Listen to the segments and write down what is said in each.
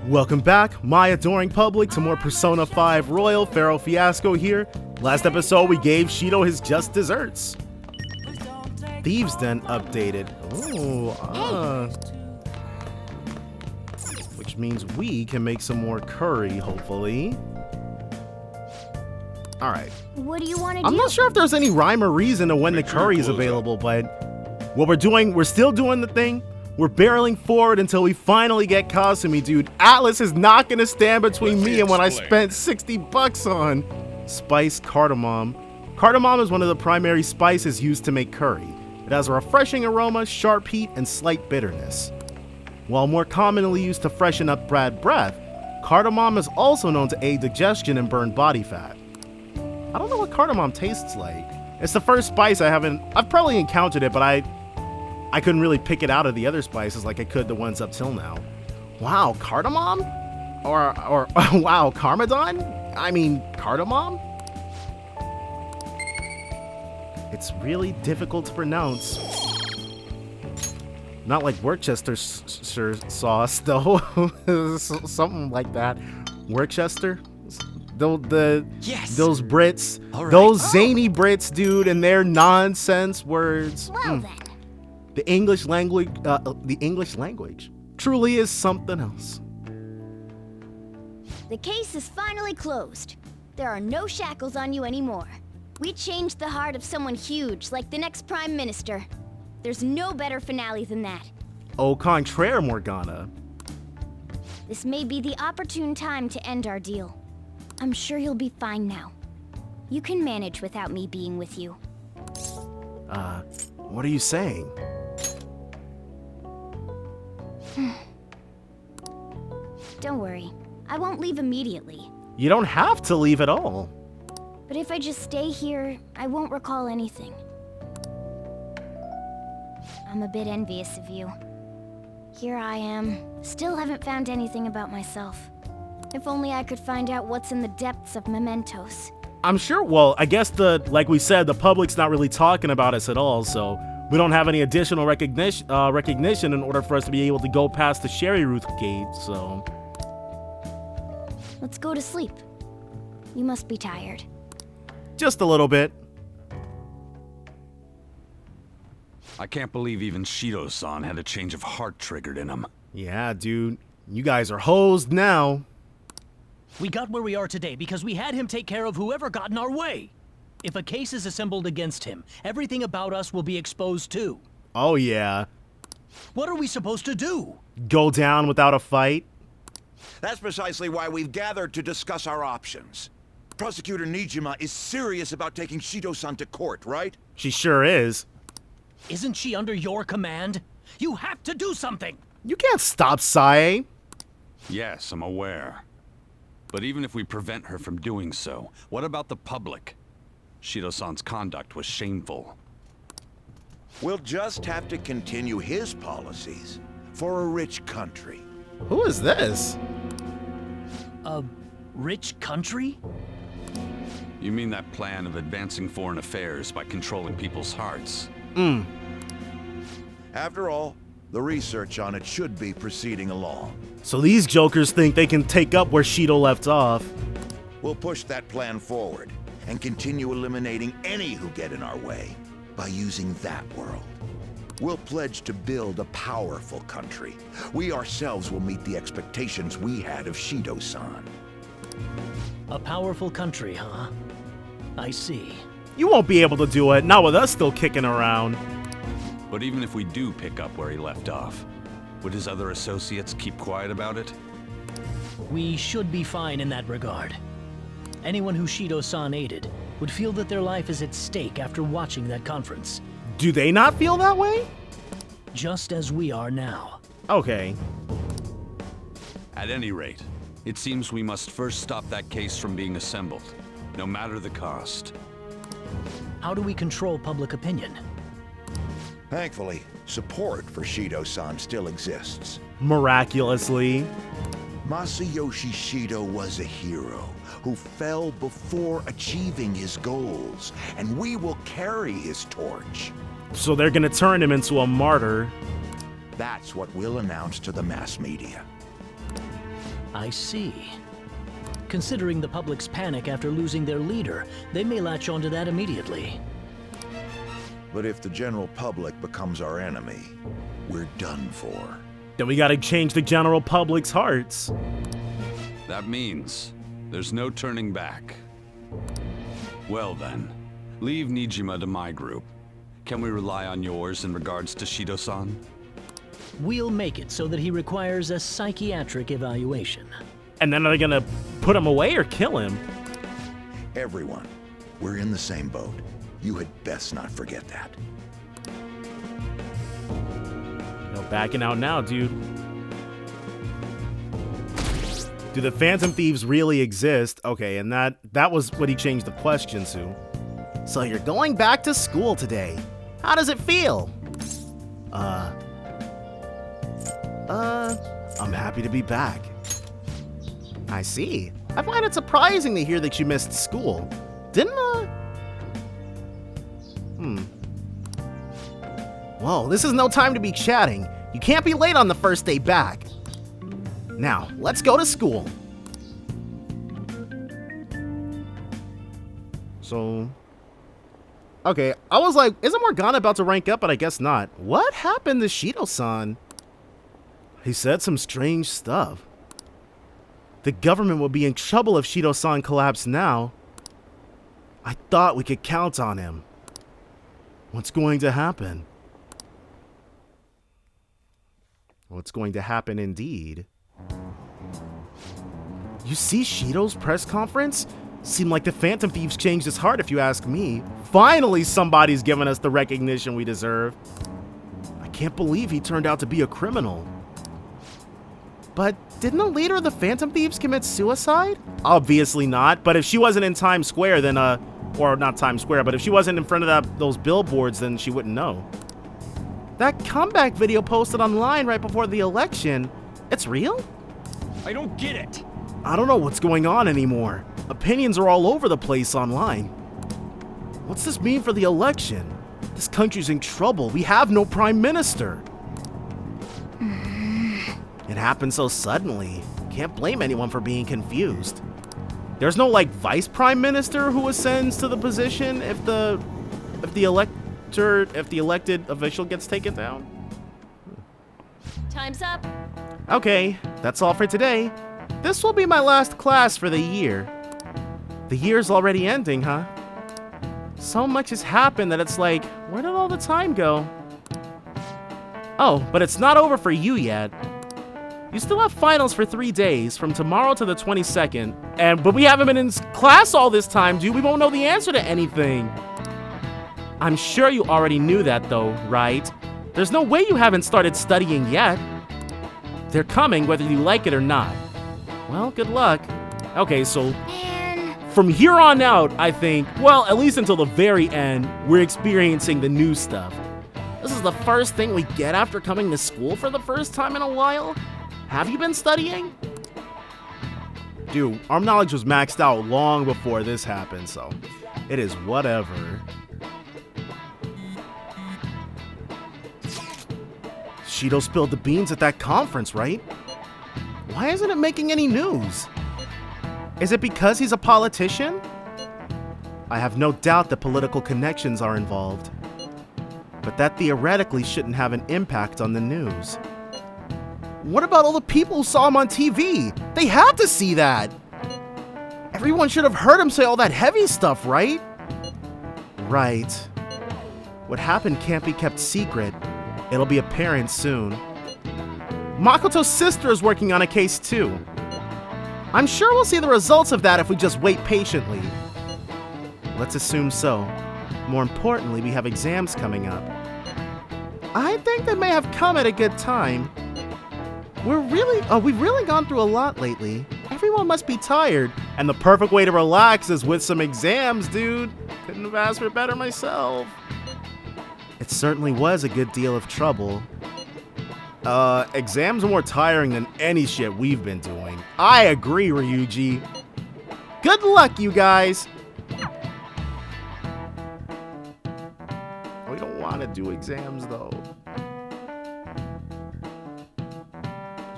Welcome back, my adoring public, to more Persona 5 Royal. Pharaoh Fiasco here. Last episode, we gave Shido his just desserts. Thieves' Den updated. Ooh, which means we can make some more curry, hopefully. Alright. What do you want to do? I'm not sure if there's any rhyme or reason to when the curry is available, but what we're still doing the thing. We're barreling forward until we finally get Kasumi, dude. Atlas is not gonna stand between me and what I spent $60 on. Spiced cardamom. Cardamom is one of the primary spices used to make curry. It has a refreshing aroma, sharp heat, and slight bitterness. While more commonly used to freshen up bad breath, cardamom is also known to aid digestion and burn body fat. I don't know what cardamom tastes like. It's the first spice I've probably encountered it, but I couldn't really pick it out of the other spices like I could the ones up till now. Wow, cardamom? Or wow, carmadon? I mean, cardamom? It's really difficult to pronounce. Not like Worcester sauce, though. Something like that. Worcester? Yes. Those Brits. Right. Those zany Brits, dude, and their nonsense words. Well then. The English language truly is something else. The case is finally closed. There are no shackles on you anymore. We changed the heart of someone huge, like the next Prime Minister. There's no better finale than that. Au contraire, Morgana. This may be the opportune time to end our deal. I'm sure you'll be fine now. You can manage without me being with you. What are you saying? Don't worry. I won't leave immediately. You don't have to leave at all. But if I just stay here, I won't recall anything. I'm a bit envious of you. Here I am, still haven't found anything about myself. If only I could find out what's in the depths of Mementos. I'm sure, well, I guess like we said, the public's not really talking about us at all, so we don't have any additional recognition in order for us to be able to go past the Sherry Ruth gate, so... Let's go to sleep. You must be tired. Just a little bit. I can't believe even Shido-san had a change of heart triggered in him. Yeah, dude. You guys are hosed now. We got where we are today because we had him take care of whoever got in our way. If a case is assembled against him, everything about us will be exposed too. Oh, yeah. What are we supposed to do? Go down without a fight? That's precisely why we've gathered to discuss our options. Prosecutor Nijima is serious about taking Shido-san to court, right? She sure is. Isn't she under your command? You have to do something! You can't stop Sae. Yes, I'm aware. But even if we prevent her from doing so, what about the public? Shido-san's conduct was shameful. We'll just have to continue his policies for a rich country. Who is this? A rich country? You mean that plan of advancing foreign affairs by controlling people's hearts? After all, the research on it should be proceeding along. So these jokers think they can take up where Shido left off. We'll push that plan forward and continue eliminating any who get in our way by using that world. We'll pledge to build a powerful country. We ourselves will meet the expectations we had of Shido-san. A powerful country, huh? I see. You won't be able to do it, not with us still kicking around. But even if we do pick up where he left off, would his other associates keep quiet about it? We should be fine in that regard. Anyone who Shido-san aided would feel that their life is at stake after watching that conference. Do they not feel that way? Just as we are now. Okay. At any rate, it seems we must first stop that case from being assembled, no matter the cost. How do we control public opinion? Thankfully, support for Shido-san still exists. Miraculously. Masayoshi Shido was a hero who fell before achieving his goals, and we will carry his torch. So they're gonna turn him into a martyr. That's what we'll announce to the mass media. I see. Considering the public's panic after losing their leader, they may latch onto that immediately. But if the general public becomes our enemy, we're done for. Then we gotta change the general public's hearts. That means there's no turning back. Well then, leave Nijima to my group. Can we rely on yours in regards to Shido-san? We'll make it so that he requires a psychiatric evaluation. And then are they gonna put him away or kill him? Everyone, we're in the same boat. You had best not forget that. No backing out now, dude. Do the Phantom Thieves really exist? Okay, and that was what he changed the question to. So you're going back to school today. How does it feel? I'm happy to be back. I see. I find it surprising to hear that you missed school. Didn't, Whoa, this is no time to be chatting. You can't be late on the first day back. Now, let's go to school. So... Okay, I was like, isn't Morgana about to rank up? But I guess not. What happened to Shido-san? He said some strange stuff. The government will be in trouble if Shido-san collapsed now. I thought we could count on him. What's going to happen? What's going to happen indeed? You see Shido's press conference? Seemed like the Phantom Thieves changed his heart if you ask me. Finally somebody's given us the recognition we deserve. I can't believe he turned out to be a criminal. But didn't the leader of the Phantom Thieves commit suicide? Obviously not, but if she wasn't in Times Square then or not Times Square, but if she wasn't in front of those billboards then she wouldn't know. That comeback video posted online right before the election, it's real? I don't get it. I don't know what's going on anymore. Opinions are all over the place online. What's this mean for the election? This country's in trouble. We have no prime minister. It happened so suddenly. Can't blame anyone for being confused. There's no like vice prime minister who ascends to the position if the elected official gets taken down. Time's up. Okay, that's all for today. This will be my last class for the year. The year's already ending, huh? So much has happened that it's like, where did all the time go? Oh, but it's not over for you yet. You still have finals for 3 days, from tomorrow to the 22nd. But we haven't been in class all this time, dude. We won't know the answer to anything. I'm sure you already knew that though, right? There's no way you haven't started studying yet. They're coming whether you like it or not. Well, good luck. Okay, so from here on out, I think, well, at least until the very end, we're experiencing the new stuff. This is the first thing we get after coming to school for the first time in a while? Have you been studying? Dude, our knowledge was maxed out long before this happened, so it is whatever. Shido spilled the beans at that conference, right? Why isn't it making any news? Is it because he's a politician? I have no doubt that political connections are involved. But that theoretically shouldn't have an impact on the news. What about all the people who saw him on TV? They had to see that! Everyone should have heard him say all that heavy stuff, right? Right. What happened can't be kept secret. It'll be apparent soon. Makoto's sister is working on a case too. I'm sure we'll see the results of that if we just wait patiently. Let's assume so. More importantly, we have exams coming up. I think they may have come at a good time. We've really gone through a lot lately. Everyone must be tired, and the perfect way to relax is with some exams, dude. Couldn't have asked for better myself. It certainly was a good deal of trouble. Exams are more tiring than any shit we've been doing. I agree, Ryuji. Good luck, you guys. We don't want to do exams, though.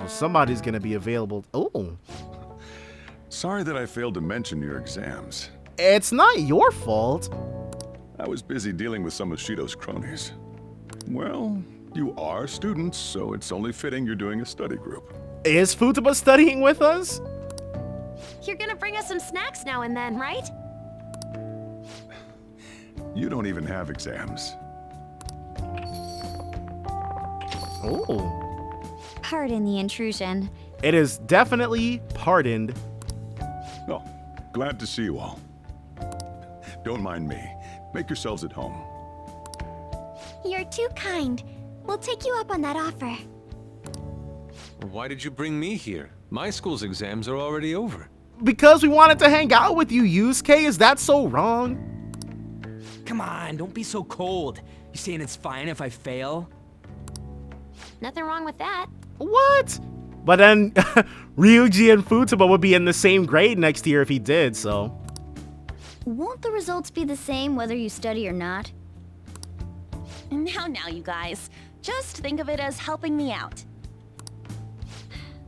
Well, somebody's gonna be available. Oh, Sorry that I failed to mention your exams. it's not your fault. I was busy dealing with some of Shido's cronies. Well, you are students, so it's only fitting you're doing a study group. Is Futaba studying with us? You're gonna bring us some snacks now and then, right? You don't even have exams. Oh, Pardon the intrusion. it is definitely pardoned. Oh, glad to see you all. Don't mind me. Make yourselves at home. You're too kind. We'll take you up on that offer. Why did you bring me here? My school's exams are already over. Because we wanted to hang out with you, Yusuke. Is that so wrong? Come on, don't be so cold. You saying it's fine if I fail? Nothing wrong with that. What? But then Ryuji and Futaba would be in the same grade next year if he did, so. Won't the results be the same whether you study or not? Now, you guys. Just think of it as helping me out.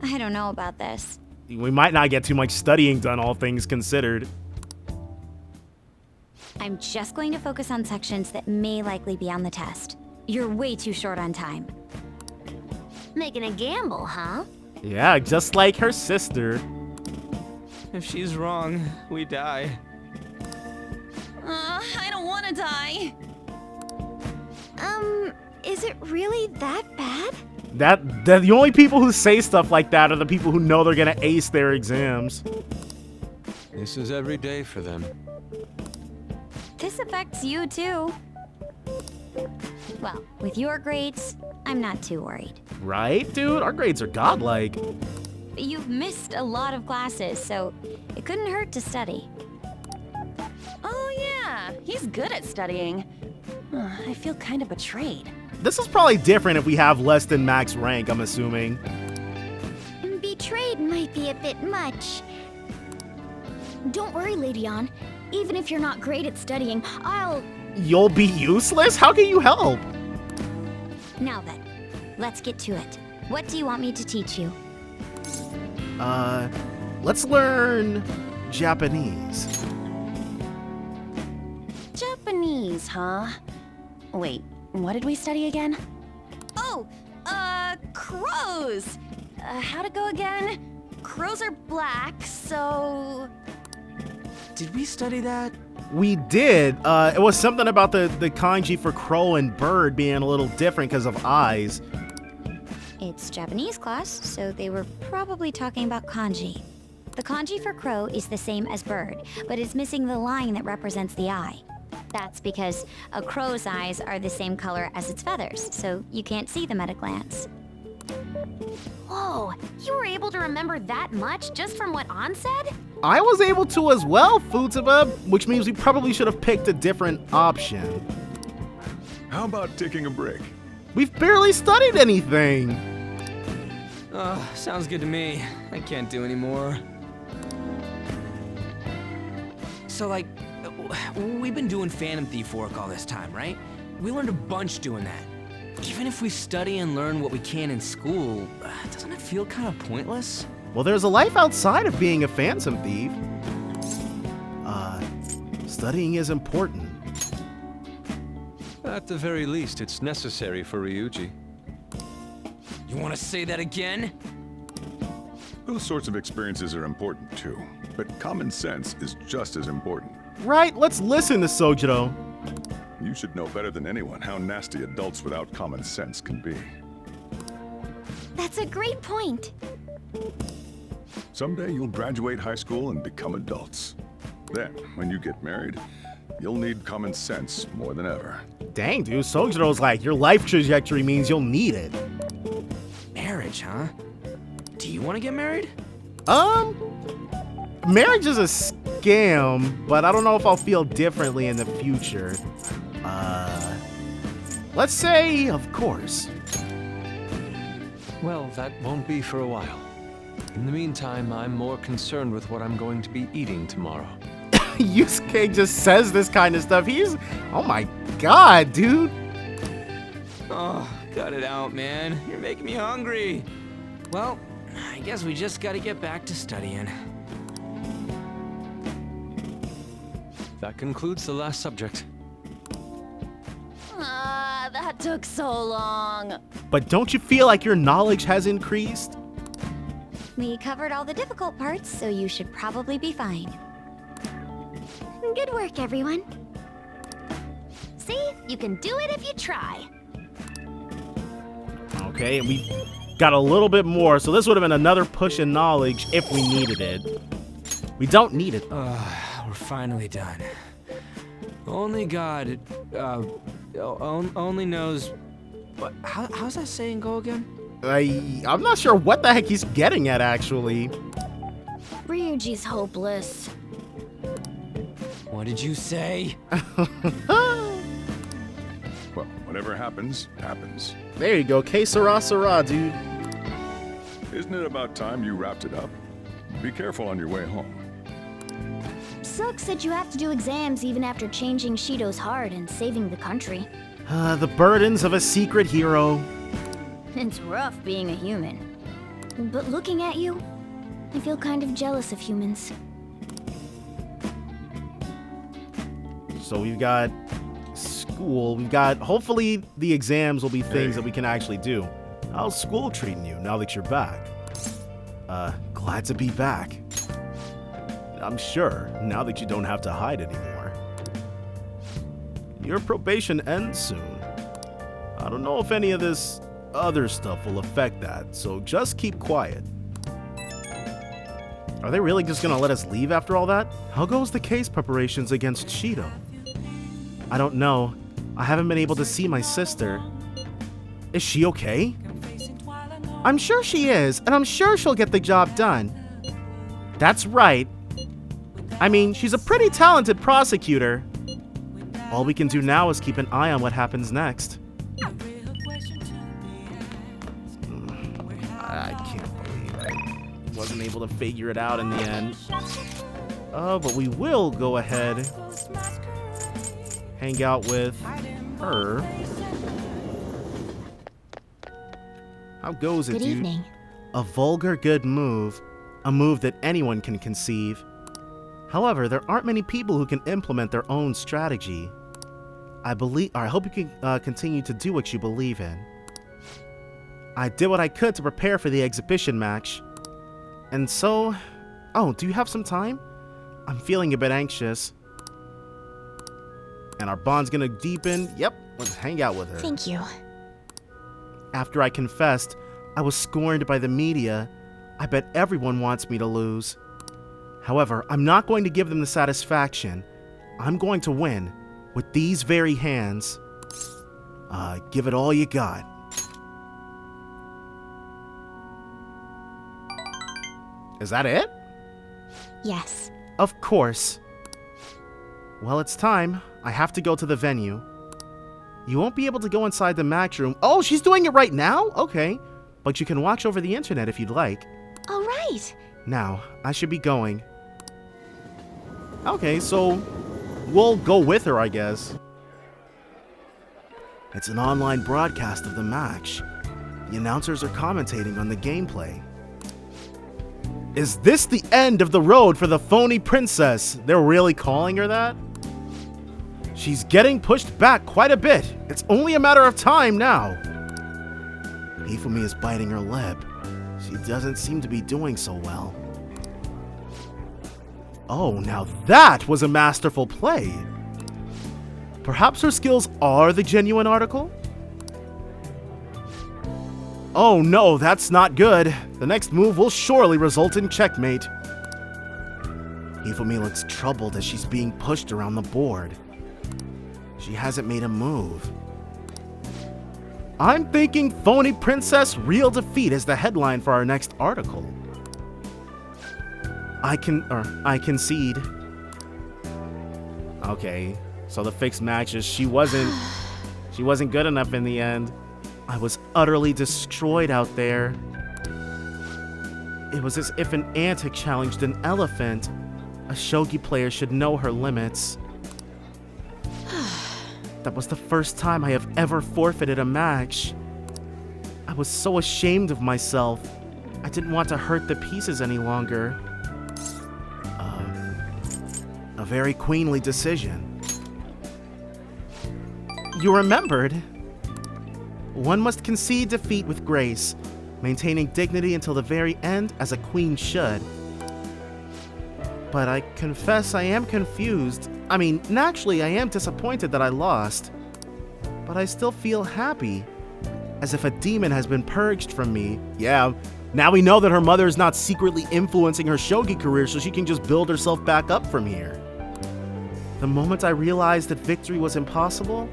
I don't know about this. We might not get too much studying done, all things considered. I'm just going to focus on sections that may likely be on the test. You're way too short on time. Making a gamble, huh? Yeah, just like her sister. If she's wrong, we die. I don't want to die. Is it really that bad? That the only people who say stuff like that are the people who know they're gonna ace their exams. This is every day for them. This affects you too. Well, with your grades, I'm not too worried. Right, dude? Our grades are godlike. You've missed a lot of classes, so it couldn't hurt to study. Oh, yeah. He's good at studying. I feel kind of betrayed. This is probably different if we have less than max rank, I'm assuming. Betrayed might be a bit much. Don't worry, Lady Ann. Even if you're not great at studying, You'll be useless? How can you help? Now then, let's get to it. What do you want me to teach you? Let's learn Japanese. Japanese, huh? Wait, what did we study again? Oh, crows! How'd it go again? Crows are black, so... Did we study that? We did. It was something about the kanji for crow and bird being a little different because of eyes. It's Japanese class, so they were probably talking about kanji. The kanji for crow is the same as bird, but it's missing the line that represents the eye. That's because a crow's eyes are the same color as its feathers, so you can't see them at a glance. Whoa, you were able to remember that much just from what An said? I was able to as well, Futaba, which means we probably should have picked a different option. How about taking a break? We've barely studied anything. Sounds good to me. I can't do any more. So, like, we've been doing Phantom Thief work all this time, right? We learned a bunch doing that. Even if we study and learn what we can in school, doesn't it feel kind of pointless? Well, there's a life outside of being a phantom thief. Studying is important. At the very least, it's necessary for Ryuji. You want to say that again? Those sorts of experiences are important too, but common sense is just as important. Right, let's listen to Sojiro. You should know better than anyone how nasty adults without common sense can be. That's a great point. Someday you'll graduate high school and become adults. Then, when you get married, you'll need common sense more than ever. Dang, dude, Sojiro's like, your life trajectory means you'll need it. Marriage, huh? Do you want to get married? Marriage is a scam, but I don't know if I'll feel differently in the future. Let's say, of course. Well, that won't be for a while. In the meantime, I'm more concerned with what I'm going to be eating tomorrow. Yusuke just says this kind of stuff. Oh my god, dude. Oh, cut it out, man. You're making me hungry. Well, I guess we just gotta get back to studying. That concludes the last subject. Ah, that took so long. But don't you feel like your knowledge has increased? We covered all the difficult parts, so you should probably be fine. Good work, everyone. See? You can do it if you try. Okay, and we got a little bit more, so this would have been another push in knowledge if we needed it. We don't need it. We're finally done. Only God, only knows. What? How's that saying go again? I'm not sure what the heck he's getting at, actually. Ryuji's hopeless. What did you say? Well, whatever happens, happens. There you go, que sera, sera, dude. Isn't it about time you wrapped it up? Be careful on your way home. Sucks that you have to do exams even after changing Shido's heart and saving the country. The burdens of a secret hero. It's rough being a human. But looking at you, I feel kind of jealous of humans. So we've got school. We've got, hopefully the exams will be things that we can actually do. How's school treating you now that you're back? Glad to be back. I'm sure, now that you don't have to hide anymore. Your probation ends soon. I don't know if any of this other stuff will affect that, so just keep quiet. Are they really just gonna let us leave after all that? How goes the case preparations against Shido? I don't know. I haven't been able to see my sister. Is she okay? I'm sure she is, and I'm sure she'll get the job done. That's right. I mean, she's a pretty talented prosecutor. All we can do now is keep an eye on what happens next. I can't believe I wasn't able to figure it out in the end. But we will go ahead, hang out with her. How goes it, Good dude? evening. A vulgar good move. A move that anyone can conceive. However, there aren't many people who can implement their own strategy. I hope you can continue to do what you believe in. I did what I could to prepare for the exhibition match. And so... Oh, do you have some time? I'm feeling a bit anxious. And our bond's gonna deepen. Yep, let's hang out with her. Thank you. After I confessed, I was scorned by the media. I bet everyone wants me to lose. However, I'm not going to give them the satisfaction. I'm going to win with these very hands. Give it all you got. Is that it? Yes. Of course. Well, it's time. I have to go to the venue. You won't be able to go inside the match room. Oh, she's doing it right now? Okay. But you can watch over the internet if you'd like. All right. Now, I should be going. Okay, so we'll go with her, I guess. It's an online broadcast of the match. The announcers are commentating on the gameplay. Is this the end of the road for the phony princess? They're really calling her that? She's getting pushed back quite a bit. It's only a matter of time now. Hifumi is biting her lip. She doesn't seem to be doing so well. Oh, now that was a masterful play. Perhaps her skills are the genuine article? Oh no, that's not good. The next move will surely result in checkmate. Hifumi looks troubled as she's being pushed around the board. She hasn't made a move. I'm thinking Phony Princess Real Defeat is the headline for our next article. I concede. Okay, so the fixed match is she wasn't good enough in the end. I was utterly destroyed out there. It was as if an ant had challenged an elephant. A shogi player should know her limits. That was the first time I have ever forfeited a match. I was so ashamed of myself. I didn't want to hurt the pieces any longer. A very queenly decision. You remembered. One must concede defeat with grace, maintaining dignity until the very end as a queen should. But I confess I am confused. I mean, naturally I am disappointed that I lost. But I still feel happy, as if a demon has been purged from me. Yeah, now we know that her mother is not secretly influencing her shogi career, so she can just build herself back up from here. The moment I realized that victory was impossible,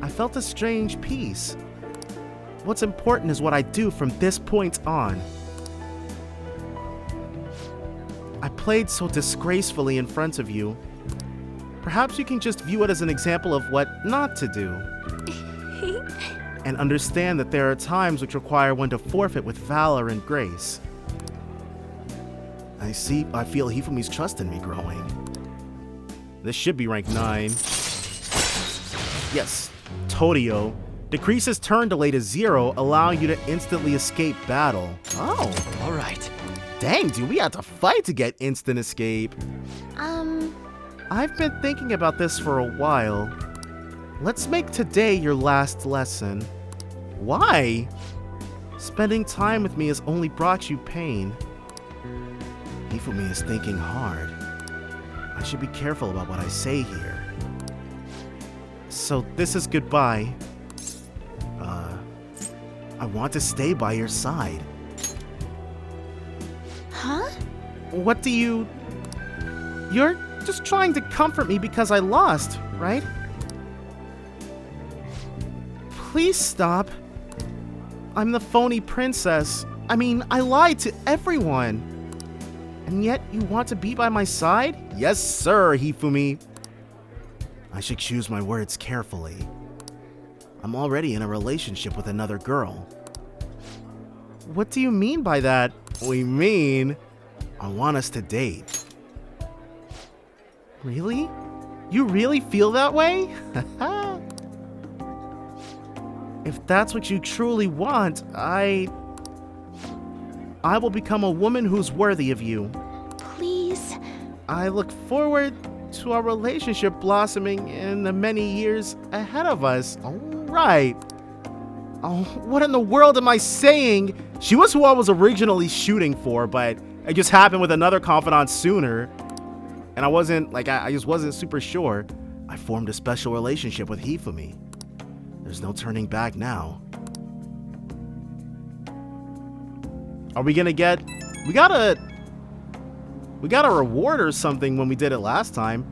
I felt a strange peace. What's important is what I do from this point on. I played so disgracefully in front of you. Perhaps you can just view it as an example of what not to do. And understand that there are times which require one to forfeit with valor and grace. I feel Hifumi's trust in me growing. This should be rank 9. Yes, Todio. Decreases turn delay to 0, allowing you to instantly escape battle. Oh, Alright. dang, dude, we had to fight to get instant escape. I've been thinking about this for a while. Let's make today your last lesson. Why? Spending time with me has only brought you pain. Hifumi is thinking hard. I should be careful about what I say here. So this is goodbye. I want to stay by your side. Huh? What do you... You're just trying to comfort me because I lost, right? Please stop. I'm the phony princess. I mean, I lied to everyone. And yet you want to be by my side? Yes, sir, Hifumi. I should choose my words carefully. I'm already in a relationship with another girl. What do you mean by that? We mean, I want us to date. Really? You really feel that way? If that's what you truly want, I will become a woman who's worthy of you. Please. I look forward to our relationship blossoming in the many years ahead of us. All right. Oh, what in the world am I saying? She was who I was originally shooting for, but it just happened with another confidant sooner. And I just wasn't super sure. I formed a special relationship with Hifumi. There's no turning back now. Are we gonna get... We got a reward or something when we did it last time.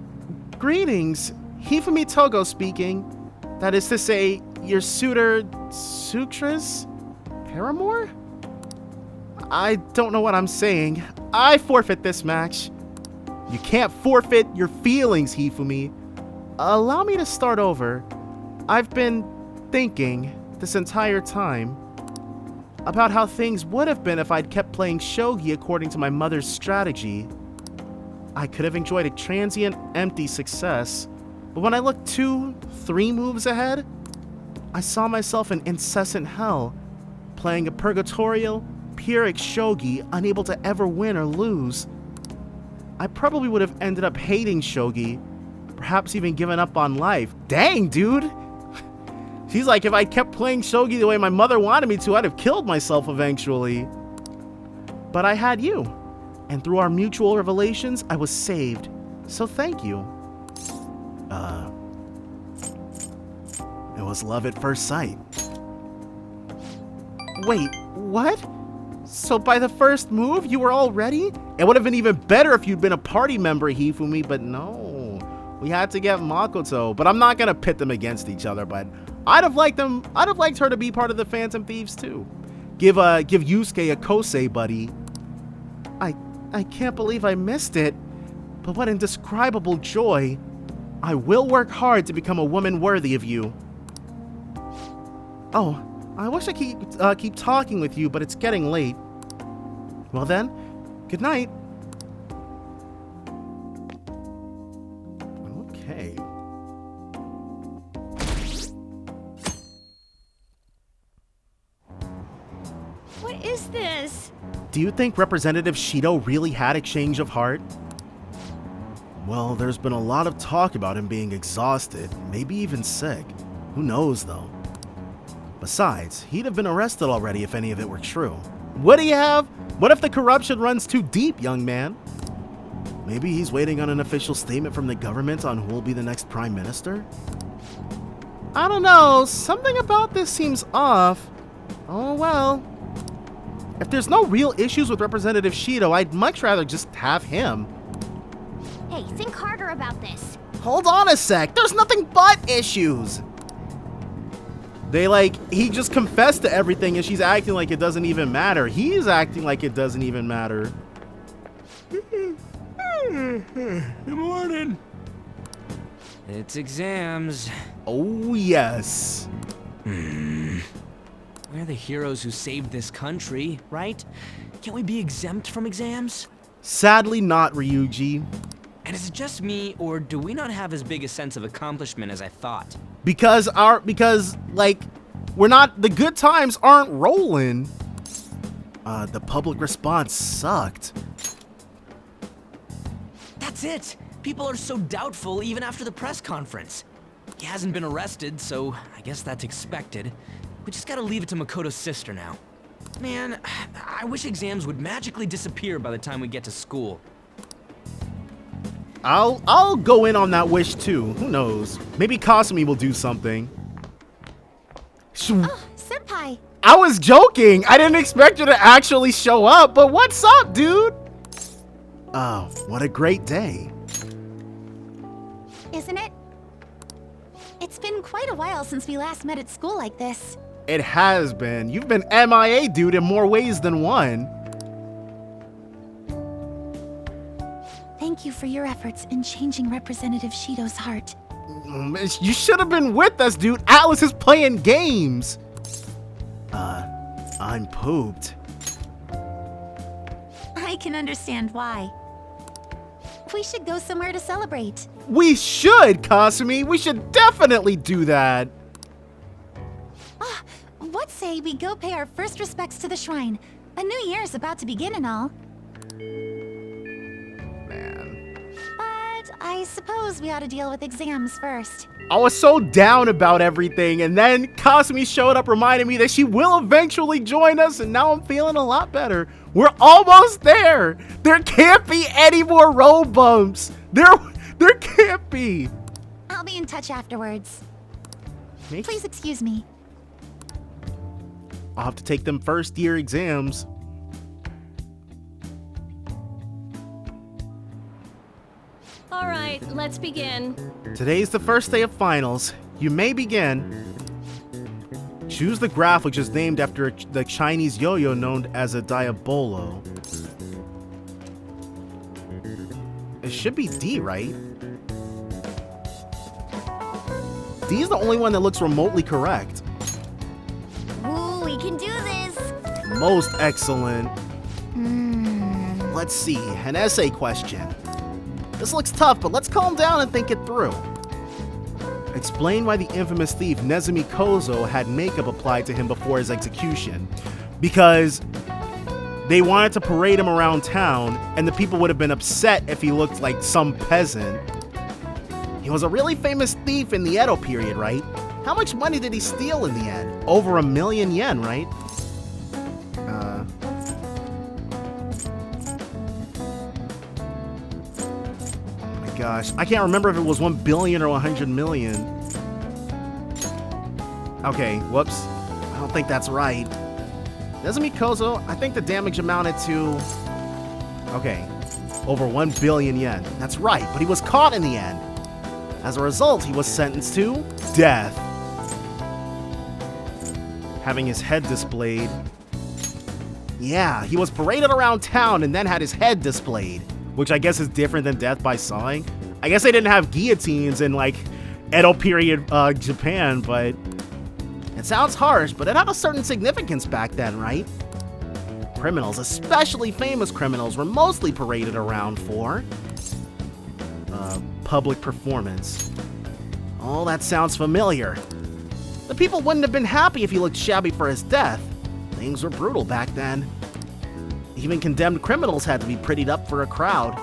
Greetings, Hifumi Togo speaking. That is to say, your suitor, Sutra's paramour? I don't know what I'm saying. I forfeit this match. You can't forfeit your feelings, Hifumi. Allow me to start over. I've been thinking this entire time about how things would have been if I'd kept playing shogi according to my mother's strategy. I could have enjoyed a transient, empty success, but when I looked 2-3 moves ahead, I saw myself in incessant hell, playing a purgatorial, Pyrrhic shogi, unable to ever win or lose. I probably would have ended up hating shogi, perhaps even given up on life. Dang, dude! She's like, if I kept playing shogi the way my mother wanted me to, I'd have killed myself eventually. But I had you, and through our mutual revelations, I was saved. So thank you. It was love at first sight. Wait, what? So by the first move, you were all ready? It would have been even better if you'd been a party member, Hifumi, but no. We had to get Makoto, but I'm not gonna pit them against each other, but I'd have liked her to be part of the Phantom Thieves too. Give Yusuke a Kosei buddy. I can't believe I missed it, but what indescribable joy. I will work hard to become a woman worthy of you. Oh, I wish I could keep talking with you, but it's getting late. Well then, good night. Okay. What is this? do you think Representative Shido really had a change of heart? Well, there's been a lot of talk about him being exhausted, maybe even sick. Who knows, though? Besides, he'd have been arrested already if any of it were true. Would he have? What if the corruption runs too deep, young man? Maybe he's waiting on an official statement from the government on who will be the next prime minister? I don't know, something about this seems off. Oh well. If there's no real issues with Representative Shido, I'd much rather just have him. Hey, think harder about this. Hold on a sec, there's nothing but issues. He just confessed to everything and she's acting like it doesn't even matter. He's acting like it doesn't even matter. Good morning. It's exams. Oh, yes. We're the heroes who saved this country, right? Can't we be exempt from exams? Sadly not, Ryuji. And is it just me, or do we not have as big a sense of accomplishment as I thought? Because we're not, the good times aren't rolling. The public response sucked. That's it. People are so doubtful even after the press conference. He hasn't been arrested, so I guess that's expected. We just gotta leave it to Makoto's sister now. Man, I wish exams would magically disappear by the time we get to school. I'll go in on that wish too. Who knows? Maybe Kasumi will do something. Oh, senpai. I was joking. I didn't expect you to actually show up, but what's up, dude? Oh, what a great day. Isn't it? It's been quite a while since we last met at school like this. It has been. You've been MIA, dude, in more ways than one. Thank you for your efforts in changing Representative Shido's heart. You should have been with us, dude. Atlas is playing games. I'm pooped. I can understand why. We should go somewhere to celebrate. We should, Kasumi. We should definitely do that. What say we go pay our first respects to the shrine? A new year's about to begin and all. Man. But I suppose we ought to deal with exams first. I was so down about everything, and then Kasumi showed up reminding me that she will eventually join us, and now I'm feeling a lot better. We're almost there. There can't be any more road bumps. There can't be. I'll be in touch afterwards. Me? Please excuse me. I'll have to take them first year exams. All right, let's begin. Today's the first day of finals. You may begin. Choose the graph, which is named after the Chinese yo-yo known as a diabolo. It should be D, right? D is the only one that looks remotely correct. Ooh, we can do this. Most excellent. Let's see, an essay question. This looks tough, but let's calm down and think it through. Explain why the infamous thief Nezumi Kozo had makeup applied to him before his execution. Because they wanted to parade him around town, and the people would have been upset if he looked like some peasant. He was a really famous thief in the Edo period, right? How much money did he steal in the end? Over 1 million yen, right? Gosh, I can't remember if it was 1 billion or 100 million. Okay, whoops. I don't think that's right. Nezumi Kozo, I think the damage amounted to... Okay, over 1 billion yen. That's right, but he was caught in the end. As a result, he was sentenced to death. Having his head displayed. Yeah, he was paraded around town and then had his head displayed. Which I guess is different than death by sawing. I guess they didn't have guillotines in, like, Edo period Japan, but... It sounds harsh, but it had a certain significance back then, right? Criminals, especially famous criminals, were mostly paraded around for... public performance. Oh, that sounds familiar. The people wouldn't have been happy if he looked shabby for his death. Things were brutal back then. Even condemned criminals had to be prettied up for a crowd.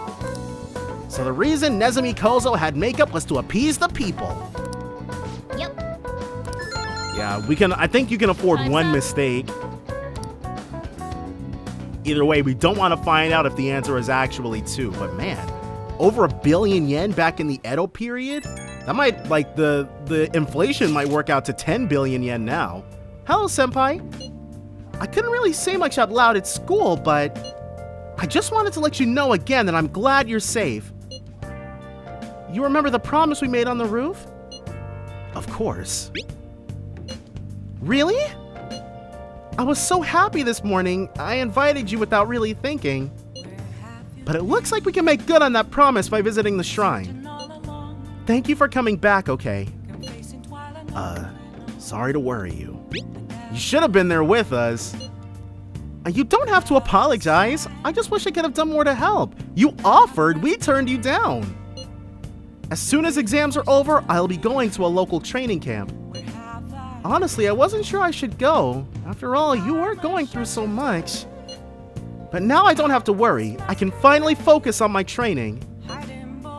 So the reason Nezumi Kozo had makeup was to appease the people. Yep. Yeah, I think you can afford one mistake. Either way, we don't want to find out if the answer is actually 2, but man, over 1 billion yen back in the Edo period? That might, like, the inflation might work out to 10 billion yen now. Hello, senpai. I couldn't really say much out loud at school, but I just wanted to let you know again that I'm glad you're safe. You remember the promise we made on the roof? Of course. Really? I was so happy this morning, I invited you without really thinking. But it looks like we can make good on that promise by visiting the shrine. Thank you for coming back, okay? Sorry to worry you. You should have been there with us. You don't have to apologize. I just wish I could have done more to help. You offered, we turned you down. As soon as exams are over, I'll be going to a local training camp. Honestly, I wasn't sure I should go. After all, you weren't going through so much. But now I don't have to worry. I can finally focus on my training.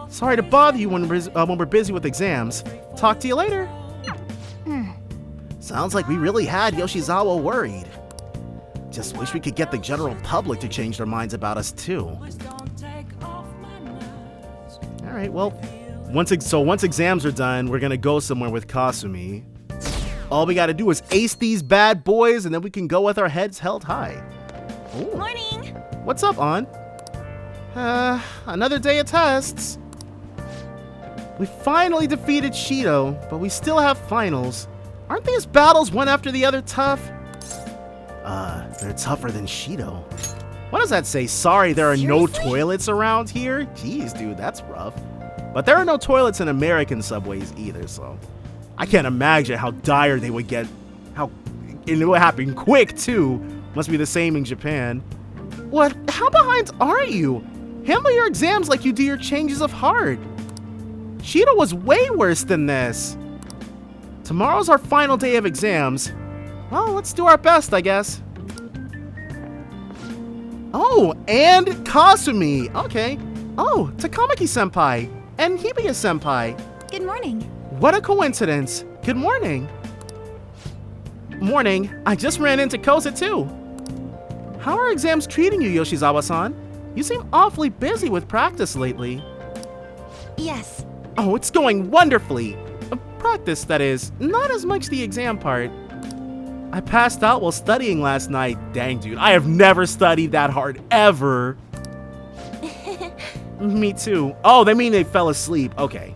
Sorry to bother you when we're busy with exams. Talk to you later. Sounds like we really had Yoshizawa worried. Just wish we could get the general public to change their minds about us too. Alright, well, once exams are done, we're gonna go somewhere with Kasumi. All we gotta do is ace these bad boys and then we can go with our heads held high. Ooh. Morning! What's up, An? Another day of tests. We finally defeated Shido, but we still have finals. Aren't these battles one after the other tough? They're tougher than Shido. What does that say? Sorry, there are no toilets around here? Jeez, dude, that's rough. But there are no toilets in American subways either, so I can't imagine how dire they would get. And it would happen quick, too. Must be the same in Japan. What? How behind are you? Handle your exams like you do your changes of heart. Shido was way worse than this. Tomorrow's our final day of exams. Well, let's do our best, I guess. Oh, and Kasumi. Okay. Oh, Takamaki-senpai and Hibiya-senpai. Good morning. What a coincidence. Good morning. Morning. I just ran into Koza too. How are exams treating you, Yoshizawa-san? You seem awfully busy with practice lately. Yes. Oh, it's going wonderfully. Practice, that is. Not as much the exam part. I passed out while studying last night. Dang, dude. I have never studied that hard, ever. Me too. Oh, they mean they fell asleep. Okay.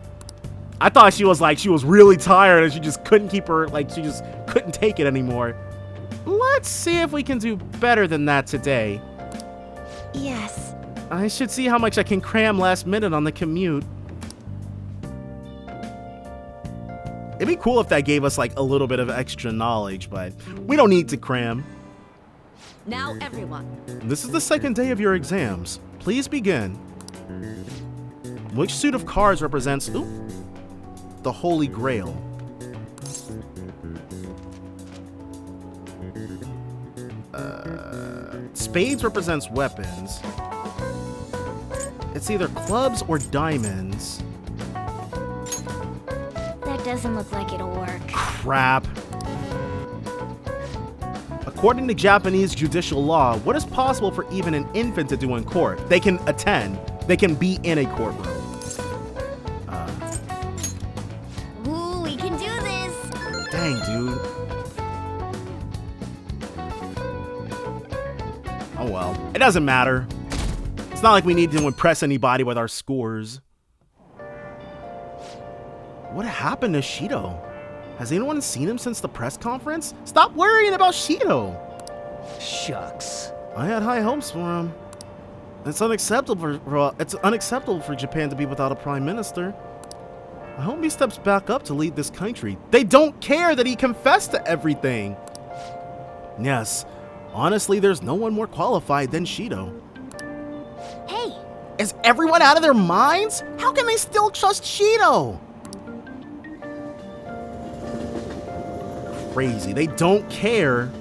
I thought she was really tired and she just couldn't keep her, she just couldn't take it anymore. Let's see if we can do better than that today. Yes. I should see how much I can cram last minute on the commute. It'd be cool if that gave us a little bit of extra knowledge, but we don't need to cram. Now everyone. This is the second day of your exams. Please begin. Which suit of cards represents the Holy Grail? Spades represents weapons. It's either clubs or diamonds. That doesn't look like it'll work. Crap. According to Japanese judicial law, what is possible for even an infant to do in court? They can attend. They can be in a courtroom. Ooh, we can do this. Dang, dude. Oh well. It doesn't matter. It's not like we need to impress anybody with our scores. What happened to Shido? Has anyone seen him since the press conference? Stop worrying about Shido! Shucks. I had high hopes for him. It's unacceptable for Japan to be without a prime minister. I hope he steps back up to lead this country. They don't care that he confessed to everything. Yes, honestly, there's no one more qualified than Shido. Hey! Is everyone out of their minds? How can they still trust Shido? Crazy. They don't care.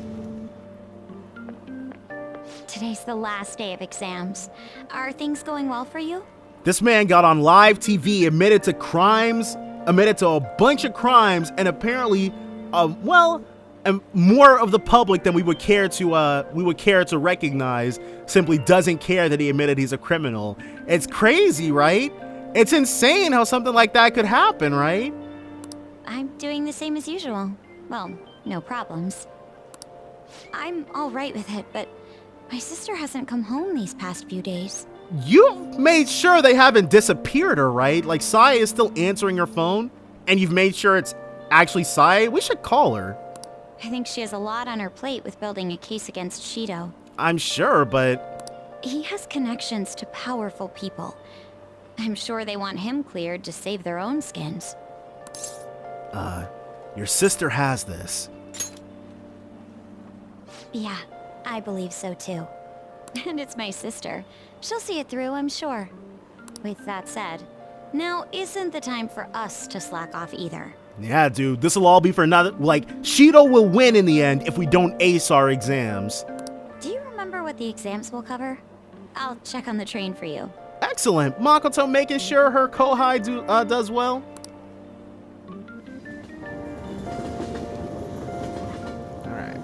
Today's the last day of exams. Are things going well for you? This man got on live TV, admitted to a bunch of crimes, and apparently, and more of the public than we would care to recognize simply doesn't care that he admitted he's a criminal. It's crazy, right? It's insane how something like that could happen, right? I'm doing the same as usual. Well, no problems. I'm all right with it, but my sister hasn't come home these past few days. You've made sure they haven't disappeared her, right? Like, Sai is still answering her phone, and you've made sure it's actually Sai? We should call her. I think she has a lot on her plate with building a case against Shido. I'm sure, but... He has connections to powerful people. I'm sure they want him cleared to save their own skins. Your sister has this. Yeah, I believe so too. And it's my sister. She'll see it through, I'm sure. With that said, now isn't the time for us to slack off either. Yeah, dude, this'll all be for another... Like, Shido will win in the end if we don't ace our exams. Do you remember what the exams will cover? I'll check on the train for you. Excellent. Makoto making sure her Kohai does well. Alright.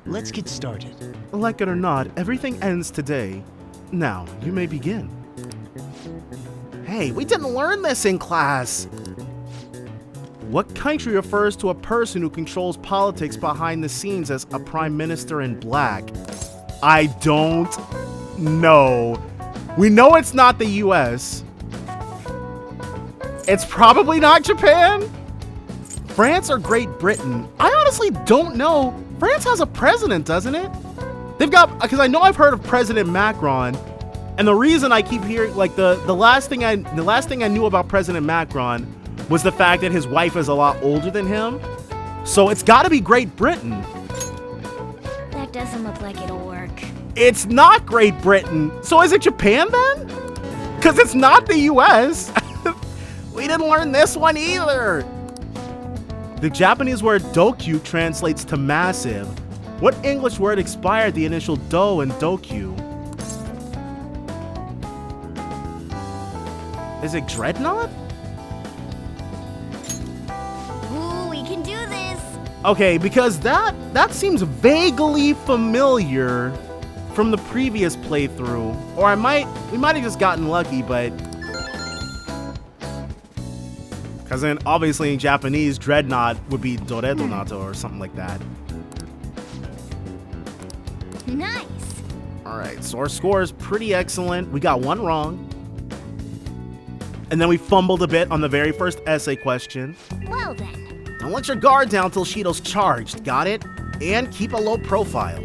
Let's get started. Like it or not, everything ends today. Now, you may begin. Hey, we didn't learn this in class! What country refers to a person who controls politics behind the scenes as a prime minister in black? I don't know. We know it's not the US. It's probably not Japan? France or Great Britain? I honestly don't know. France has a president, doesn't it? They've got, because I know I've heard of President Macron, and the reason I keep hearing, like, the last thing I knew about President Macron was the fact that his wife is a lot older than him. So it's got to be Great Britain. That doesn't look like it'll work. It's not Great Britain. So is it Japan then? Because it's not the US. We didn't learn this one either. The Japanese word dokyu translates to massive. What English word expired the initial do in dokyu? Is it dreadnought? Ooh, we can do this! Okay, because that seems vaguely familiar from the previous playthrough. Or we might have just gotten lucky, but... Because then, obviously, in Japanese, dreadnought would be doredonato or something like that. Nice! Alright, so our score is pretty excellent. We got one wrong. And then we fumbled a bit on the very first essay question. Well then. Don't let your guard down till Shido's charged, got it? And keep a low profile.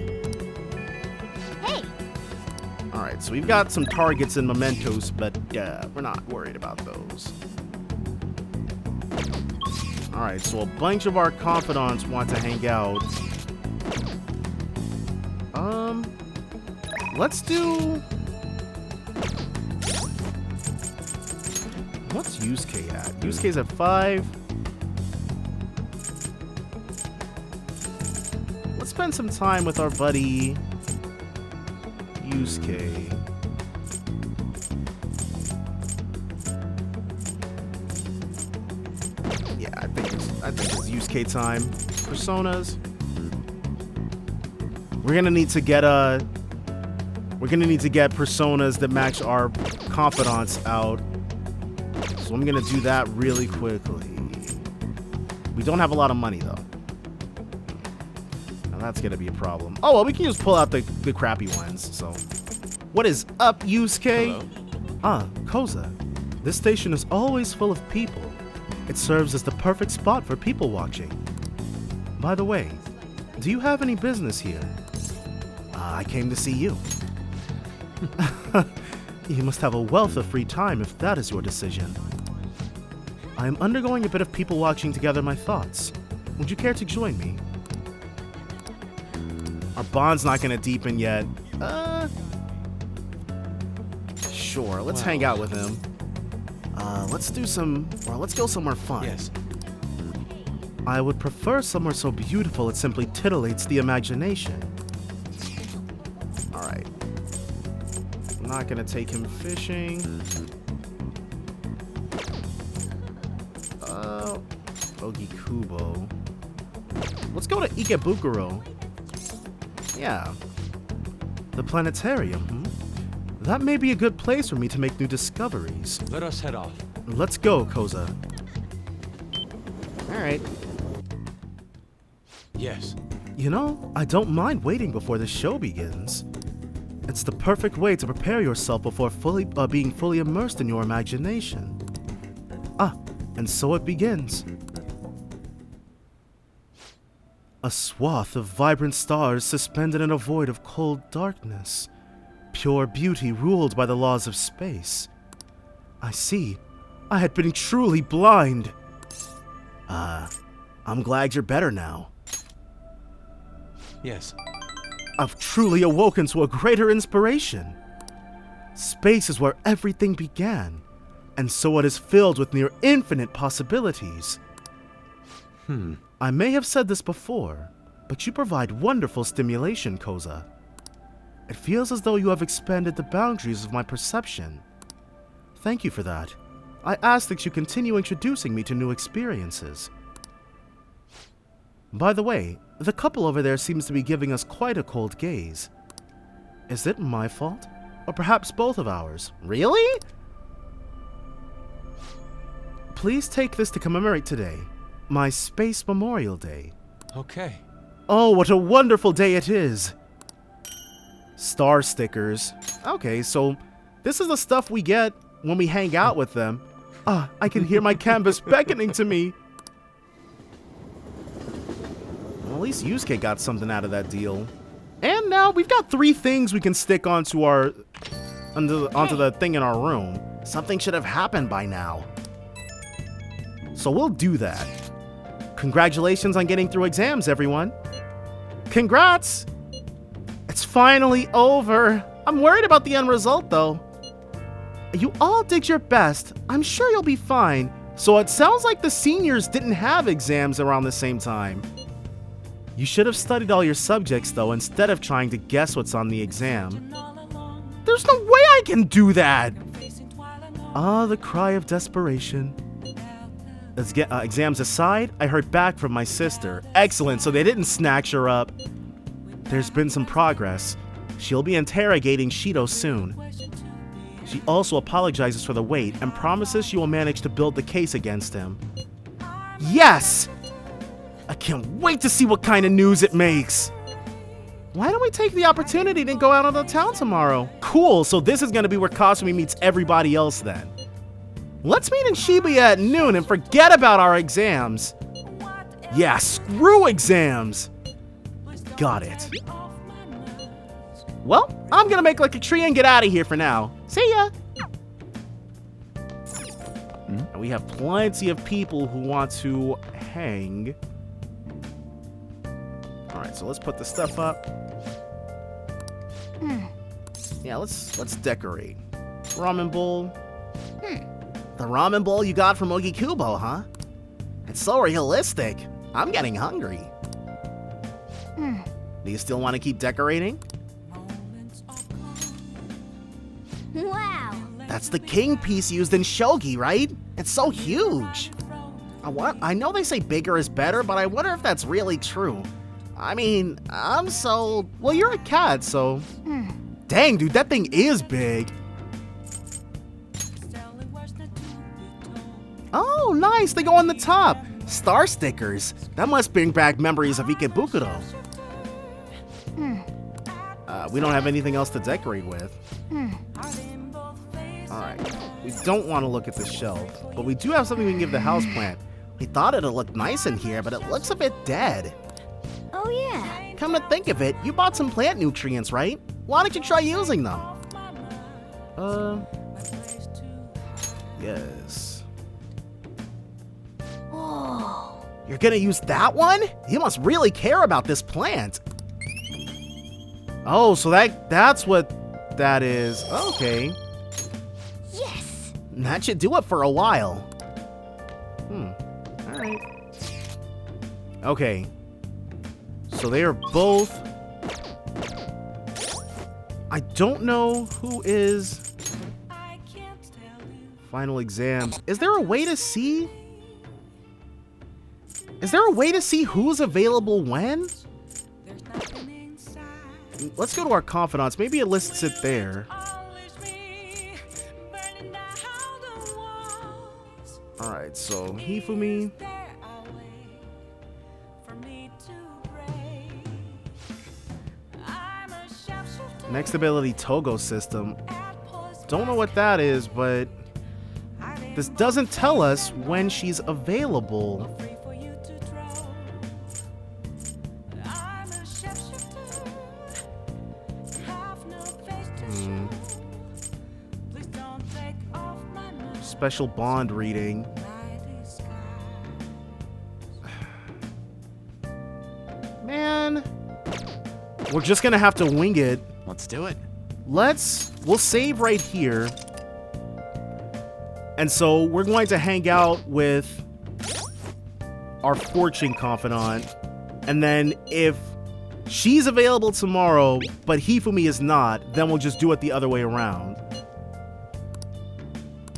Hey! Alright, so we've got some targets in Mementos, but we're not worried about those. Alright, so a bunch of our confidants want to hang out. Let's do... What's Yusuke at? Yusuke's at 5. Let's spend some time with our buddy Yusuke. Yeah, I think it's Yusuke time. Personas. We're gonna need to get personas that match our confidants out. So I'm gonna do that really quickly. We don't have a lot of money though. Now that's gonna be a problem. Oh well, we can just pull out the crappy ones. So, what is up, Yusuke? Hello. Ah, Koza. This station is always full of people. It serves as the perfect spot for people watching. By the way, do you have any business here? I came to see you. You must have a wealth of free time if that is your decision. I am undergoing a bit of people watching to gather my thoughts. Would you care to join me? Our bond's not gonna deepen yet. Sure, let's hang out with him. Let's go somewhere fun. Yes. I would prefer somewhere so beautiful it simply titillates the imagination. Alright. I'm not gonna take him fishing. Ogikubo. Let's go to Ikebukuro. Yeah. The planetarium, That may be a good place for me to make new discoveries. Let us head off. Let's go, Koza. Alright. Yes. You know, I don't mind waiting before the show begins. It's the perfect way to prepare yourself before being fully immersed in your imagination. Ah, and so it begins. A swath of vibrant stars suspended in a void of cold darkness. Pure beauty ruled by the laws of space. I see. I had been truly blind. I'm glad you're better now. Yes. I've truly awoken to a greater inspiration. Space is where everything began, and so it is filled with near infinite possibilities. I may have said this before, but you provide wonderful stimulation, Koza. It feels as though you have expanded the boundaries of my perception. Thank you for that. I ask that you continue introducing me to new experiences. By the way, the couple over there seems to be giving us quite a cold gaze. Is it my fault? Or perhaps both of ours? Really? Please take this to commemorate today, my Space Memorial Day. Okay. Oh, what a wonderful day it is! Star stickers. Okay, so this is the stuff we get when we hang out with them. Ah, I can hear my canvas beckoning to me. Well, at least Yusuke got something out of that deal. And now we've got 3 things we can stick onto the thing in our room. Something should have happened by now. So we'll do that. Congratulations on getting through exams, everyone. Congrats! It's finally over. I'm worried about the end result, though. You all did your best. I'm sure you'll be fine. So it sounds like the seniors didn't have exams around the same time. You should have studied all your subjects, though, instead of trying to guess what's on the exam. There's no way I can do that! Ah, the cry of desperation. Exams aside, I heard back from my sister. Excellent, so they didn't snatch her up. There's been some progress. She'll be interrogating Shido soon. She also apologizes for the wait and promises she will manage to build the case against him. Yes! I can't wait to see what kind of news it makes. Why don't we take the opportunity to go out on the town tomorrow? Cool, so this is going to be where Kasumi meets everybody else then. Let's meet in Shibuya at noon and forget about our exams. Yeah, screw exams. Got it. Well, I'm gonna make like a tree and get out of here for now. See ya! And we have plenty of people who want to hang. Alright, so let's put the stuff up. Yeah, let's decorate. Ramen bowl. The ramen bowl you got from Ogikubo, huh? It's so realistic. I'm getting hungry. Do you still want to keep decorating? Wow! That's the king piece used in shogi, right? It's so huge. I know they say bigger is better, but I wonder if that's really true. I mean, well, you're a cat, so... Dang, dude, that thing is big. Oh, nice, they go on the top. Star stickers. That must bring back memories of Ikebukuro. We don't have anything else to decorate with. Alright, we don't want to look at the shelf, but we do have something we can give the houseplant. We thought it'd look nice in here, but it looks a bit dead. Oh yeah. Come to think of it, you bought some plant nutrients, right? Why don't you try using them? Yes. Oh. You're gonna use that one? You must really care about this plant. Oh, so that's what that is. Okay. Yes. That should do it for a while. Alright. Okay. So they are both... I don't know who is... Final exams. Is there a way to see? Is there a way to see who's available when? Let's go to our confidants. Maybe it lists it there. Alright, so Hifumi. Next ability, Togo system. Don't know what that is, but this doesn't tell us when she's available. Special bond reading. Man, we're just gonna have to wing it. Let's do it. We'll save right here. And so we're going to hang out with our fortune confidant. And then if she's available tomorrow, but Hifumi is not, then we'll just do it the other way around.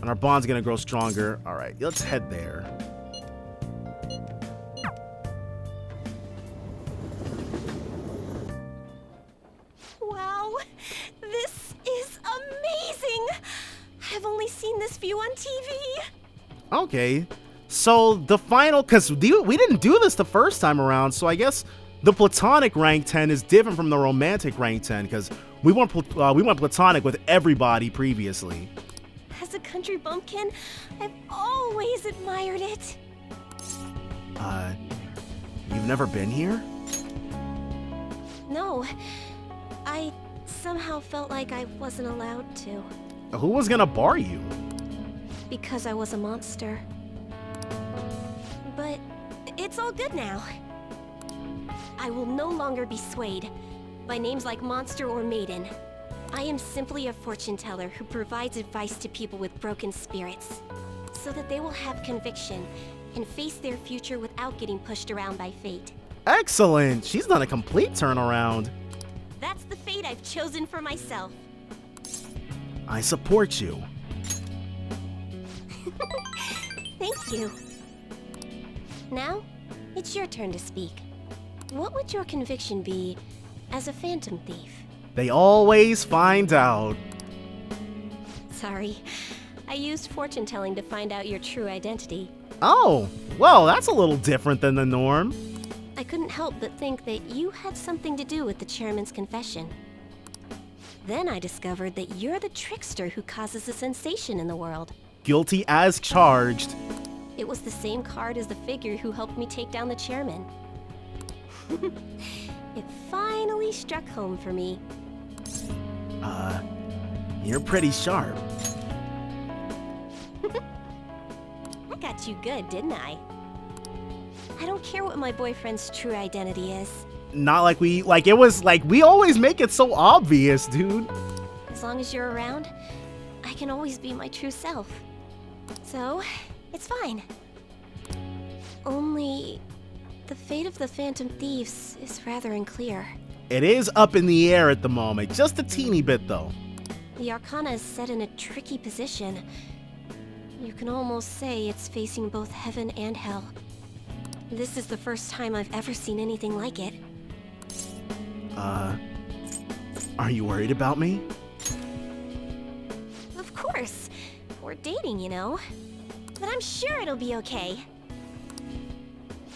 And our bond's gonna grow stronger. All right, let's head there. Wow, this is amazing! I've only seen this view on TV. Okay, so the final, because we didn't do this the first time around, so I guess the platonic rank 10 is different from the romantic rank 10, because we went platonic with everybody previously. As a country bumpkin, I've always admired it. You've never been here? No, I somehow felt like I wasn't allowed to. Who was gonna bar you? Because I was a monster. But it's all good now. I will no longer be swayed by names like monster or maiden. I am simply a fortune teller who provides advice to people with broken spirits, so that they will have conviction and face their future without getting pushed around by fate. Excellent! She's done a complete turnaround. That's the fate I've chosen for myself. I support you. Thank you. Now, it's your turn to speak. What would your conviction be as a phantom thief? They always find out. Sorry, I used fortune telling to find out your true identity. Oh, well, that's a little different than the norm. I couldn't help but think that you had something to do with the chairman's confession. Then I discovered that you're the trickster who causes a sensation in the world. Guilty as charged. It was the same card as the figure who helped me take down the chairman. It finally struck home for me. You're pretty sharp. I got you good, didn't I? I don't care what my boyfriend's true identity is. Not like we always make it so obvious, dude. As long as you're around, I can always be my true self. So, it's fine. Only, the fate of the Phantom Thieves is rather unclear. It is up in the air at the moment, just a teeny bit though. The Arcana is set in a tricky position. You can almost say it's facing both heaven and hell. This is the first time I've ever seen anything like it. Are you worried about me? Of course. We're dating, you know. But I'm sure it'll be okay.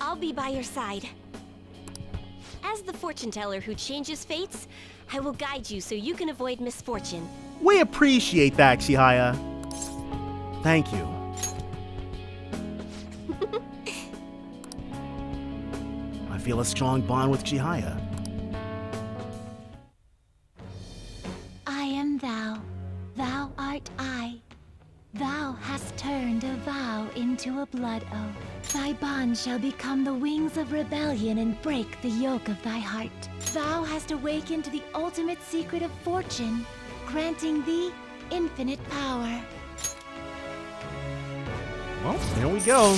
I'll be by your side. As the fortune teller who changes fates, I will guide you so you can avoid misfortune. We appreciate that, Chihaya. Thank you. I feel a strong bond with Chihaya. I am thou, thou art I. Thou hast turned a vow into a blood oath. Thy bond shall become the wings of rebellion and break the yoke of thy heart. Thou hast awakened the ultimate secret of fortune, granting thee infinite power. Well, there we go.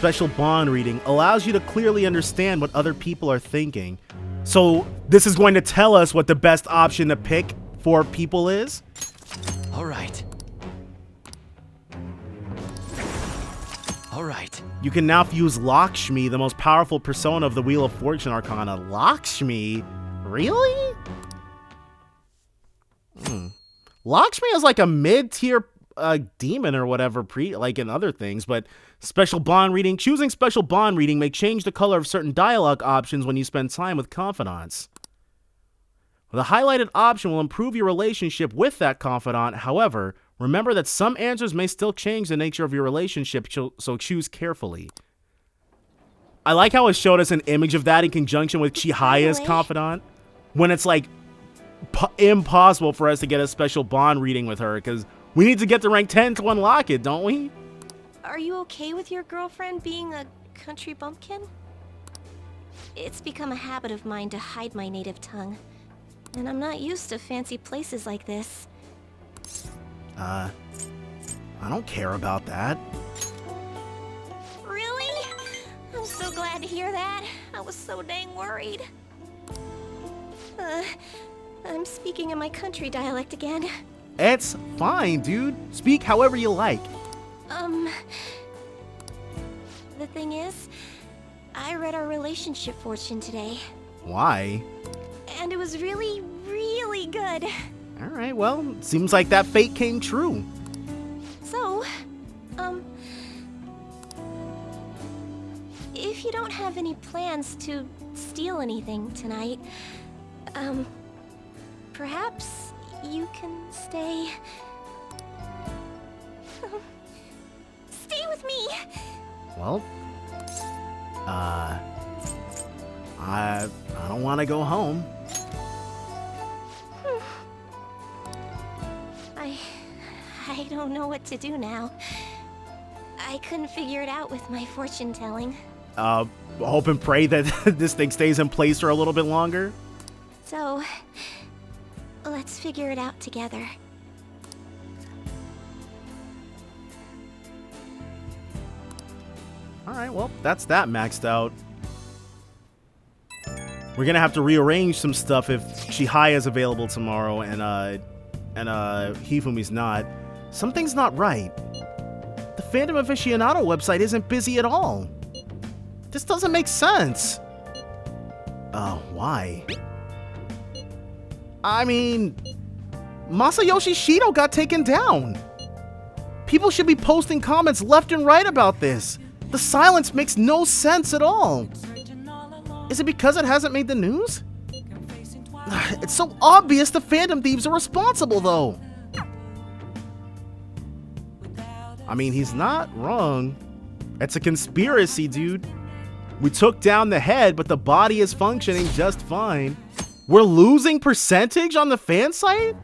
special bond reading allows you to clearly understand what other people are thinking. So this is going to tell us what the best option to pick for people is? All right. All right. You can now use Lakshmi, the most powerful persona of the Wheel of Fortune Arcana. Lakshmi? Really? Lakshmi is like a mid-tier demon or whatever, like in other things, but special bond reading. Choosing special bond reading may change the color of certain dialogue options when you spend time with confidants. The highlighted option will improve your relationship with that confidant. However, remember that some answers may still change the nature of your relationship, so choose carefully. I like how it showed us an image of that in conjunction with Chihiya's confidant, when it's like impossible for us to get a special bond reading with her, because we need to get to rank 10 to unlock it, don't we? Are you okay with your girlfriend being a country bumpkin? It's become a habit of mine to hide my native tongue. And I'm not used to fancy places like this. I don't care about that. Really? I'm so glad to hear that. I was so dang worried. I'm speaking in my country dialect again. It's fine, dude. Speak however you like. The thing is, I read our relationship fortune today. Why? And it was really, really good. Alright, well, seems like that fate came true. So, if you don't have any plans to steal anything tonight, perhaps you can stay... Stay with me! Well, I don't want to go home. I don't know what to do now. I couldn't figure it out with my fortune telling. Hope and pray that this thing stays in place for a little bit longer. So, let's figure it out together. Alright, well, that's that maxed out. We're gonna have to rearrange some stuff if Chihiya's available tomorrow and Hifumi's not. Something's not right. The Phantom Aficionado website isn't busy at all. This doesn't make sense. Why? I mean, Masayoshi Shido got taken down. People should be posting comments left and right about this. The silence makes no sense at all. Is it because it hasn't made the news? It's so obvious the Phantom Thieves are responsible, though. I mean, he's not wrong. It's a conspiracy, dude. We took down the head, but the body is functioning just fine. We're losing percentage on the fan site?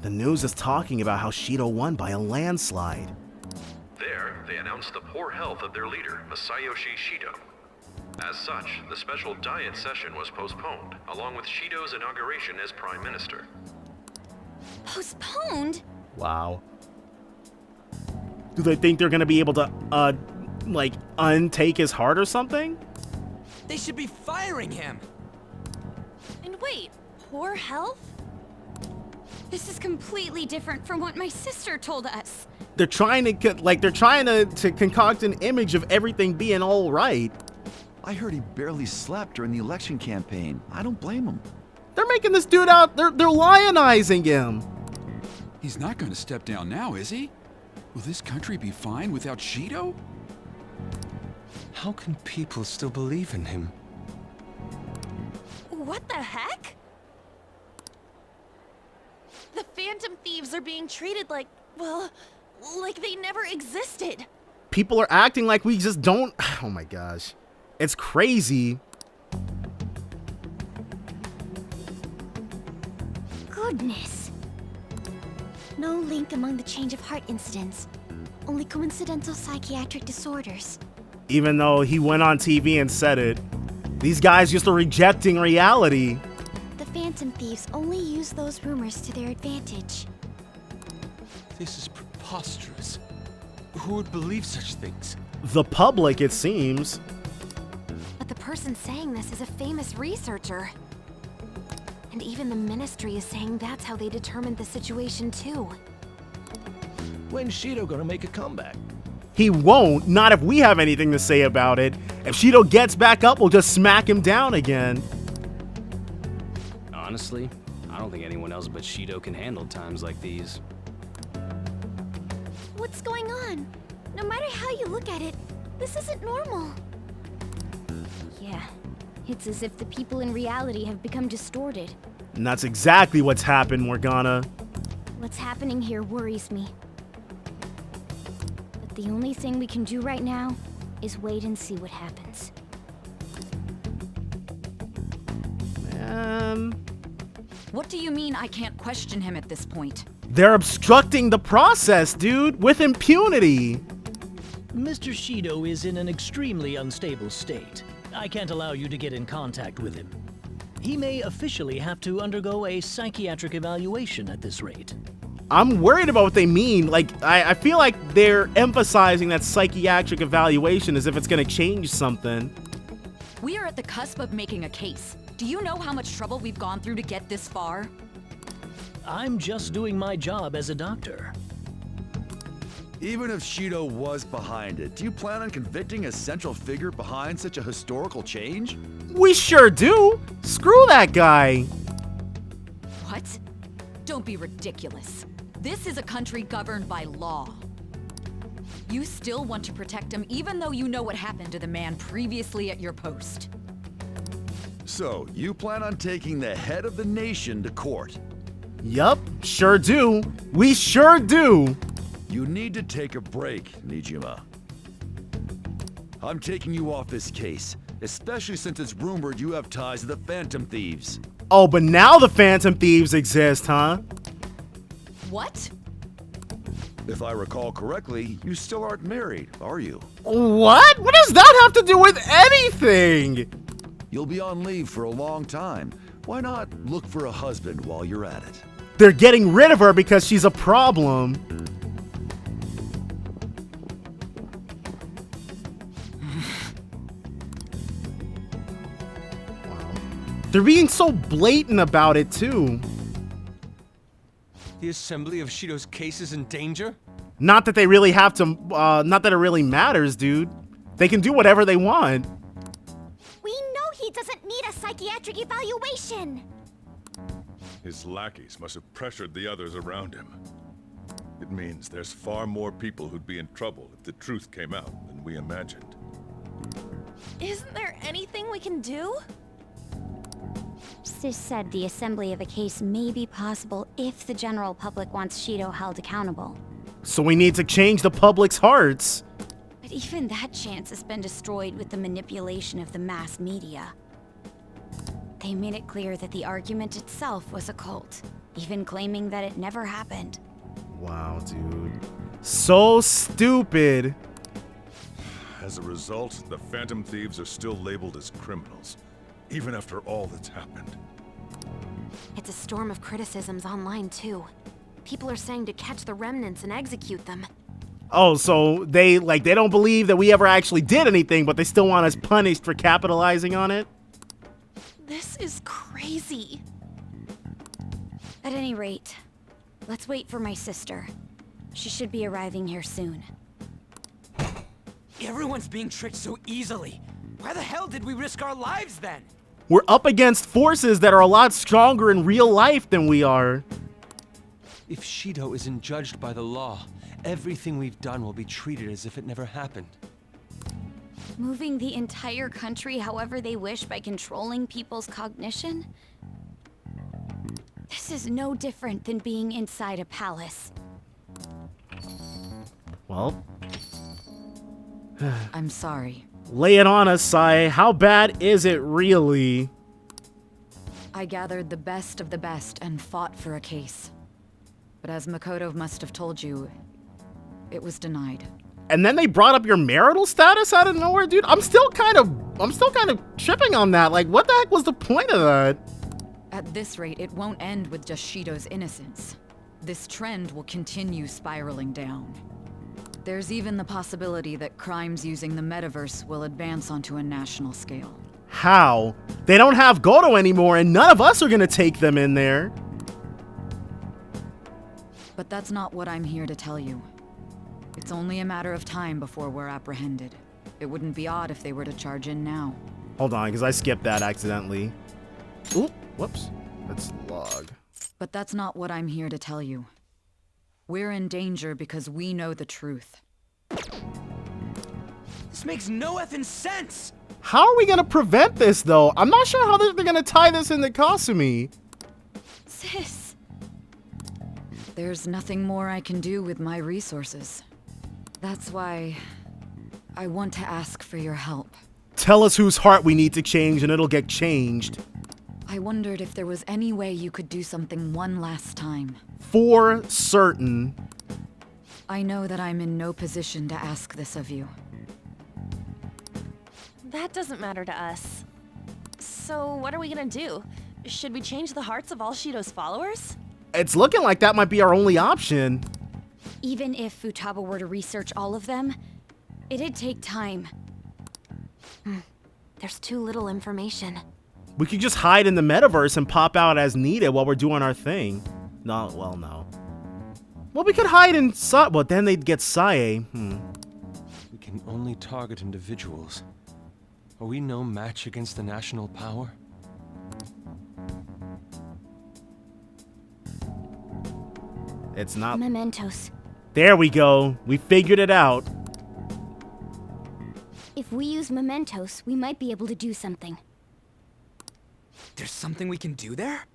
The news is talking about how Shido won by a landslide. There, they announced the poor health of their leader, Masayoshi Shido. As such, the special diet session was postponed, along with Shido's inauguration as Prime Minister. Postponed? Wow. Do they think they're gonna be able to, like, untake his heart or something? They should be firing him! And wait, poor health? This is completely different from what my sister told us. They're trying to concoct an image of everything being all right. I heard he barely slept during the election campaign. I don't blame him. They're making this dude out, they're lionizing him. He's not gonna step down now, is he? Will this country be fine without Shido? How can people still believe in him? What the heck? The Phantom Thieves are being treated like, well, like they never existed. People are acting like we just don't... Oh my gosh. It's crazy. Goodness. No link among the change of heart incidents. Only coincidental psychiatric disorders. Even though he went on TV and said it, these guys just are rejecting reality. The Phantom Thieves only use those rumors to their advantage. This is preposterous. Who would believe such things? The public, it seems. But the person saying this is a famous researcher. And even the Ministry is saying that's how they determined the situation too. When's Shido gonna make a comeback? He won't, not if we have anything to say about it. If Shido gets back up, we'll just smack him down again. Honestly, I don't think anyone else but Shido can handle times like these. What's going on? No matter how you look at it, this isn't normal. Yeah, it's as if the people in reality have become distorted. And that's exactly what's happened, Morgana. What's happening here worries me. But the only thing we can do right now is wait and see what happens. What do you mean I can't question him at this point? They're obstructing the process, dude, with impunity. Mr. Shido is in an extremely unstable state. I can't allow you to get in contact with him. He may officially have to undergo a psychiatric evaluation at this rate. I'm worried about what they mean. Like, I feel like they're emphasizing that psychiatric evaluation as if it's gonna change something. We are at the cusp of making a case. Do you know how much trouble we've gone through to get this far? I'm just doing my job as a doctor. Even if Shido was behind it, do you plan on convicting a central figure behind such a historical change? We sure do. Screw that guy. What? Don't be ridiculous. This is a country governed by law. You still want to protect him even though you know what happened to the man previously at your post. So, you plan on taking the head of the nation to court? Yup, sure do. We sure do. You need to take a break, Nijima. I'm taking you off this case, especially since it's rumored you have ties to the Phantom Thieves. Oh, but now the Phantom Thieves exist, huh? What? If I recall correctly, you still aren't married, are you? What? What does that have to do with anything? You'll be on leave for a long time. Why not look for a husband while you're at it? They're getting rid of her because she's a problem. They're being so blatant about it, too. The assembly of Shido's case is in danger? Not that they really have to, not that it really matters, dude. They can do whatever they want. We know he doesn't need a psychiatric evaluation. His lackeys must have pressured the others around him. It means there's far more people who'd be in trouble if the truth came out than we imagined. Isn't there anything we can do? Sis said the assembly of a case may be possible if the general public wants Shido held accountable. So we need to change the public's hearts. But even that chance has been destroyed with the manipulation of the mass media. They made it clear that the argument itself was a cult, even claiming that it never happened. Wow, dude. So stupid. As a result, the Phantom Thieves are still labeled as criminals, even after all that's happened. It's a storm of criticisms online too. People are saying to catch the remnants and execute them. Oh, so they don't believe that we ever actually did anything, but they still want us punished for capitalizing on it? This is crazy. At any rate, let's wait for my sister. She should be arriving here soon. Everyone's being tricked so easily. Why the hell did we risk our lives then? We're up against forces that are a lot stronger in real life than we are. If Shido isn't judged by the law, everything we've done will be treated as if it never happened. Moving the entire country however they wish by controlling people's cognition? This is no different than being inside a palace. Well... I'm sorry. Lay it on us, Sai. How bad is it really? I gathered the best of the best and fought for a case. But as Makoto must have told you, it was denied. And then they brought up your marital status out of nowhere, dude. I'm still kind of tripping on that. Like, what the heck was the point of that? At this rate, it won't end with just Shido's innocence. This trend will continue spiraling down. There's even the possibility that crimes using the metaverse will advance onto a national scale. How? They don't have Goto anymore, and none of us are gonna take them in there. But that's not what I'm here to tell you. It's only a matter of time before we're apprehended. It wouldn't be odd if they were to charge in now. Hold on, because I skipped that accidentally. Ooh, whoops. Let's log. But that's not what I'm here to tell you. We're in danger because we know the truth. This makes no effing sense! How are we gonna prevent this, though? I'm not sure how they're gonna tie this into Kasumi. Sis! There's nothing more I can do with my resources. That's why I want to ask for your help. Tell us whose heart we need to change and it'll get changed. I wondered if there was any way you could do something one last time. For certain. I know that I'm in no position to ask this of you. That doesn't matter to us. So what are we gonna do? Should we change the hearts of all Shido's followers? It's looking like that might be our only option. Even if Futaba were to research all of them, it'd take time. There's too little information. We could just hide in the metaverse and pop out as needed while we're doing our thing. No, well, no. Well, we could hide in but then they'd get Sae. We can only target individuals. Are we no match against the national power? It's not. Mementos. There we go. We figured it out. If we use Mementos, we might be able to do something. There's something we can do there?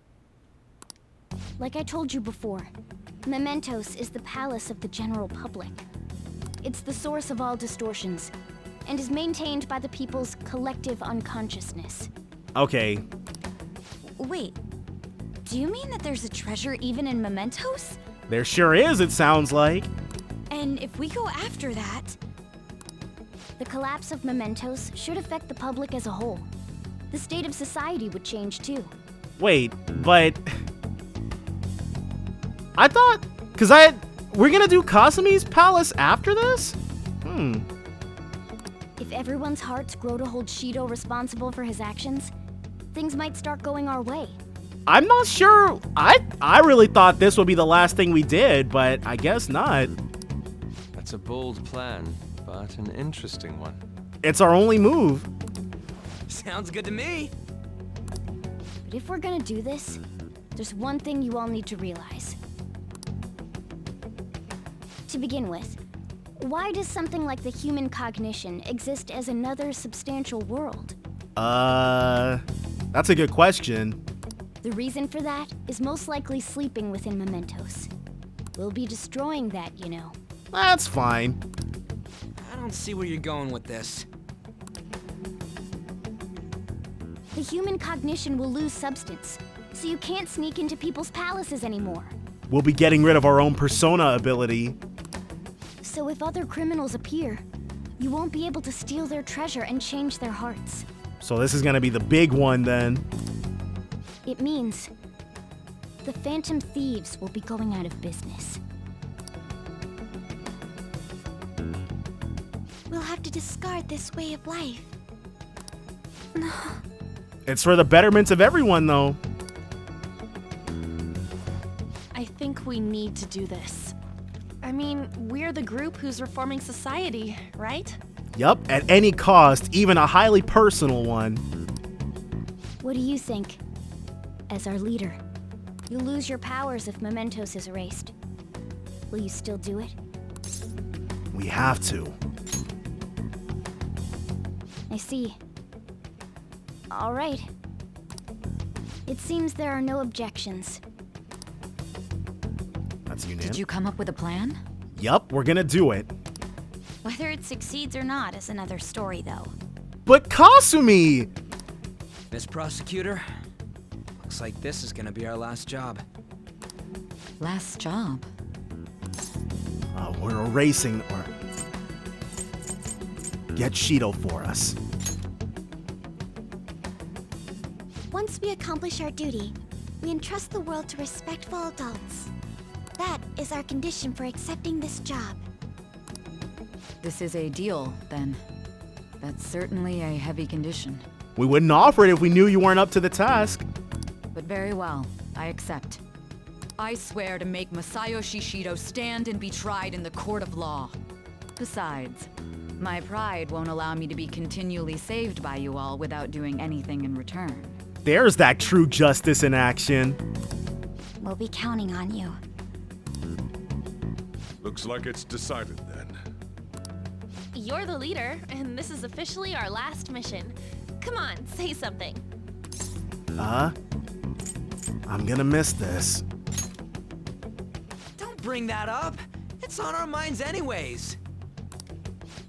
Like I told you before, Mementos is the palace of the general public. It's the source of all distortions, and is maintained by the people's collective unconsciousness. Okay. Wait, do you mean that there's a treasure even in Mementos? There sure is, it sounds like. And if we go after that... The collapse of Mementos should affect the public as a whole. The state of society would change too. Wait, but... I thought... We're gonna do Kasumi's palace after this? If everyone's hearts grow to hold Shido responsible for his actions, things might start going our way. I'm not sure. I really thought this would be the last thing we did, but I guess not. That's a bold plan, but an interesting one. It's our only move. Sounds good to me. But if we're gonna do this, there's one thing you all need to realize. To begin with, why does something like the human cognition exist as another substantial world? That's a good question. The reason for that is most likely sleeping within Mementos. We'll be destroying that, you know. That's fine. I don't see where you're going with this. The human cognition will lose substance, so you can't sneak into people's palaces anymore. We'll be getting rid of our own persona ability. So if other criminals appear, you won't be able to steal their treasure and change their hearts. So this is gonna be the big one then. It means the Phantom Thieves will be going out of business. We'll have to discard this way of life. No. It's for the betterment of everyone, though. I think we need to do this. I mean, we're the group who's reforming society, right? Yup, at any cost, even a highly personal one. What do you think? As our leader, you'll lose your powers if Mementos is erased. Will you still do it? We have to. I see. All right. It seems there are no objections. That's unanimous. Did you come up with a plan? Yup, we're gonna do it. Whether it succeeds or not is another story, though. But Kasumi! Miss Prosecutor, looks like this is gonna be our last job. Last job? Oh, we're erasing or... Get Shido for us. Once we accomplish our duty, we entrust the world to respectful adults. That is our condition for accepting this job. This is a deal, then. That's certainly a heavy condition. We wouldn't offer it if we knew you weren't up to the task. But very well, I accept. I swear to make Masayoshi Shido stand and be tried in the court of law. Besides, my pride won't allow me to be continually saved by you all without doing anything in return. There's that true justice in action. We'll be counting on you. Looks like it's decided then. You're the leader, and this is officially our last mission. Come on, say something. I'm gonna miss this. Don't bring that up. It's on our minds anyways.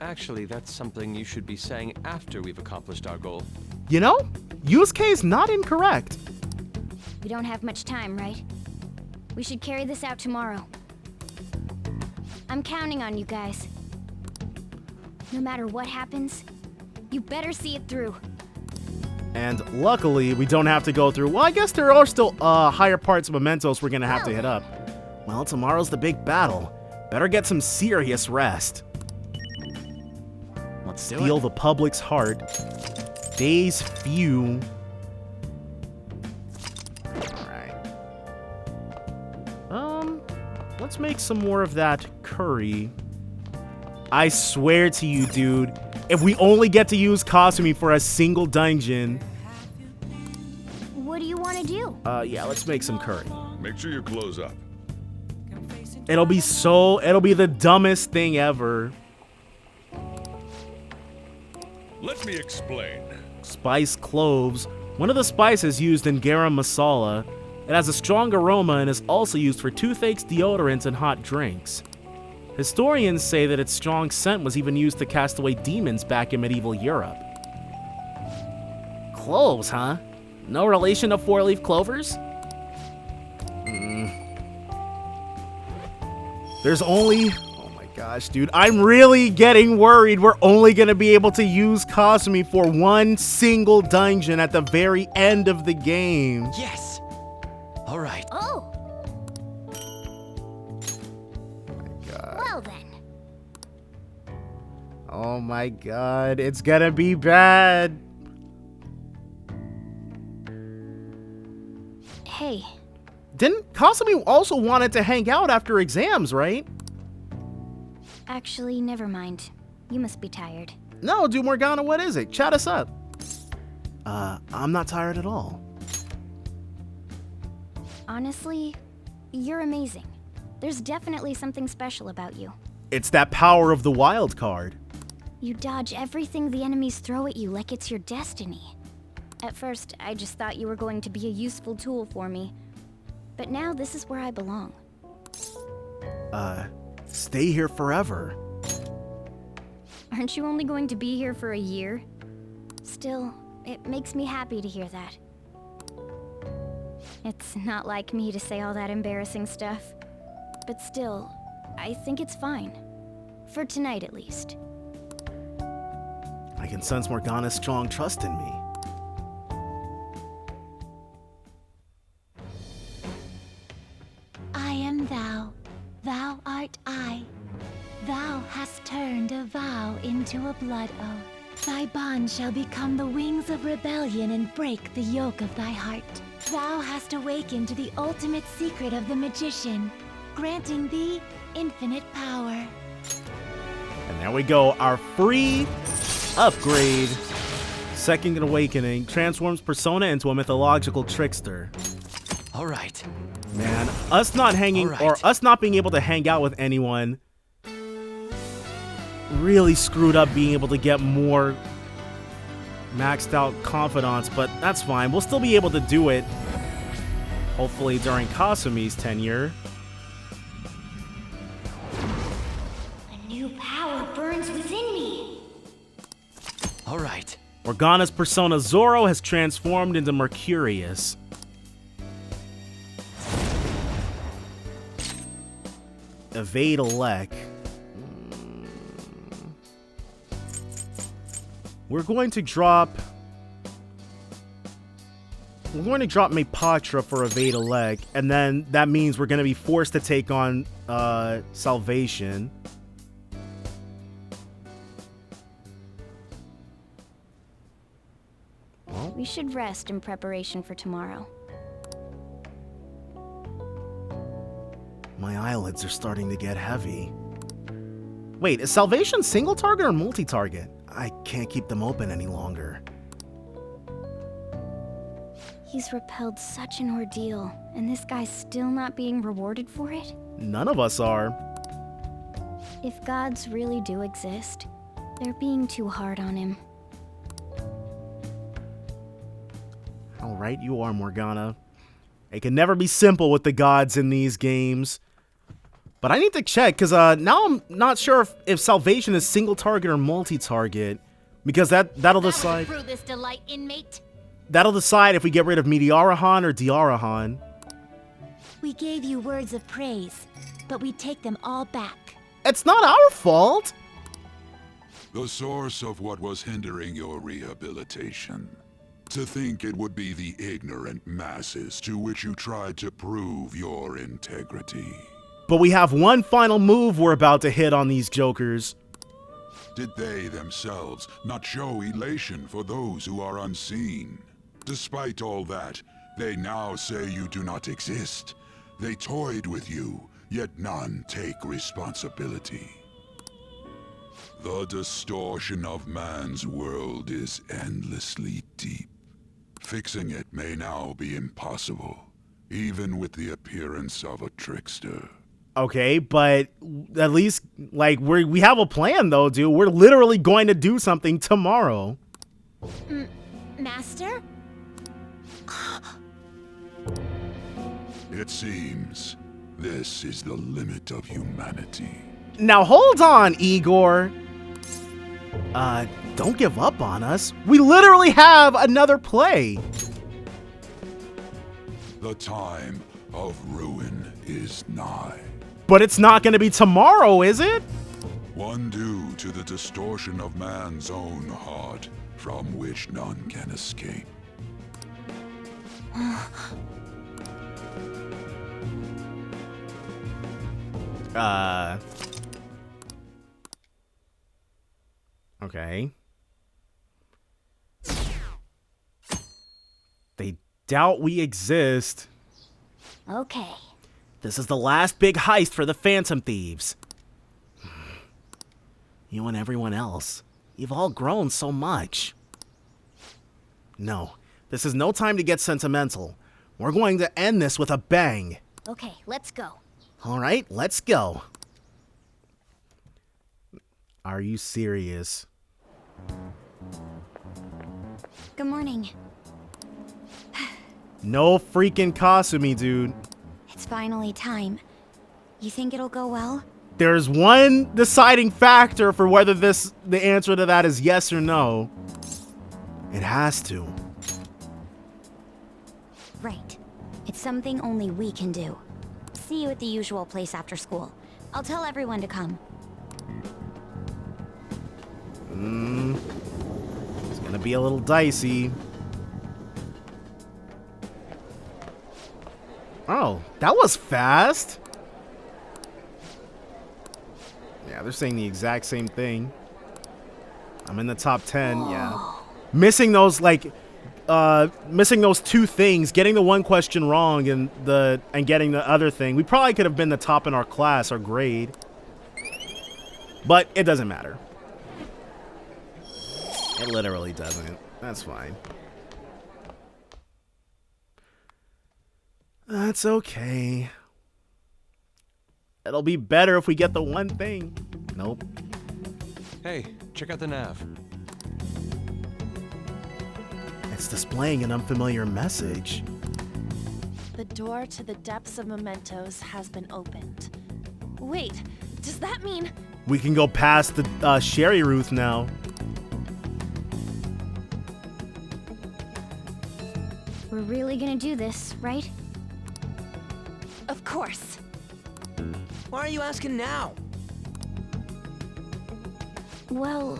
Actually, that's something you should be saying after we've accomplished our goal. You know, Yusuke's not incorrect. We don't have much time, right? We should carry this out tomorrow. I'm counting on you guys. No matter what happens, you better see it through. And luckily, we don't have to go through... Well, I guess there are still higher parts of Mementos we're gonna have to hit up. Well, tomorrow's the big battle. Better get some serious rest. Let's steal the public's heart. Days few. Alright. Let's make some more of that curry. I swear to you, dude, if we only get to use Kasumi for a single dungeon... What do you want to do? Yeah, let's make some curry. Make sure you close up. It'll be the dumbest thing ever. Let me explain. Spiced cloves, one of the spices used in garam masala. It has a strong aroma and is also used for toothaches, deodorants, and hot drinks. Historians say that its strong scent was even used to cast away demons back in medieval Europe. Cloves, huh? No relation to four-leaf clovers? There's only... Oh my gosh, dude. I'm really getting worried we're only going to be able to use Kasumi for one single dungeon at the very end of the game. Yes! Alright. Oh! Well then. Oh my god, it's gonna be bad. Hey. Didn't Kasumi also wanted to hang out after exams, right? Actually, never mind. You must be tired. No, dude, Morgana, what is it? Chat us up. I'm not tired at all. Honestly, you're amazing. There's definitely something special about you. It's that power of the wild card. You dodge everything the enemies throw at you like it's your destiny. At first, I just thought you were going to be a useful tool for me. But now this is where I belong. Stay here forever. Aren't you only going to be here for a year? Still, it makes me happy to hear that. It's not like me to say all that embarrassing stuff. But still, I think it's fine. For tonight, at least. I can sense Morgana's strong trust in me. I am thou, thou art I. Thou hast turned a vow into a blood oath. Thy bond shall become the wings of rebellion and break the yoke of thy heart. Thou hast awakened to the ultimate secret of the magician, granting thee infinite power. And there we go, our free upgrade. Second Awakening transforms Persona into a mythological trickster. All right. Man, us not hanging or us not being able to hang out with anyone really screwed up being able to get more maxed out confidants, but that's fine. We'll still be able to do it. Hopefully during Kasumi's tenure. A new power burns within me. All right. Morgana's persona Zoro has transformed into Mercurius. Evade Elec. We're going to drop Mepatra for Evade Elec, and then that means we're going to be forced to take on Salvation. We should rest in preparation for tomorrow. My eyelids are starting to get heavy. Wait, is Salvation single target or multi-target? I can't keep them open any longer. He's repelled such an ordeal, and this guy's still not being rewarded for it? None of us are. If gods really do exist, they're being too hard on him. How right you are, Morgana. It can never be simple with the gods in these games. But I need to check, because now I'm not sure if Salvation is single target or multi-target. Because that'll decide... Through this delight, inmate. That'll decide if we get rid of Meteorahan or Diarahan. We gave you words of praise, but we take them all back. It's not our fault! The source of what was hindering your rehabilitation. To think it would be the ignorant masses to which you tried to prove your integrity. But we have one final move we're about to hit on these jokers. Did they themselves not show elation for those who are unseen? Despite all that, they now say you do not exist. They toyed with you, yet none take responsibility. The distortion of man's world is endlessly deep. Fixing it may now be impossible, even with the appearance of a trickster. Okay, but at least, like, we have a plan, though, dude. We're literally going to do something tomorrow. Master? It seems this is the limit of humanity. Now, hold on, Igor. Don't give up on us. We literally have another play. The time of ruin is nigh. But it's not going to be tomorrow, is it? One due to the distortion of man's own heart, from which none can escape. Okay. They doubt we exist. Okay. This is the last big heist for the Phantom Thieves. You and everyone else, you've all grown so much. No, this is no time to get sentimental. We're going to end this with a bang. Okay, let's go. All right, let's go. Are you serious? Good morning. No freaking Kasumi, dude. It's finally time. You think it'll go well? There's one deciding factor for whether the answer to that is yes or no. It has to. Right. It's something only we can do. See you at the usual place after school. I'll tell everyone to come. It's gonna be a little dicey. Oh, that was fast. Yeah, they're saying the exact same thing. I'm in the top 10, yeah. Missing those, like, missing those two things, getting the one question wrong and getting the other thing. We probably could have been the top in our class, our grade. But it doesn't matter. It literally doesn't. That's fine. That's okay. It'll be better if we get the one thing. Nope. Hey, check out the nav. It's displaying an unfamiliar message. The door to the depths of Mementos has been opened. Wait, does that mean... We can go past the Sherry Ruth now. We're really gonna do this, right? Of course. Why are you asking now? Well,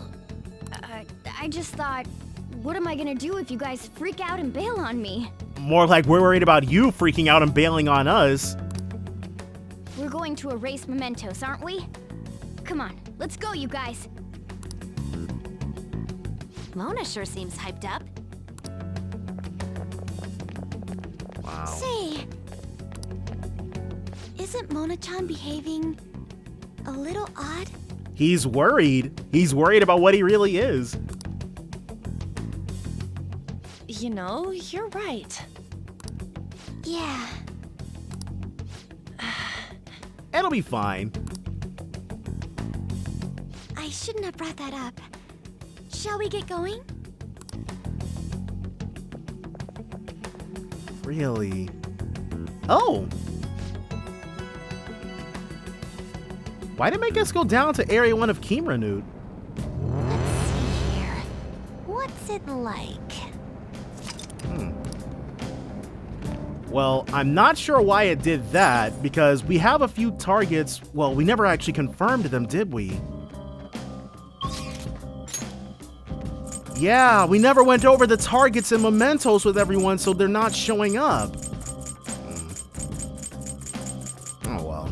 I just thought, what am I gonna do if you guys freak out and bail on me? More like we're worried about you freaking out and bailing on us. We're going to erase Mementos, aren't we? Come on, let's go, you guys. Mona sure seems hyped up. Wow. Say, isn't Mona-chan behaving a little odd? He's worried. He's worried about what he really is. You know, you're right. Yeah. It'll be fine. I shouldn't have brought that up. Shall we get going? Really? Oh! Why'd it make us go down to Area 1 of Kimranut? Let's see here. What's it like? Well, I'm not sure why it did that, because we have a few targets. Well, we never actually confirmed them, did we? Yeah, we never went over the targets and mementos with everyone, so they're not showing up. Oh well.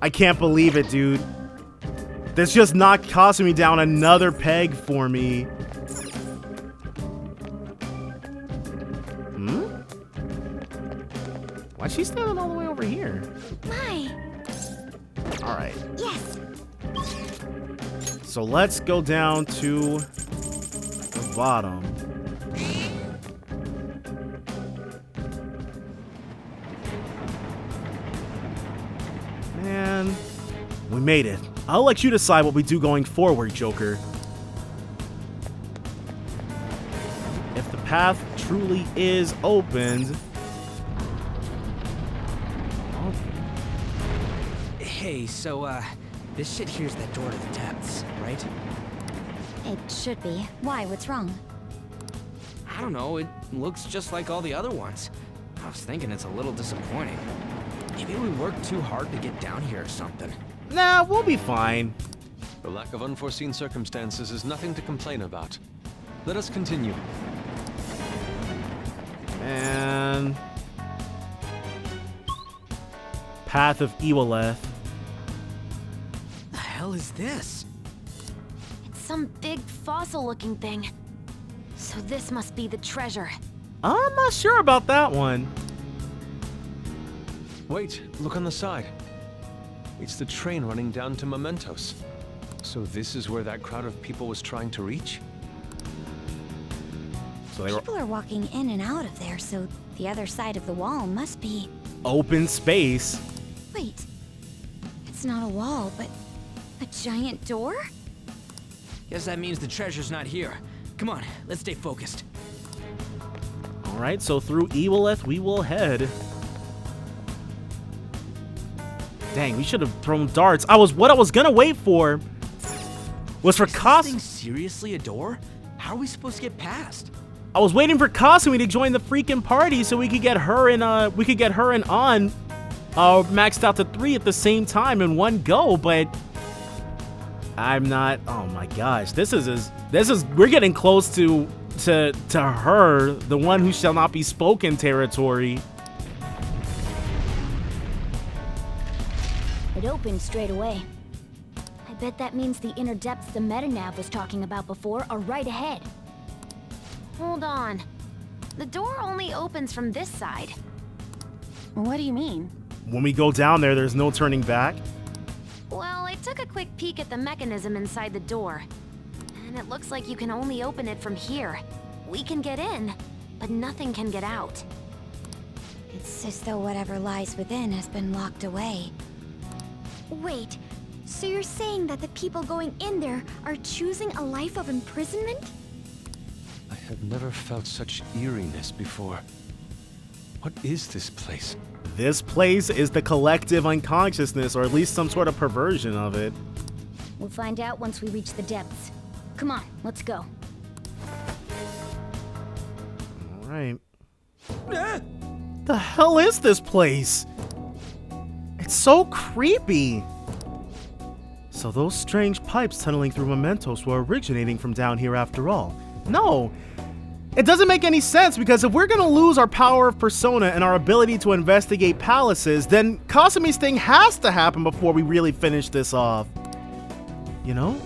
I can't believe it, dude. This just knocked Kasumi down another peg for me. Why's she standing all the way over here? My. Alright. Yes. So let's go down to the bottom. Man, we made it. I'll let you decide what we do going forward, Joker. If the path truly is opened... Hey, so, this shit here's that door to the depths, right? It should be. Why? What's wrong? I don't know, it looks just like all the other ones. I was thinking it's a little disappointing. Maybe we worked too hard to get down here or something. Nah, we'll be fine. The lack of unforeseen circumstances is nothing to complain about. Let us continue. And... Path of Iwaleth. The hell is this? It's some big fossil-looking thing. So this must be the treasure. I'm not sure about that one. Wait, look on the side. It's the train running down to Mementos. So this is where that crowd of people was trying to reach? So they were People are walking in and out of there, so the other side of the wall must be... open space. Wait. It's not a wall, but a giant door? Guess that means the treasure's not here. Come on, let's stay focused. Alright, so through Iwaleth we will head. Dang, we should have thrown darts. What I was gonna wait for was for Is this thing seriously a door? How are we supposed to get past? I was waiting for Kasumi to join the freaking party so we could get her and An maxed out to 3 at the same time in one go, but I'm not. Oh my gosh, we're getting close to her, the one who shall not be spoken territory. It opened straight away. I bet that means the inner depths the Metanav was talking about before are right ahead. Hold on. The door only opens from this side. What do you mean? When we go down there, there's no turning back. Well, I took a quick peek at the mechanism inside the door. And it looks like you can only open it from here. We can get in, but nothing can get out. It's as though whatever lies within has been locked away. Wait, so you're saying that the people going in there are choosing a life of imprisonment? I have never felt such eeriness before. What is this place? This place is the collective unconsciousness, or at least some sort of perversion of it. We'll find out once we reach the depths. Come on, let's go. Alright. The hell is this place? It's so creepy. So those strange pipes tunneling through Mementos were originating from down here after all. No, it doesn't make any sense, because if we're gonna lose our power of persona and our ability to investigate palaces, then Kasumi's thing has to happen before we really finish this off. You know,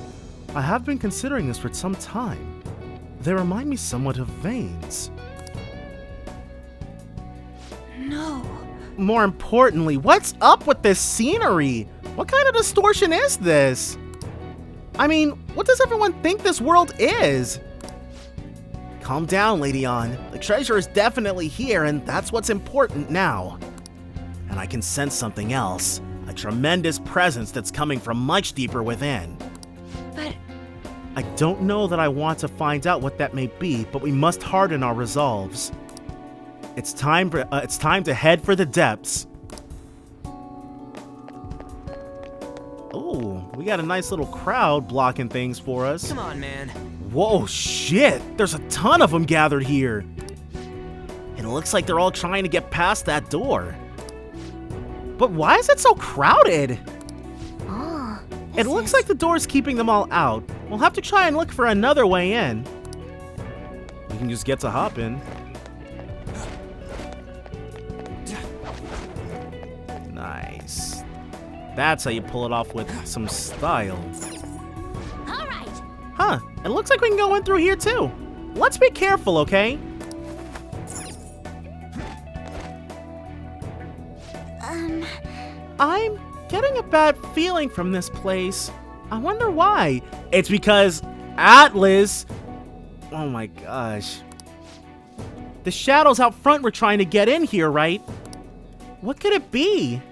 I have been considering this for some time. They remind me somewhat of veins. No. More importantly, what's up with this scenery? What kind of distortion is this? I mean, what does everyone think this world is? Calm down, Lady Ann. The treasure is definitely here, and that's what's important now. And I can sense something else. A tremendous presence that's coming from much deeper within. But I don't know that I want to find out what that may be, but we must harden our resolves. It's time to head for the depths. Ooh, we got a nice little crowd blocking things for us. Come on, man. Whoa, shit! There's a ton of them gathered here. It looks like they're all trying to get past that door. But why is it so crowded? Oh, It looks like the door's keeping them all out. We'll have to try and look for another way in. We can just get to hopping. Nice. That's how you pull it off with some style. All right. Huh, it looks like we can go in through here too. Let's be careful, okay? I'm getting a bad feeling from this place. I wonder why. It's because Atlas... Oh my gosh. The shadows out front were trying to get in here, right? What could it be?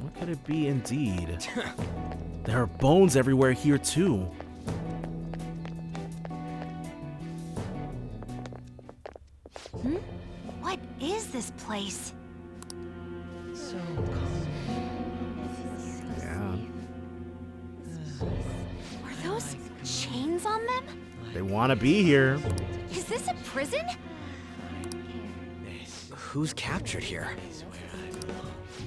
What could it be indeed? There are bones everywhere here too. What is this place? Yeah. Are those chains on them? They want to be here. Is this a prison? Who's captured here?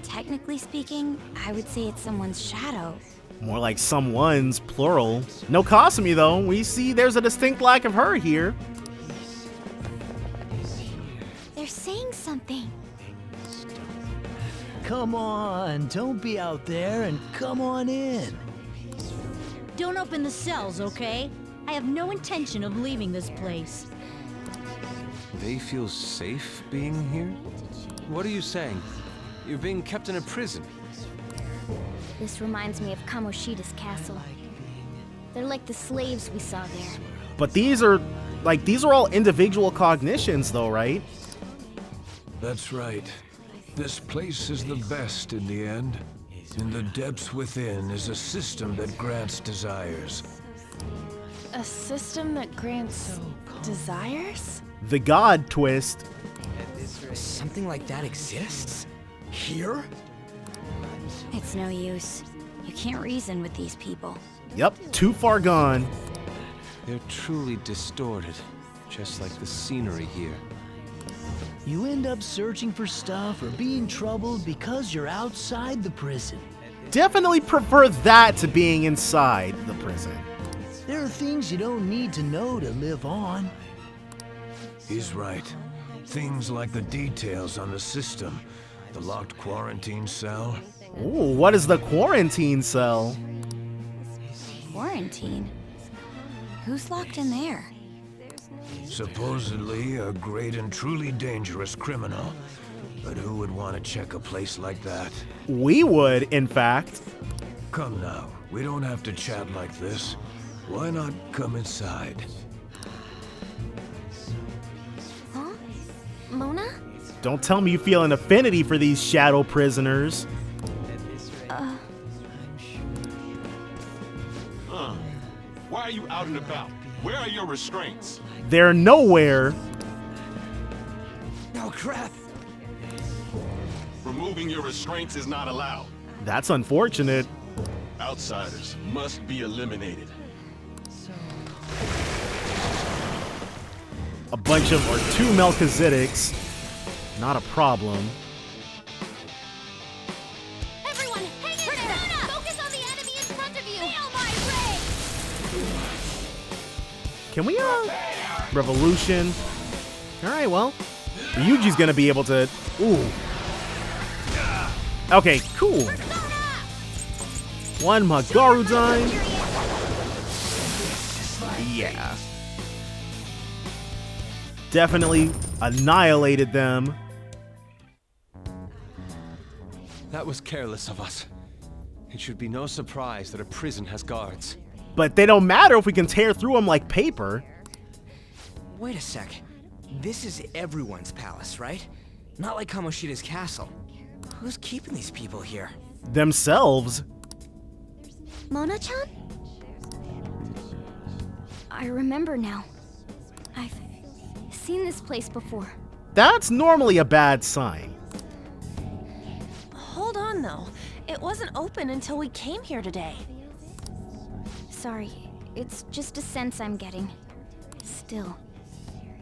Technically speaking, I would say it's someone's shadow. More like someone's, plural. No Kasumi though. We see there's a distinct lack of her here. They're saying something. Come on, don't be out there and come on in. Don't open the cells, okay? I have no intention of leaving this place. They feel safe being here? What are you saying? You're being kept in a prison. This reminds me of Kamoshida's castle. They're like the slaves we saw there. But these are all individual cognitions though, right? That's right. This place is the best in the end. In the depths within is a system that grants desires. a system that grants desires? The God twist. Something like that exists? Here? It's no use. You can't reason with these people. Yep, too far gone. They're truly distorted, just like the scenery here. You end up searching for stuff or being troubled because you're outside the prison. Definitely prefer that to being inside the prison. There are things you don't need to know to live on. He's right. Things like the details on the system, the locked quarantine cell. Ooh, what is the quarantine cell? Quarantine? Who's locked in there? Supposedly a great and truly dangerous criminal. But who would want to check a place like that? We would, in fact. Come now, we don't have to chat like this. Why not come inside? Huh? Mona? Don't tell me you feel an affinity for these shadow prisoners. Why are you out and about? Where are your restraints? They're nowhere. Oh, crap. Removing your restraints is not allowed. That's unfortunate. Outsiders must be eliminated. A bunch of, or two Melchizedeks. Not a problem. Everyone, hang in there! Focus on the enemy in front of you! Feel my rage! Can we, revolution? Alright, well. Ryuji's gonna be able to, ooh. Okay, cool. One Magarudine. Yeah. definitely annihilated them. That was careless of us. It should be no surprise that a prison has guards. But they don't matter if we can tear through them like paper. Wait a sec. This is everyone's palace, right? Not like Kamoshida's castle. Who's keeping these people here? Themselves. Mona-chan? I remember now. I've seen this place before. That's normally a bad sign. Hold on, though. It wasn't open until we came here today. Sorry, it's just a sense I'm getting. Still,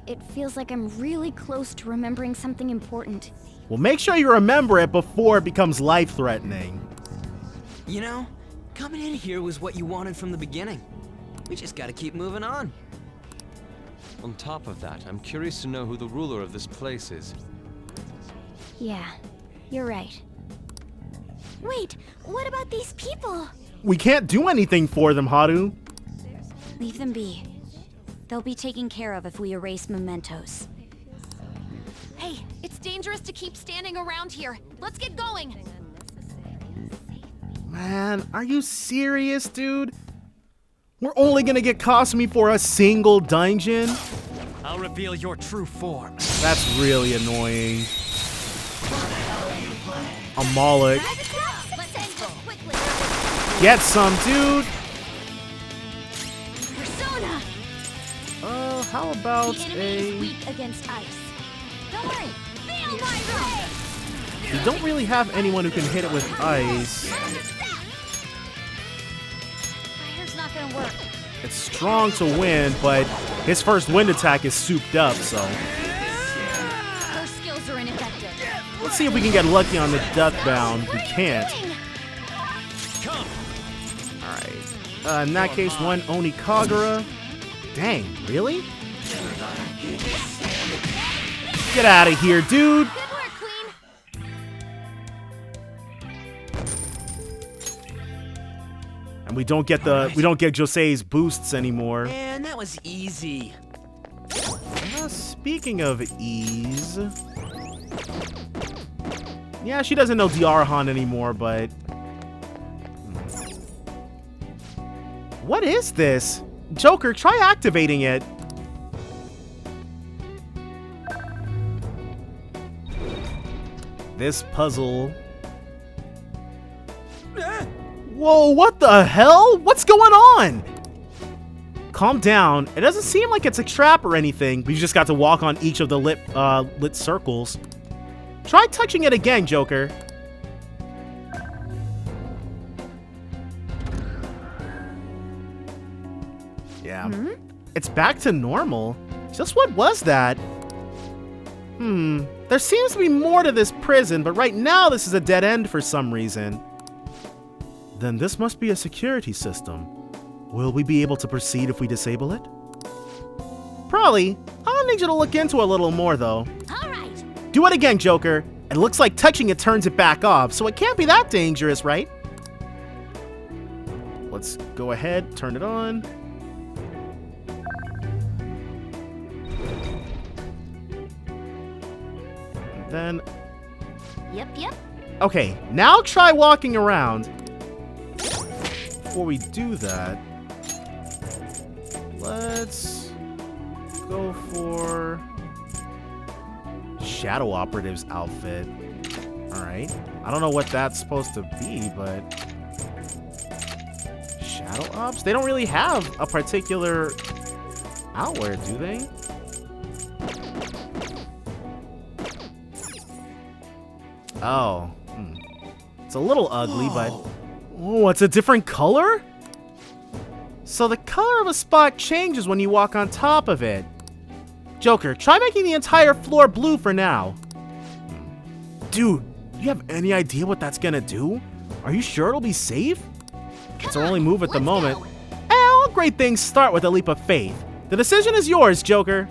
it feels like I'm really close to remembering something important. Well, make sure you remember it before it becomes life-threatening. You know, coming in here was what you wanted from the beginning. We just gotta keep moving on. On top of that, I'm curious to know who the ruler of this place is. Yeah, you're right. Wait, what about these people? We can't do anything for them, Haru. Leave them be. They'll be taken care of if we erase Mementos. Hey, it's dangerous to keep standing around here. Let's get going. Man, are you serious, dude? We're only gonna get Kasumi for a single dungeon? I'll reveal your true form. That's really annoying. A Moloch. Get some, dude! Persona! How about the enemy is weak against ice. Don't worry, feel my ray! We don't really have anyone who can hit it with ice. Fire's not gonna work. It's strong to win, but his first wind attack is souped up, so... Her skills are ineffective. Let's see if we can get lucky on the Deathbound. We can't. Alright. In that case, one Oni Kagura. Dang, really? Get out of here, dude! Good work, Queen. And we don't get Jose's boosts anymore. Man, that was easy. Speaking of ease... Yeah, she doesn't know Diarhan anymore, but... What is this? Joker, try activating it. This puzzle... Whoa, what the hell? What's going on? Calm down. It doesn't seem like it's a trap or anything, but you just got to walk on each of the lit circles. Try touching it again, Joker. Yeah. It's back to normal. Just what was that? There seems to be more to this prison, but right now this is a dead end for some reason. Then this must be a security system. Will we be able to proceed if we disable it? Probably. I'll need you to look into it a little more, though. All right. Do it again, Joker. It looks like touching it turns it back off, so it can't be that dangerous, right? Let's go ahead, turn it on. And then... Yep. Okay, now try walking around. Before we do that, let's go for Shadow Operative's outfit. Alright. I don't know what that's supposed to be, but... Shadow Ops? They don't really have a particular outwear, do they? Oh. It's a little ugly, but... Oh, it's a different color? So the color of a spot changes when you walk on top of it. Joker, try making the entire floor blue for now. Dude, do you have any idea what that's gonna do? Are you sure it'll be safe? It's our only move at the moment. All great things start with a leap of faith. The decision is yours, Joker.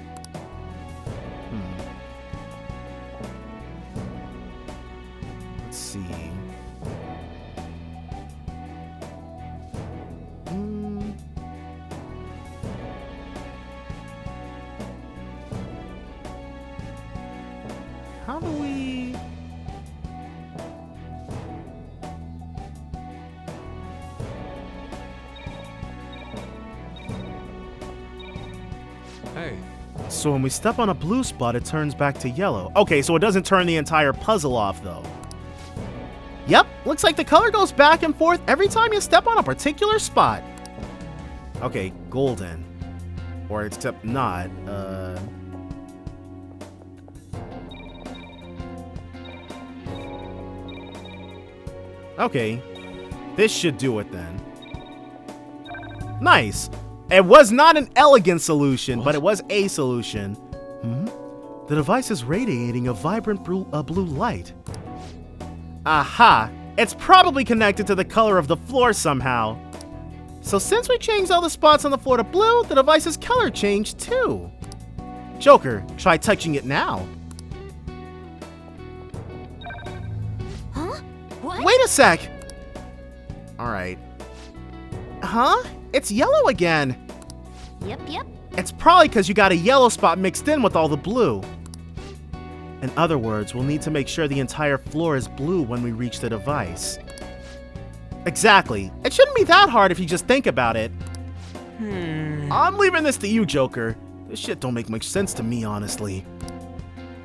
Let's see. How do we... Hey. So when we step on a blue spot, it turns back to yellow. Okay, so it doesn't turn the entire puzzle off, though. Yep, looks like the color goes back and forth every time you step on a particular spot. Okay, golden. Or except not. Okay, this should do it then. Nice. It was not an elegant solution, but it was a solution. The device is radiating a vibrant blue light. Aha! It's probably connected to the color of the floor somehow. So since we changed all the spots on the floor to blue, the device's color changed too. Joker, try touching it now. Huh? What? Wait a sec! Alright. Huh? It's yellow again. Yep. It's probably because you got a yellow spot mixed in with all the blue. In other words, we'll need to make sure the entire floor is blue when we reach the device. Exactly. It shouldn't be that hard if you just think about it. I'm leaving this to you, Joker. This shit don't make much sense to me, honestly.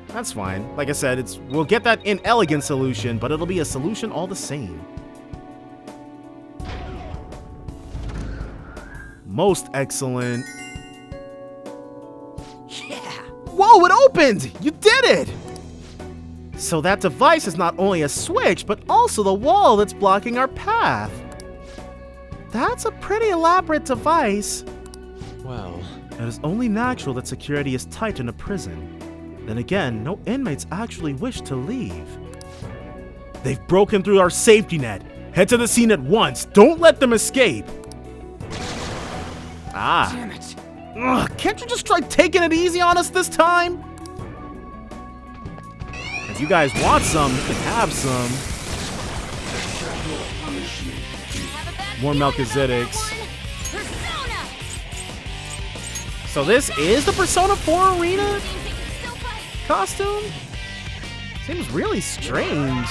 That's fine. Like I said, we'll get that inelegant solution, but it'll be a solution all the same. Most excellent. Yeah! Whoa, it opened! You did it! So that device is not only a switch, but also the wall that's blocking our path. That's a pretty elaborate device. Well, it is only natural that security is tight in a prison. Then again, no inmates actually wish to leave. They've broken through our safety net. Head to the scene at once. Don't let them escape. Ah. Damn it. Ugh, can't you just try taking it easy on us this time? If you guys want some, you can have some. More Melchizedeks. So this is the Persona 4 Arena costume? Seems really strange.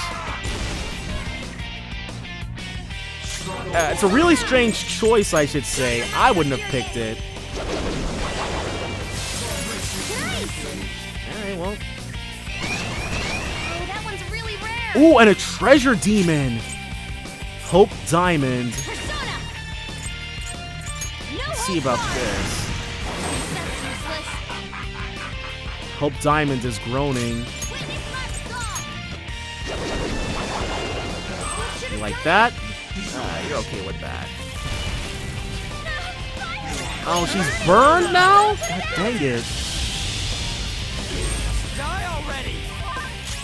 It's a really strange choice, I should say. I wouldn't have picked it. Alright, well. Oh, that one's really rare. Ooh, and a treasure demon. Hope Diamond. Let's see about this. Hope Diamond is groaning. You like that? You're okay with that. Oh, she's burned now? God dang it. Die already!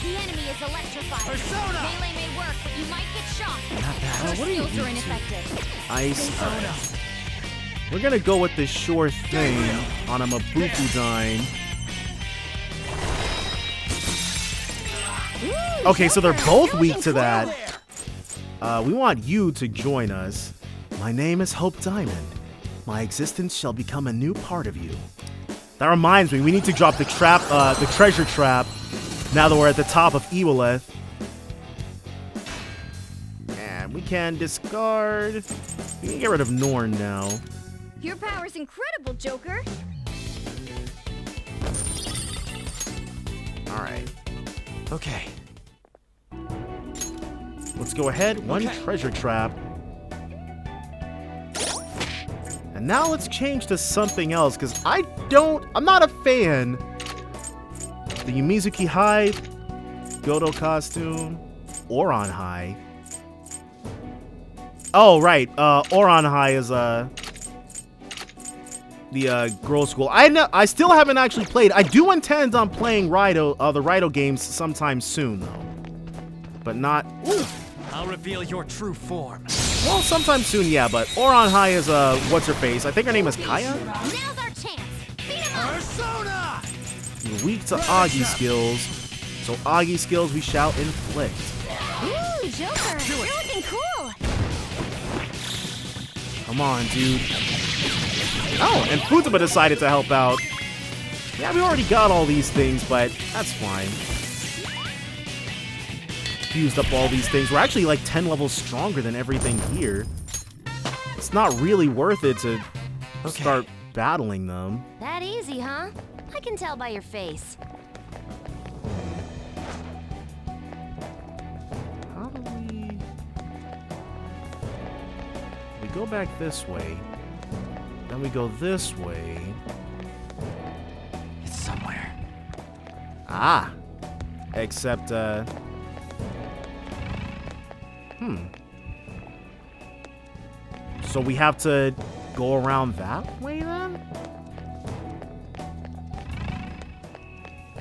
The enemy is electrified. Persona! Melee may work, but you might get shocked. Not bad. Your What are you skills are into? ineffective. Ice. We're gonna go with the sure thing on a Mabukudine. Okay, so they're both weak to that. We want you to join us. My name is Hope Diamond. My existence shall become a new part of you. That reminds me, we need to drop the trap, the treasure trap, now that we're at the top of Iwilith. And we can discard. We can get rid of Norn now. Your power's incredible, Joker. All right. Okay. Let's go ahead. One treasure trap. And now let's change to something else, because I'm not a fan. The Yumizuki High, Godo costume, Oron High. Oh, right. Oron High is, the, girls' school. I still haven't actually played. I do intend on playing the Raido games sometime soon, though. But not... Ooh. I'll reveal your true form. Well, sometime soon, yeah, but Oron High is, what's-her-face? I think her name is Kaya? Now's our chance. Beat him up. Persona! You're weak to Agi skills, so Agi skills we shall inflict. Ooh, Joker, you're looking cool. Come on, dude. Oh, and Futaba decided to help out. Yeah, we already got all these things, but that's fine. fused up all these things. We're actually like 10 levels stronger than everything here. It's not really worth it to start battling them. That easy, huh? I can tell by your face. How do we go back this way, then we go this way. It's somewhere. Ah, except, So we have to go around that way then?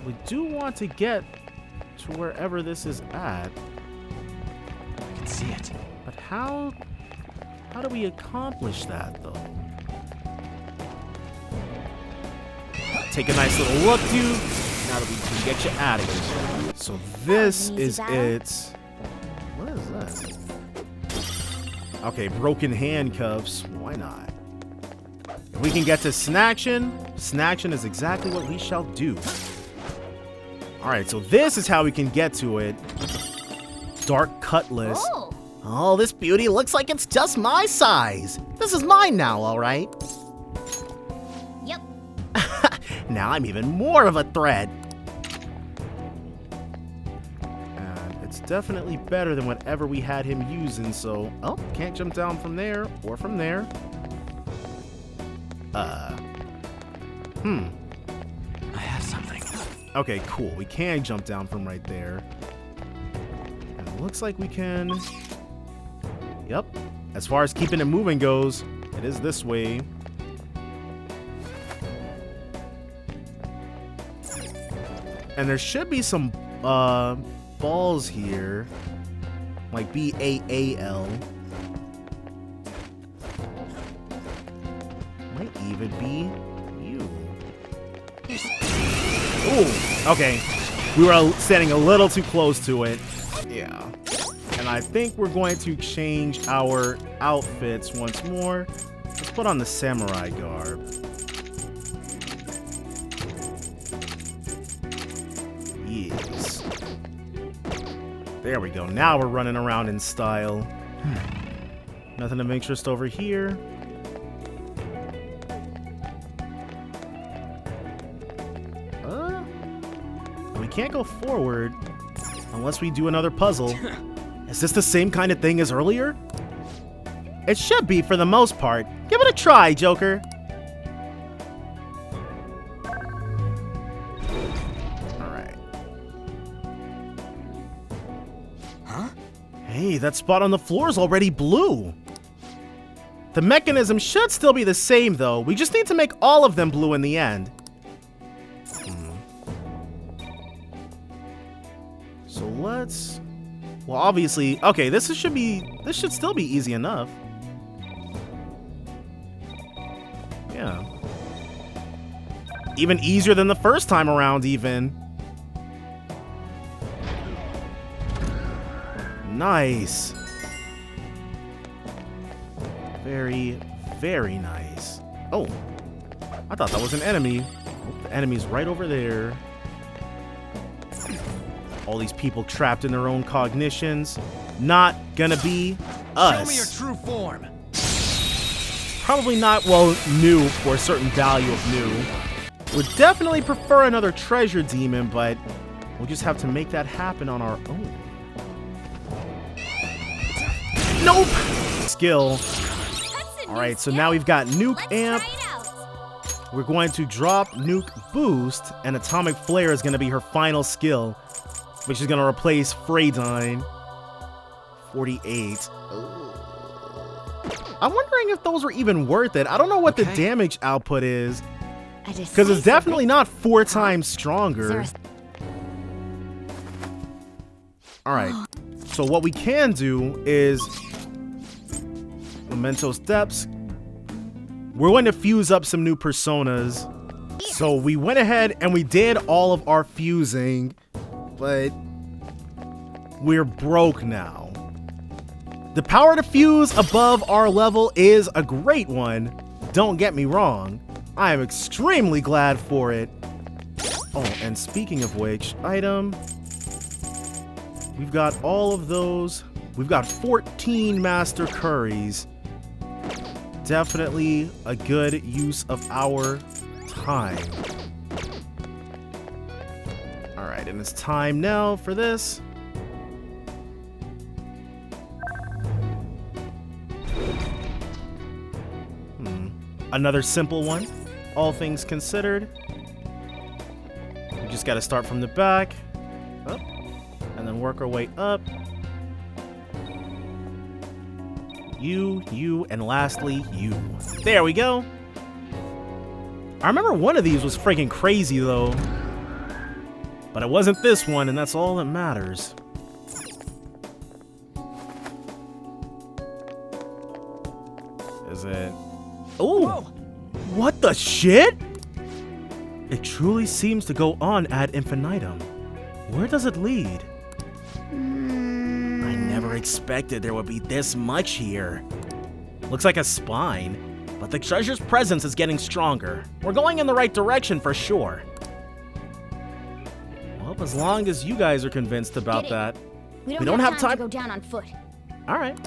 We do want to get to wherever this is at. I can see it. But how do we accomplish that, though? Take a nice little look, dude. Now that we can get you out of here. So this is it. What is that? Okay, broken handcuffs. Why not? If we can get to Snaction is exactly what we shall do. Alright, so this is how we can get to it. Dark Cutlass. Oh, this beauty looks like it's just my size. This is mine now, alright? Yep. Now I'm even more of a threat. And it's definitely better than whatever we had him using, so... Oh, can't jump down from there or from there. I have something. Okay, cool. We can jump down from right there. And it looks like we can... Yep. As far as keeping it moving goes, it is this way. And there should be some balls here. Like B-A-A-L. Might even be you. Ooh, okay. We were standing a little too close to it. Yeah. And I think we're going to change our outfits once more. Let's put on the samurai garb. Yes. There we go. Now we're running around in style. Nothing of interest over here. We can't go forward unless we do another puzzle. Is this the same kind of thing as earlier? It should be for the most part. Give it a try, Joker. Alright. Huh? Hey, that spot on the floor is already blue. The mechanism should still be the same, though. We just need to make all of them blue in the end. So let's... Well, obviously... Okay, this should still be easy enough. Yeah. Even easier than the first time around, even. Nice. Very, very nice. Oh. I thought that was an enemy. Oh, the enemy's right over there. All these people trapped in their own cognitions. Not gonna be us. Show me your true form. Probably not, well, new for a certain value of new. Would definitely prefer another treasure demon, but we'll just have to make that happen on our own. Nope! Skill. Alright, so now we've got Nuke Amp. We're going to drop Nuke Boost, and Atomic Flare is going to be her final skill, which is going to replace Freydyne. 48. I'm wondering if those were even worth it. I don't know what the damage output is, because it's definitely not 4 times stronger. Alright, so what we can do is Mementos Depths. We're going to fuse up some new personas. So we went ahead and we did all of our fusing, but we're broke now. The power to fuse above our level is a great one. Don't get me wrong. I am extremely glad for it. Oh, and speaking of which, item. We've got all of those. We've got 14 master curries. Definitely a good use of our time. Alright, and it's time now for this. Another simple one, all things considered. We just gotta start from the back, up, and then work our way up. You, and lastly, you. There we go. I remember one of these was freaking crazy though. But it wasn't this one, and that's all that matters. Is it? Oh! What the shit? It truly seems to go on ad infinitum. Where does it lead? I never expected there would be this much here. Looks like a spine, but the treasure's presence is getting stronger. We're going in the right direction for sure. Well, as long as you guys are convinced about that. We don't have time to go down on foot. All right.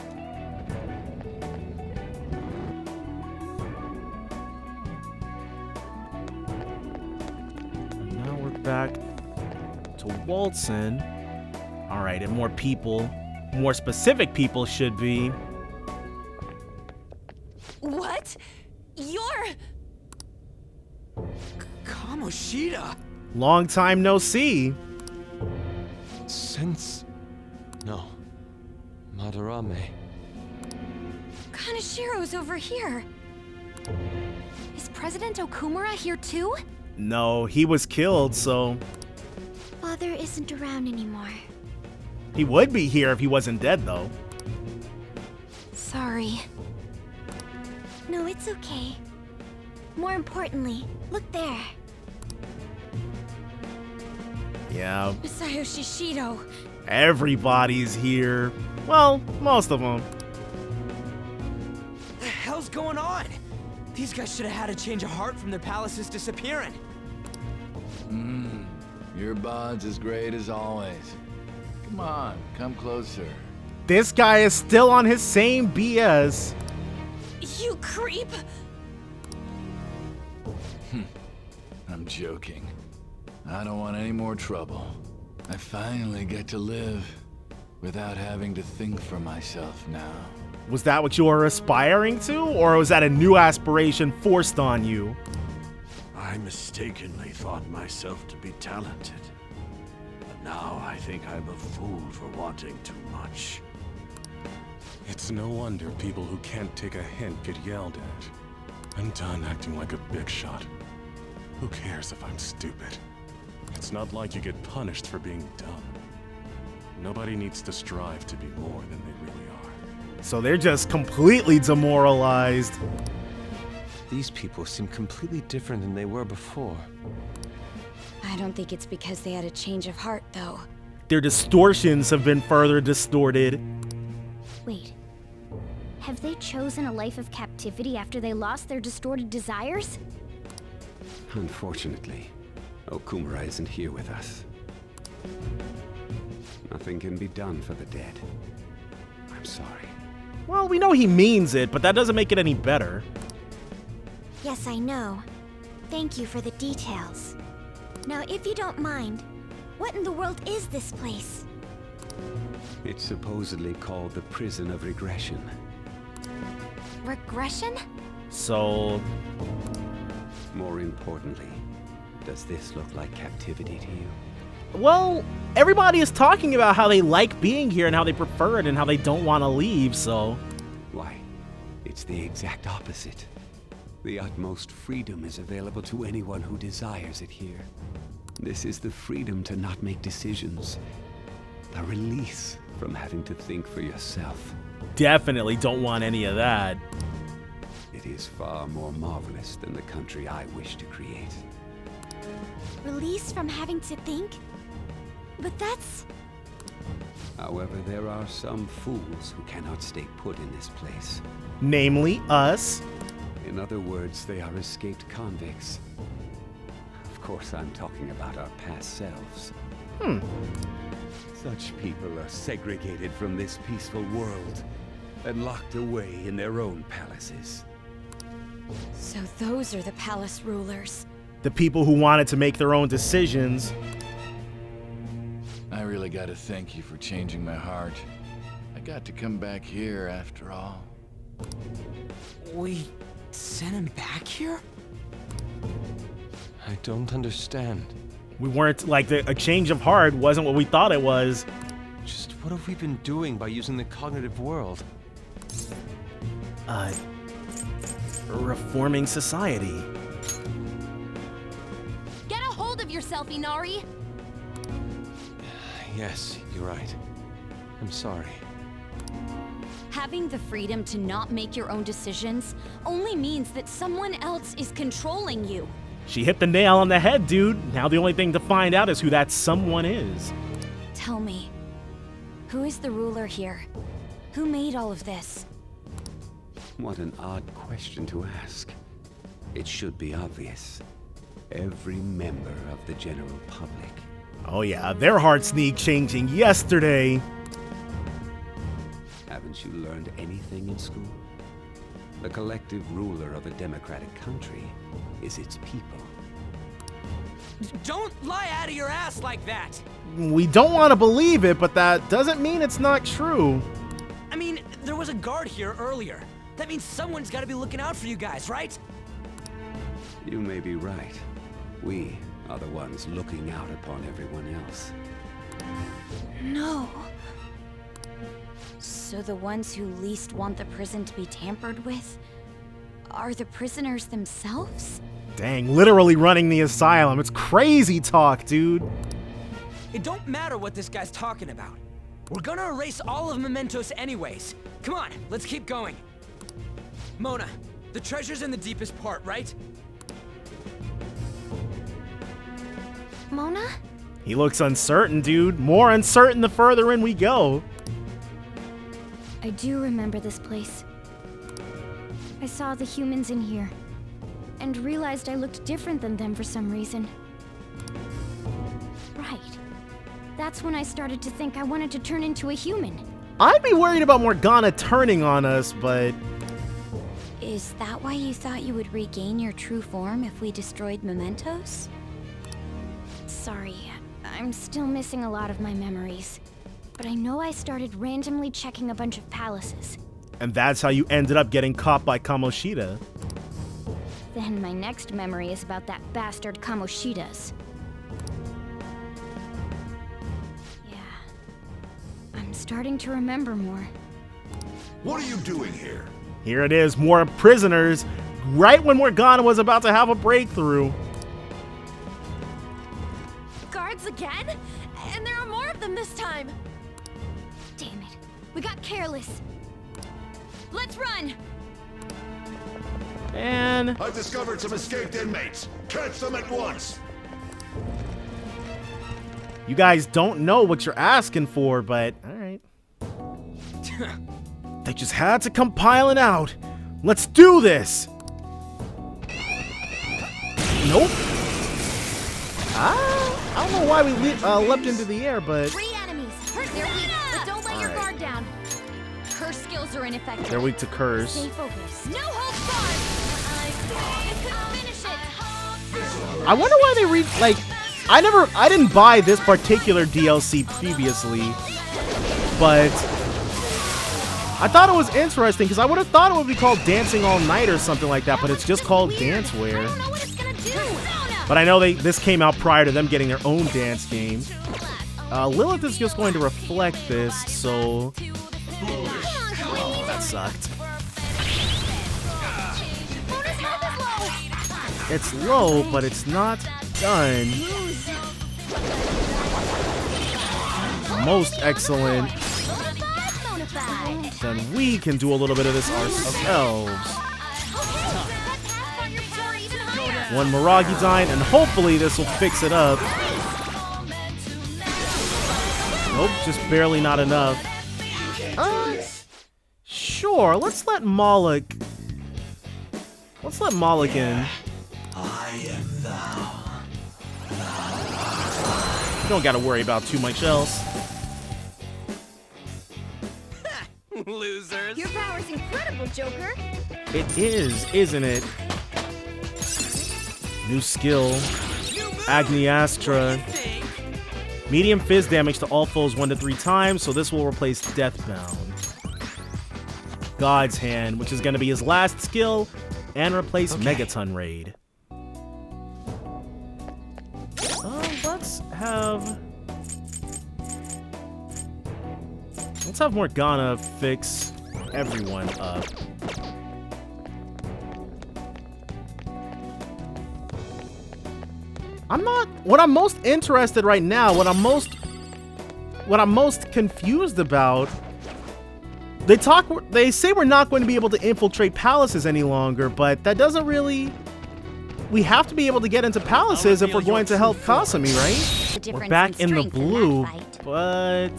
And now we're back to Waltzen. All right, and more people, more specific people should be. What? You're... Kamoshida? Long time no see. Since... No. Madarame. Kanashiro's over here. Is President Okumura here too? No, he was killed, so... Father isn't around anymore. He would be here if he wasn't dead, though. Sorry. No, it's okay. More importantly, look there. Yeah. Masayoshi Shido. Everybody's here. Well, most of them. The hell's going on? These guys should have had a change of heart from their palaces disappearing. Your bond's as great as always. Come on, come closer. This guy is still on his same BS. You creep! I'm joking. I don't want any more trouble. I finally get to live without having to think for myself now. Was that what you were aspiring to, or was that a new aspiration forced on you? I mistakenly thought myself to be talented. But now I think I'm a fool for wanting too much. It's no wonder people who can't take a hint get yelled at. I'm done acting like a big shot. Who cares if I'm stupid? It's not like you get punished for being dumb. Nobody needs to strive to be more than they really are. So they're just completely demoralized. These people seem completely different than they were before. I don't think it's because they had a change of heart, though. Their distortions have been further distorted. Wait. Have they chosen a life of captivity after they lost their distorted desires? Unfortunately, Okumura isn't here with us. Nothing can be done for the dead. I'm sorry. Well, we know he means it, but that doesn't make it any better. Yes, I know. Thank you for the details. Now, if you don't mind, what in the world is this place? It's supposedly called the Prison of Regression. Regression? So... More importantly, does this look like captivity to you? Well, everybody is talking about how they like being here and how they prefer it and how they don't want to leave, so... Why, it's the exact opposite. The utmost freedom is available to anyone who desires it here. This is the freedom to not make decisions. The release from having to think for yourself. Definitely don't want any of that. It is far more marvelous than the country I wish to create. Release from having to think? But that's... However, there are some fools who cannot stay put in this place. Namely, us. In other words, they are escaped convicts. Of course, I'm talking about our past selves. Such people are segregated from this peaceful world and locked away in their own palaces. So those are the palace rulers. The people who wanted to make their own decisions. I really gotta thank you for changing my heart. I got to come back here after all. We sent him back here? I don't understand. We weren't, like, a change of heart wasn't what we thought it was. Just what have we been doing by using the cognitive world? Reforming society. Get a hold of yourself, Inari! Yes, you're right. I'm sorry. Having the freedom to not make your own decisions only means that someone else is controlling you. She hit the nail on the head, dude. Now the only thing to find out is who that someone is. Tell me, who is the ruler here? Who made all of this? What an odd question to ask. It should be obvious. Every member of the general public. Oh yeah, their heart sneak changing yesterday. Haven't you learned anything in school? The collective ruler of a democratic country is its people. Don't lie out of your ass like that! We don't want to believe it, but that doesn't mean it's not true. I mean, there was a guard here earlier. That means someone's gotta be looking out for you guys, right? You may be right. We are the ones looking out upon everyone else. No. So the ones who least want the prison to be tampered with are the prisoners themselves? Dang, literally running the asylum. It's crazy talk, dude. It don't matter what this guy's talking about. We're gonna erase all of Mementos anyways. Come on, let's keep going. Mona, the treasure's in the deepest part, right? Mona? He looks uncertain, dude. More uncertain the further in we go. I do remember this place. I saw the humans in here, and realized I looked different than them for some reason. Right. That's when I started to think I wanted to turn into a human. I'd be worried about Morgana turning on us, but... Is that why you thought you would regain your true form if we destroyed Mementos? Sorry, I'm still missing a lot of my memories. But I know I started randomly checking a bunch of palaces. And that's how you ended up getting caught by Kamoshida. Then my next memory is about that bastard Kamoshida's. Yeah. I'm starting to remember more. What are you doing here? Here it is, more prisoners, right when Morgana was about to have a breakthrough. Guards again? And there are more of them this time! Damn it. We got careless. Let's run! And... I've discovered some escaped inmates. Catch them at once! You guys don't know what you're asking for, but alright. They just had to come piling out. Let's do this! Nope. I don't know why we leapt into the air, but... Three enemies. They're weak, but don't let your guard down. Curse skills are ineffective. They're weak to curse. Stay focused. No holds barred! I couldn't finish it. I wonder why they I didn't buy this particular DLC previously, but I thought it was interesting because I would have thought it would be called Dancing All Night or something like that, but it's just called Danceware. I don't know what it's gonna do. But I know this came out prior to them getting their own dance game. Lilith is just going to reflect this, so... Oh, that sucked. It's low, but it's not done. Most excellent. Then we can do a little bit of this ourselves. One Miragi Dine, and hopefully this will fix it up. Nope, just barely not enough. Sure, let's let Moloch in. I am thou. You don't gotta worry about too much else. Losers. Your power's incredible, Joker. It is, isn't it? New skill. Agni Astra. Medium fizz damage to all foes 1 to 3 times, so this will replace Deathbound. God's Hand, which is going to be his last skill, and replace Megaton Raid. Let's have Morgana fix everyone up. What I'm most interested right now, what I'm most confused about, they say we're not going to be able to infiltrate palaces any longer, but that doesn't really, we have to be able to get into palaces if we're going to help Kasumi, right? We're back in the blue, but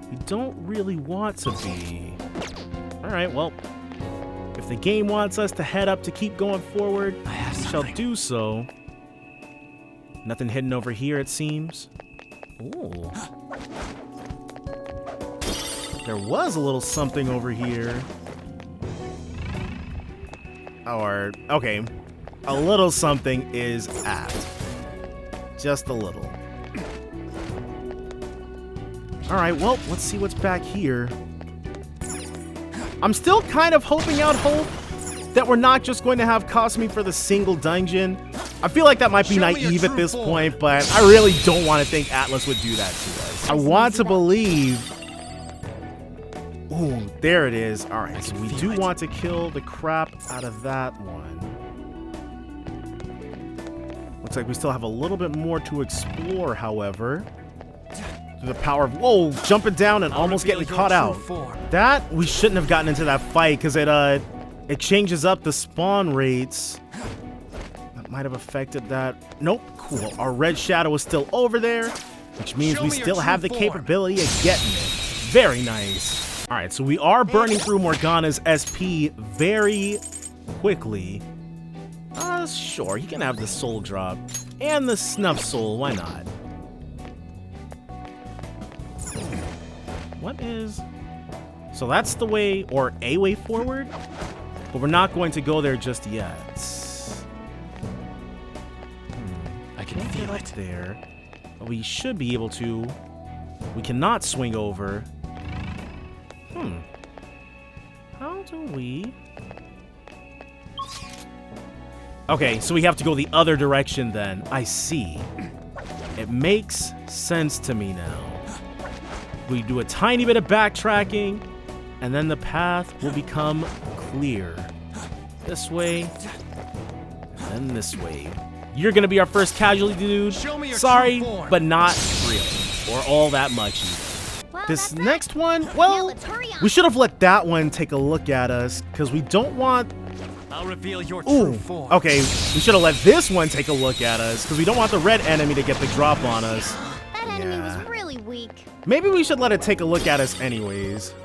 we don't really want to be. All right, well, if the game wants us to head up to keep going forward, we shall do so. Nothing hidden over here, it seems. Ooh. There was a little something over here. Or, okay. A little something is apt. Just a little. Alright, well, let's see what's back here. I'm still kind of hoping out hope that we're not just going to have Kasumi for the single dungeon. I feel like that might be naive at this point, but I really don't want to think Atlas would do that to us. I want to believe... Ooh, there it is. Alright, so we do want to kill the crap out of that one. Looks like we still have a little bit more to explore, however. Through the power of... Whoa, jumping down and almost getting caught out. That, we shouldn't have gotten into that fight, because it changes up the spawn rates. That might have affected that. Nope, cool. Our red shadow is still over there, which means we still have the capability of getting it. Very nice. All right, so we are burning through Morgana's SP very quickly. Sure, you can have the soul drop and the snuff soul, why not? What is... So that's the way, or a way forward, but we're not going to go there just yet. I can feel it there, but we should be able to. We cannot swing over. How do we... Okay, so we have to go the other direction then. I see. It makes sense to me now. We do a tiny bit of backtracking, and then the path will become clear. This way, and then this way. You're gonna be our first casualty, dude. Sorry, but not really, or all that much either. This next one, well, we should have let that one take a look at us, because we don't want... I'll reveal your true form. Okay, we should have let this one take a look at us, because we don't want the red enemy to get the drop on us. That enemy was really weak. Maybe we should let it take a look at us anyways.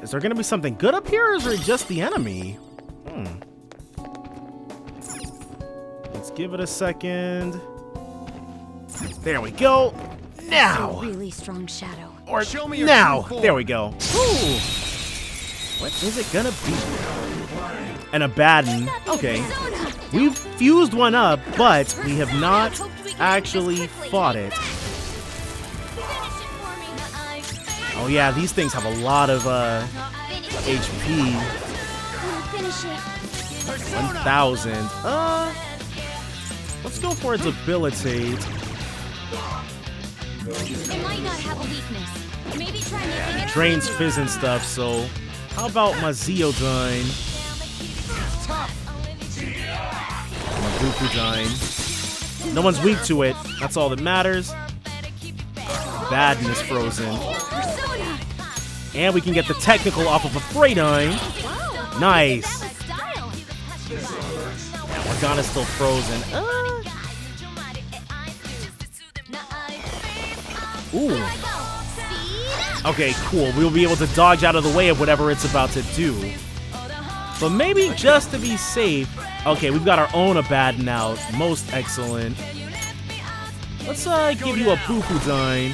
Is there gonna be something good up here, or is it just the enemy? Let's give it a second. There we go. Now. A really strong shadow. Or now. There we go. Ooh. What is it gonna be? And a Abaddon. Okay. We've fused one up, but we have not actually fought it. Oh yeah, these things have a lot of HP. 1,000. Let's go for its ability. It might not have a weakness. Maybe try making it Drains fizz and stuff, so how about my Zeodyne? My Bukudyne. No one's weak to it. That's all that matters. Abaddon is frozen. And we can get the technical off of a Freydine. Nice. Morgana's still frozen. Ooh. Okay, cool. We'll be able to dodge out of the way of whatever it's about to do. But maybe just to be safe... Okay, we've got our own Abaddon out. Most excellent. Let's give you a Bukudyne.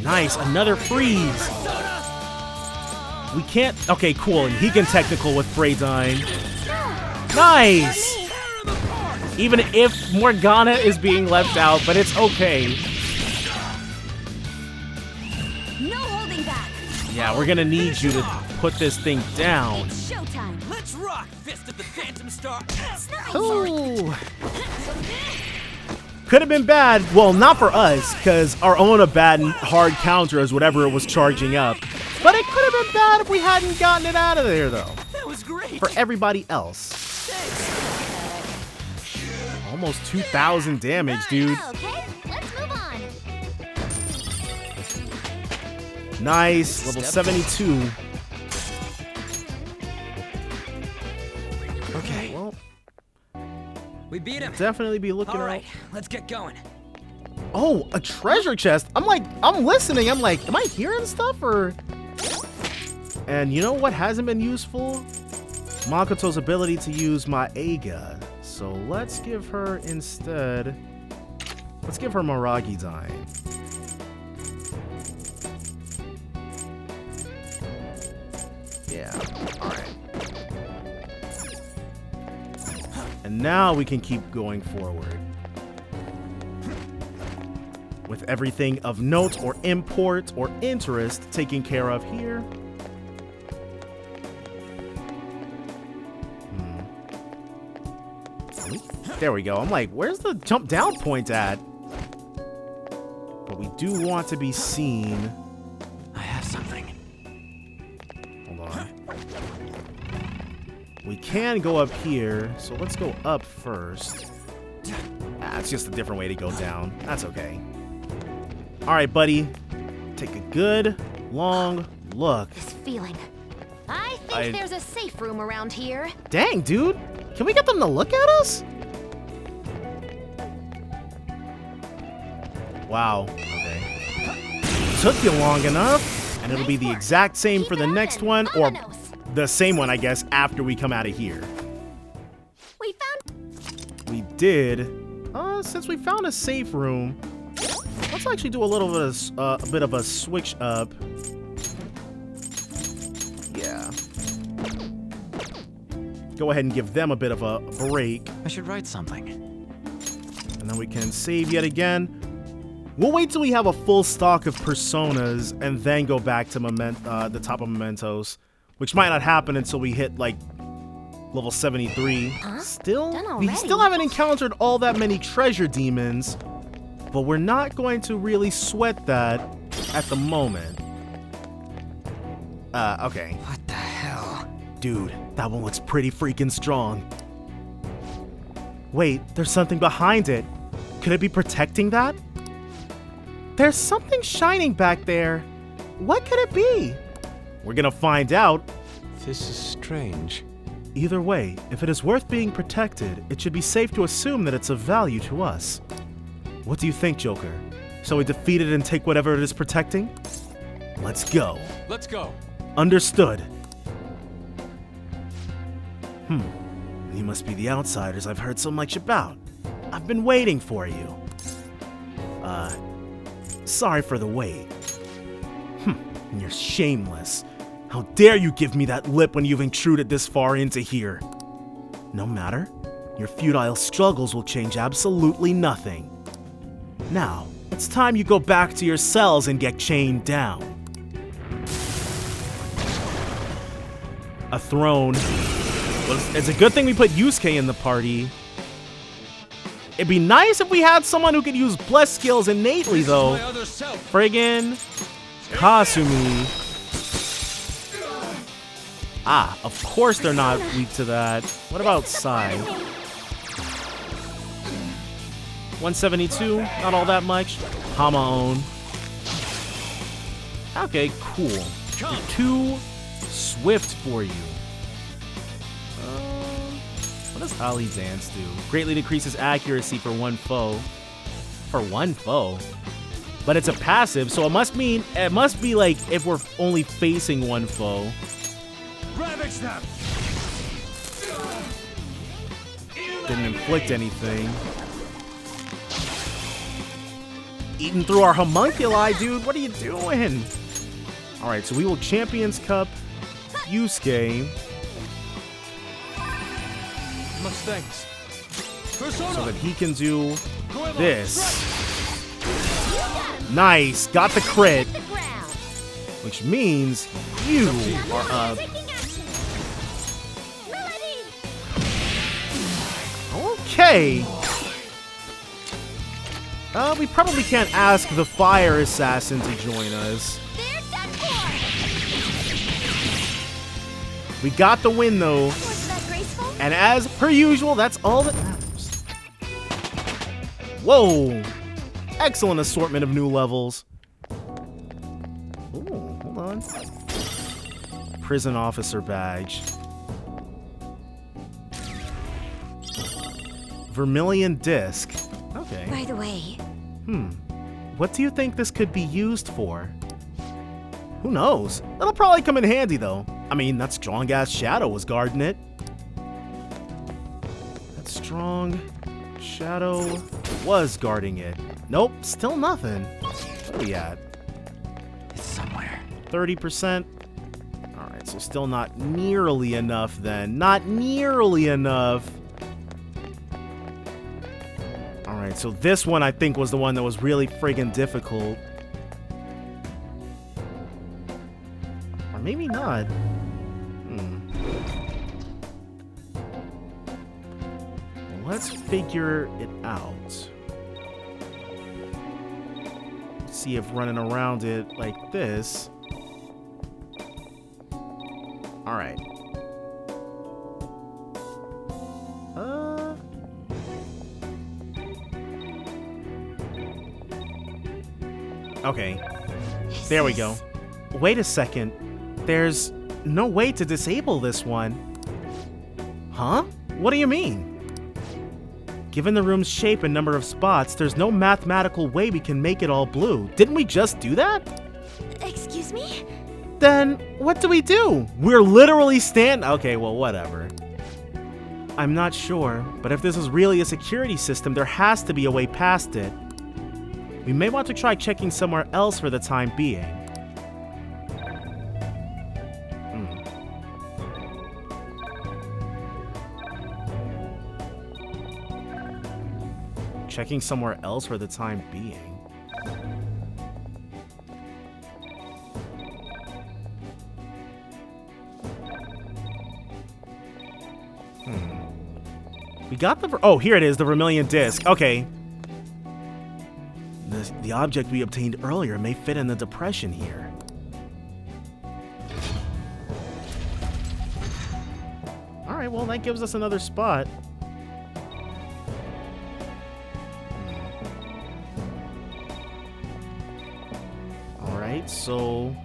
Nice, another freeze. We can't. Okay, cool. And he can technical with Freydine. Nice. Even if Morgana is being left out, but it's okay. No holding back. Yeah, we're gonna need you to put this thing down. It's showtime. Let's rock, Fist of the Phantom Star. Ooh. Could have been bad. Well, not for us, because our own Abaddon hard counter is whatever it was charging up. But it could have been bad if we hadn't gotten it out of there, though. That was great. For everybody else. Almost 2,000 damage, dude. Okay, let's move on. Nice, level 72. Okay. Well, we beat him. Definitely be looking All right, around. let's get going. Oh, a treasure chest. I'm listening. I'm like, am I hearing stuff or? And you know what hasn't been useful? Makoto's ability to use my Eiga. So let's give her instead. Let's give her Maragi Dine. Yeah. All right. And now we can keep going forward. With everything of note or import or interest taken care of here. There we go. I'm like, where's the jump down point at? But we do want to be seen. I have something. Hold on. We can go up here, so let's go up first. Ah, it's just a different way to go down. That's okay. All right, buddy. Take a good, long look. This feeling. I think there's a safe room around here. Dang, dude. Can we get them to look at us? Wow. Okay. Took you long enough, and it'll be the exact same for the next one, or the same one, I guess, after we come out of here. We found. We did. Since we found a safe room, let's actually do a little bit of a bit of a switch up. Yeah. Go ahead and give them a bit of a break. I should write something. And then we can save yet again. We'll wait till we have a full stock of personas and then go back to the top of Mementos, which might not happen until we hit like level 73. Huh? We still haven't encountered all that many treasure demons, but we're not going to really sweat that at the moment. Okay. What the hell? Dude, that one looks pretty freaking strong. Wait, there's something behind it. Could it be protecting that? There's something shining back there. What could it be? We're gonna find out. This is strange. Either way, if it is worth being protected, it should be safe to assume that it's of value to us. What do you think, Joker? Shall we defeat it and take whatever it is protecting? Let's go. Let's go. Understood. You must be the outsiders I've heard so much about. I've been waiting for you. Sorry for the wait. You're shameless. How dare you give me that lip when you've intruded this far into here? No matter. Your futile struggles will change absolutely nothing. Now, it's time you go back to your cells and get chained down. A throne. Well, it's a good thing we put Yusuke in the party. It'd be nice if we had someone who could use bless skills innately, though. Friggin' Kasumi. Ah, of course they're not weak to that. What about Sai? 172, not all that much. Hamaon. Okay, cool. You're too swift for you. What does Ali Dance do? Greatly decreases accuracy for one foe. For one foe? But it's a passive, so it must be like if we're only facing one foe. Ravage them. Didn't inflict anything. eating through our homunculi, dude. What are you doing? All right, so we will Champions Cup Yusuke. Much thanks. So that he can do this. Nice, got the crit. Which means you are up. Okay. We probably can't ask the fire assassin to join us. We got the win though. And as per usual, that's all that matters. Whoa! Excellent assortment of new levels. Ooh, hold on. Prison officer badge. Vermilion disc. Okay. By the way. What do you think this could be used for? Who knows? It'll probably come in handy though. I mean, that strong-ass Shadow was guarding it. That strong Shadow was guarding it. Nope, still nothing. What are we at? It's somewhere. 30%. Alright, so still not nearly enough then. Not nearly enough. Alright, so this one I think was the one that was really friggin' difficult. Or maybe not. Let's figure it out. See if running around it like this. Alright. Okay. There we go. Wait a second. There's no way to disable this one. Huh? What do you mean? Given the room's shape and number of spots, there's no mathematical way we can make it all blue. Didn't we just do that? Excuse me? Then what do we do? We're literally okay, well, whatever. I'm not sure, but if this is really a security system, there has to be a way past it. We may want to try checking somewhere else for the time being. Checking somewhere else for the time being. We got the... Oh, here it is, the Vermilion disc. Okay. The object we obtained earlier may fit in the depression here. Alright, well, that gives us another spot. Alright, so...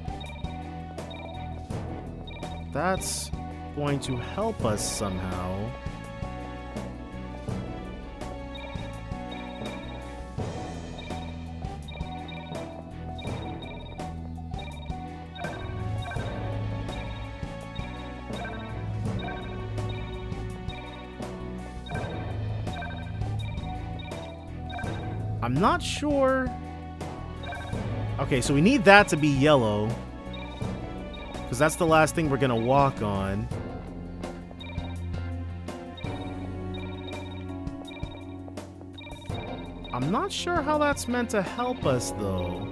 that's going to help us somehow. I'm not sure. Okay, so we need that to be yellow, because that's the last thing we're gonna walk on. I'm not sure how that's meant to help us, though.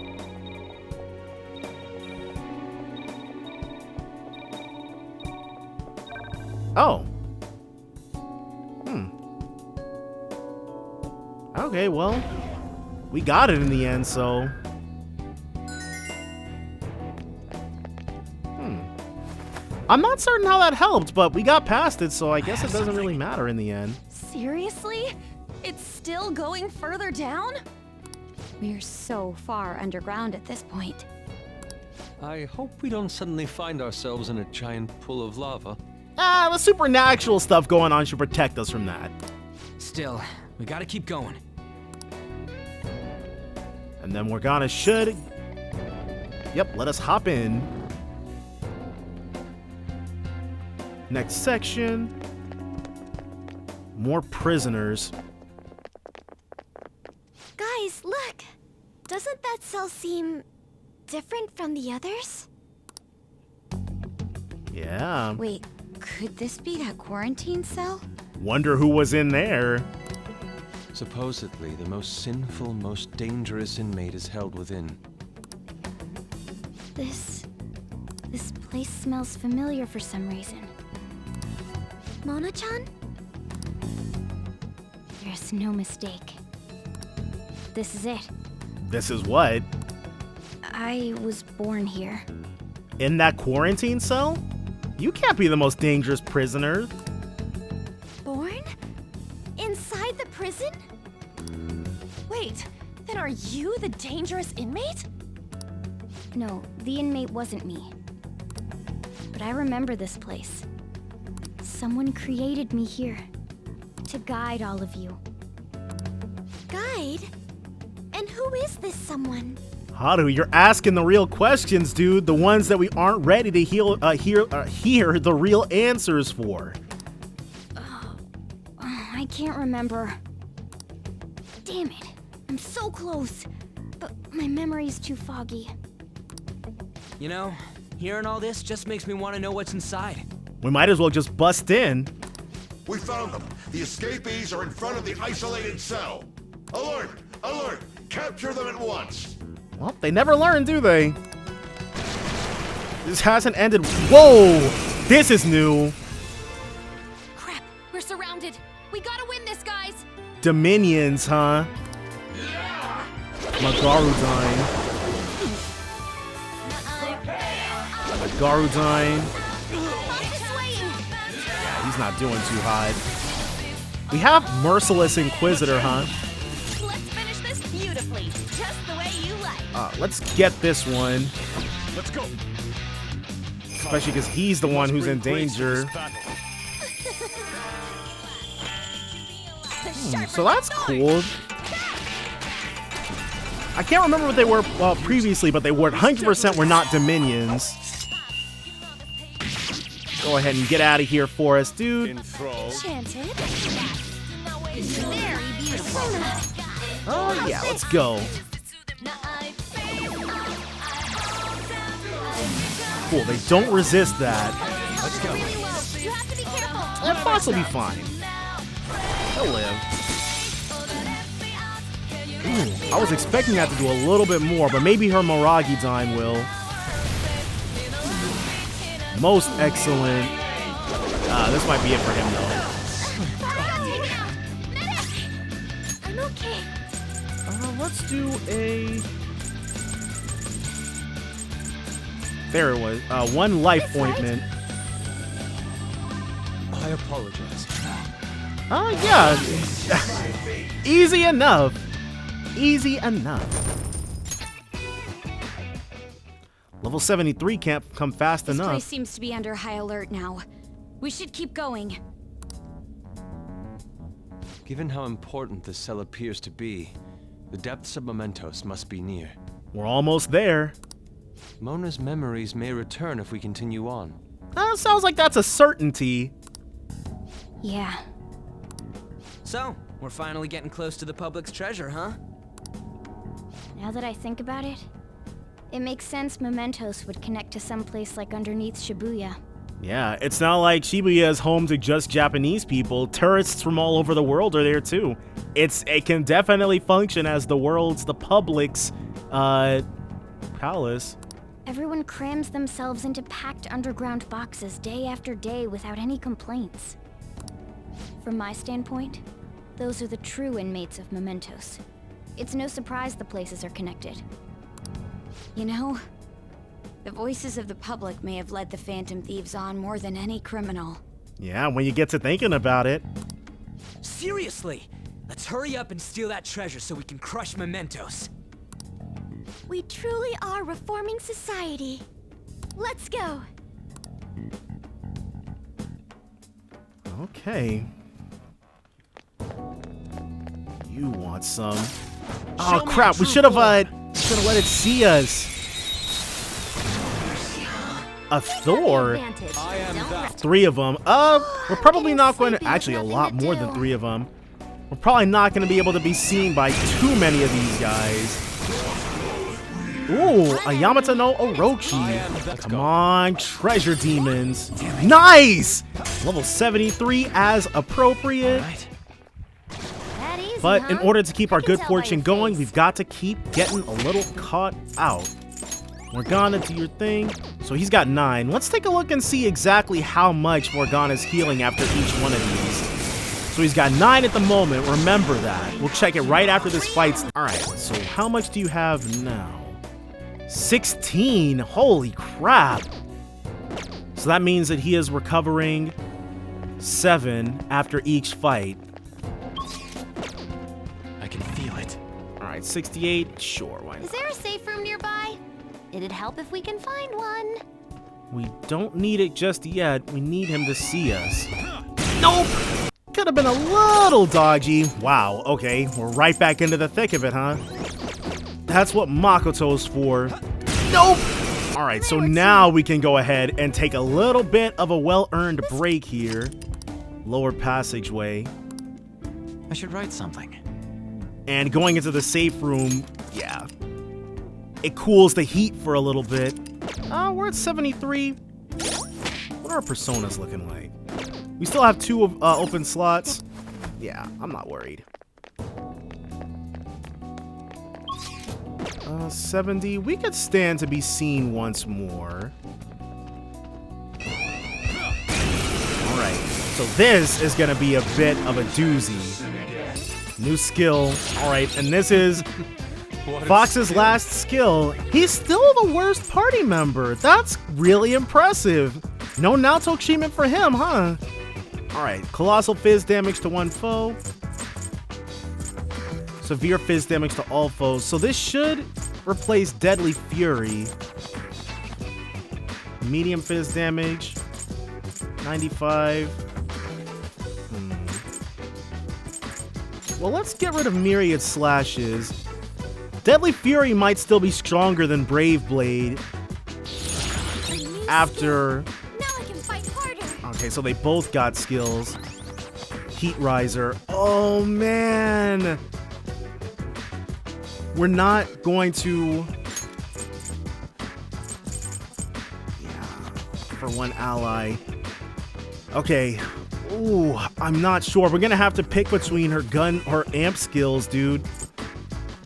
Oh. Okay, well, we got it in the end, so... I'm not certain how that helped, but we got past it, so I guess it doesn't really matter in the end. Seriously? It's still going further down? We're so far underground at this point. I hope we don't suddenly find ourselves in a giant pool of lava. The supernatural stuff going on should protect us from that. Still, we gotta keep going. And then Morgana should... Yep, let us hop in. Next section. More prisoners. Guys, look! Doesn't that cell seem different from the others? Yeah. Wait, could this be that quarantine cell? Wonder who was in there. Supposedly, the most sinful, most dangerous inmate is held within. This place smells familiar for some reason. Mona-chan? There's no mistake. This is it. This is what? I was born here. In that quarantine cell? You can't be the most dangerous prisoner. Born? Inside the prison? Wait, then are you the dangerous inmate? No, the inmate wasn't me. But I remember this place. Someone created me here to guide all of you. Guide? And who is this someone? Haru, you're asking the real questions, dude. The ones that we aren't ready to hear the real answers for. I can't remember. Damn it. I'm so close. But my memory's too foggy. You know, hearing all this just makes me want to know what's inside. We might as well just bust in. We found them. The escapees are in front of the isolated cell. Alert! Alert! Capture them at once! Well, they never learn, do they? This hasn't ended. Whoa! This is new. Crap, we're surrounded. We gotta win this, guys. Dominions, huh? Magarudyne. Magarudyne. Yeah, he's not doing too hot. We have Merciless Inquisitor, huh? Let's finish this beautifully, just the way you like. Let's get this one. Let's go. Especially because he's the one who's in danger. So that's cool. I can't remember what they were previously, but they were 100% were not Dominions. Go ahead and get out of here for us, dude. Enchanted. Very beautiful. Oh yeah, let's go. Cool, they don't resist that. Let's go. You have to be careful. That boss will be fine. They'll live. Ooh, I was expecting that to do a little bit more, but maybe her Magarudyne will. Most excellent. This might be it for him, though. I'm okay. Let's do a... There it was. One life ointment. I apologize. Yeah. Easy enough. Easy enough. Level 73 can't come fast This enough. place seems to be under high alert now. We should keep going. Given how important this cell appears to be, the depths of Mementos must be near. We're almost there. Mona's memories may return if we continue on. Sounds like that's a certainty. Yeah. So, we're finally getting close to the public's treasure, huh? Now that I think about it, it makes sense Mementos would connect to some place like underneath Shibuya. Yeah, it's not like Shibuya is home to just Japanese people. Tourists from all over the world are there too. It can definitely function as the public's palace. Everyone crams themselves into packed underground boxes day after day without any complaints. From my standpoint, those are the true inmates of Mementos. It's no surprise the places are connected. You know, the voices of the public may have led the Phantom Thieves on more than any criminal. Yeah, when you get to thinking about it. Seriously! Let's hurry up and steal that treasure so we can crush Mementos. We truly are reforming society. Let's go. Okay. You want some? Oh crap! We should have let it see us. A Thor? Three of them. We're probably not going to. Actually, a lot more than three of them. We're probably not going to be able to be seen by too many of these guys. Ooh, a Yamata no Orochi. Come on, treasure demons. Nice! Level 73 as appropriate. But in order to keep our good fortune going, we've got to keep getting a little caught out. Morgana, do your thing. So he's got 9. Let's take a look and see exactly how much Morgana's healing after each one of these. So he's got 9 at the moment. Remember that. We'll check it right after this fight's... Alright, so how much do you have now? 16. Holy crap. So that means that he is recovering 7 after each fight. I can feel it. Alright, 68. Sure, why not? Is there a safe room nearby? It'd help if we can find one. We don't need it just yet. We need him to see us. Nope! Could have been a little dodgy. Wow, okay. We're right back into the thick of it, huh? That's what Makoto's for. Nope! Alright, so now we can go ahead and take a little bit of a well-earned break here. Lower passageway. I should write something. And going into the safe room, yeah. It cools the heat for a little bit. We're at 73. What are our personas looking like? We still have 2 open slots. Yeah, I'm not worried. 70. We could stand to be seen once more. Alright, so this is going to be a bit of a doozy. New skill. Alright, and this is Fox's last skill. He's still the worst party member. That's really impressive. No Naoto achievement for him, huh? Alright, colossal fizz damage to one foe. Severe fizz damage to all foes. So this should replace Deadly Fury. Medium fizz damage. 95. Well, let's get rid of Myriad Slashes. Deadly Fury might still be stronger than Brave Blade. After... Now I can fight harder. Okay, so they both got skills. Heat Riser. Oh, man. We're not going to... Yeah, for one ally. Okay. Ooh, I'm not sure. We're gonna have to pick between her gun or amp skills, dude.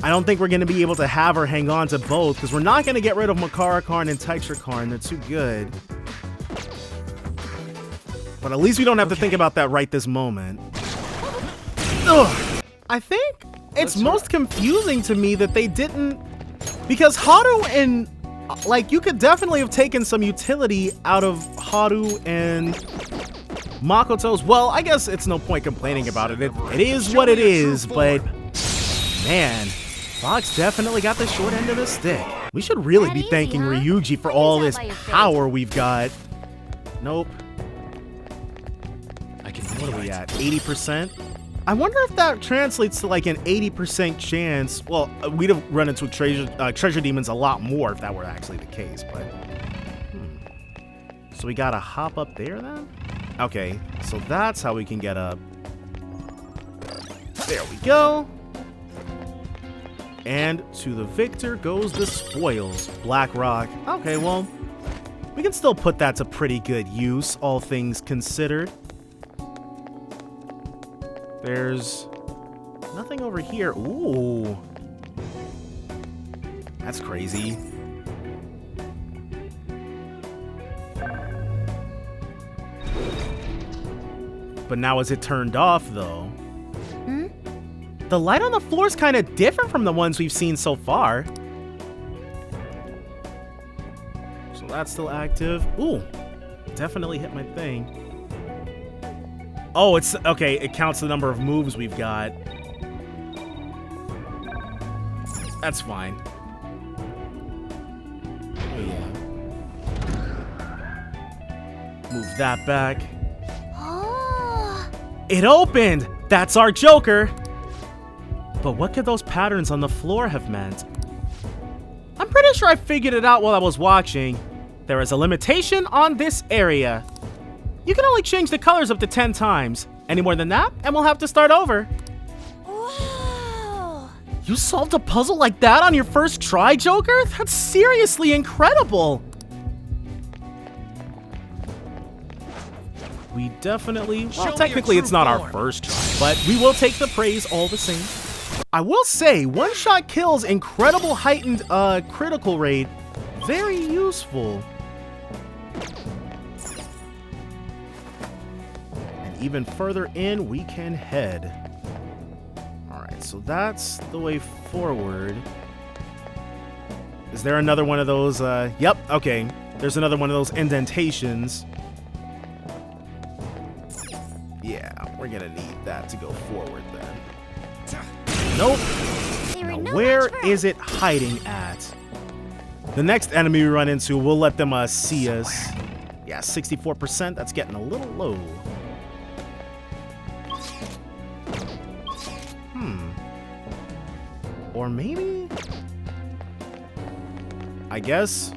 I don't think we're gonna be able to have her hang on to both, because we're not gonna get rid of Makara Karn and Taichir Karn. They're too good. But at least we don't have to think about that right this moment. Ugh. I think it's most confusing to me that they didn't... Because Haru and... Like, you could definitely have taken some utility out of Haru and... Makoto's, well, I guess it's no point complaining about it. It is what it is, but man, Fox definitely got the short end of the stick. We should really be thanking Ryuji for all this power we've got. Nope. What are we at? 80%? I wonder if that translates to like an 80% chance. Well, we'd have run into treasure demons a lot more if that were actually the case, but... So we gotta hop up there then? Okay, so that's how we can get up. There we go. And to the victor goes the spoils. Black Rock. Okay, well, we can still put that to pretty good use, all things considered. There's nothing over here. Ooh. That's crazy. But now is it turned off, though? The light on the floor is kind of different from the ones we've seen so far. So that's still active. Ooh, definitely hit my thing. Oh, it's okay. It counts the number of moves we've got. That's fine. Oh, yeah. Move that back. It opened! That's our Joker! But what could those patterns on the floor have meant? I'm pretty sure I figured it out while I was watching. There is a limitation on this area. You can only change the colors up to 10 times. Any more than that, and we'll have to start over. Whoa! You solved a puzzle like that on your first try, Joker? That's seriously incredible! We definitely... Well, technically it's not our first try, but we will take the praise all the same. I will say, one-shot kills incredible heightened critical rate. Very useful. And even further in, we can head. Alright, so that's the way forward. Is there another one of those? Yep, okay. There's another one of those indentations. Yeah, we're gonna need that to go forward then. Nope. Now, where is it hiding at? The next enemy we run into, we'll let them see us. Yeah, 64%. That's getting a little low. Or maybe? I guess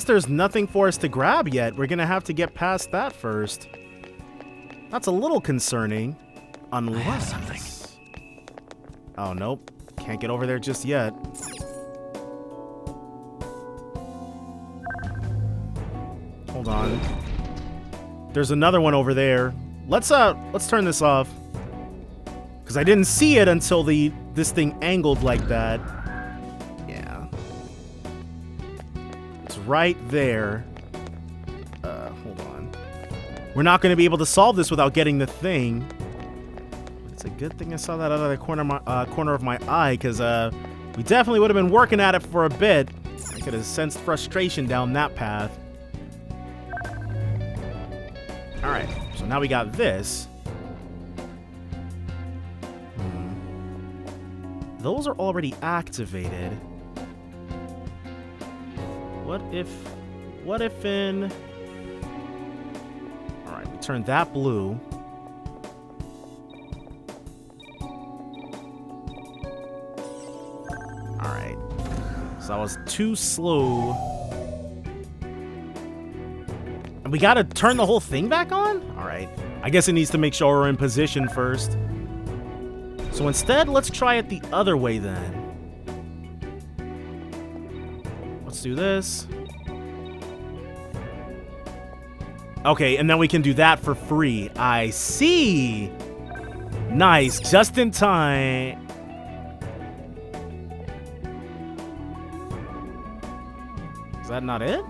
there's nothing for us to grab yet. We're gonna have to get past that first. That's a little concerning. Unless... something. Oh, nope. Can't get over there just yet. Hold on. There's another one over there. Let's turn this off. Because I didn't see it until this thing angled like that. Yeah. It's right there. Hold on. We're not going to be able to solve this without getting the thing. It's a good thing I saw that out of the corner of my eye, because we definitely would have been working at it for a bit. I could have sensed frustration down that path. Alright, so now we got this. Those are already activated. What if in... Alright, we turn that blue. Alright. So that was too slow. And we gotta turn the whole thing back on? Alright. I guess it needs to make sure we're in position first. So instead, let's try it the other way then. Let's do this. Okay, and then we can do that for free. I see. Nice, just in time. Is that not it?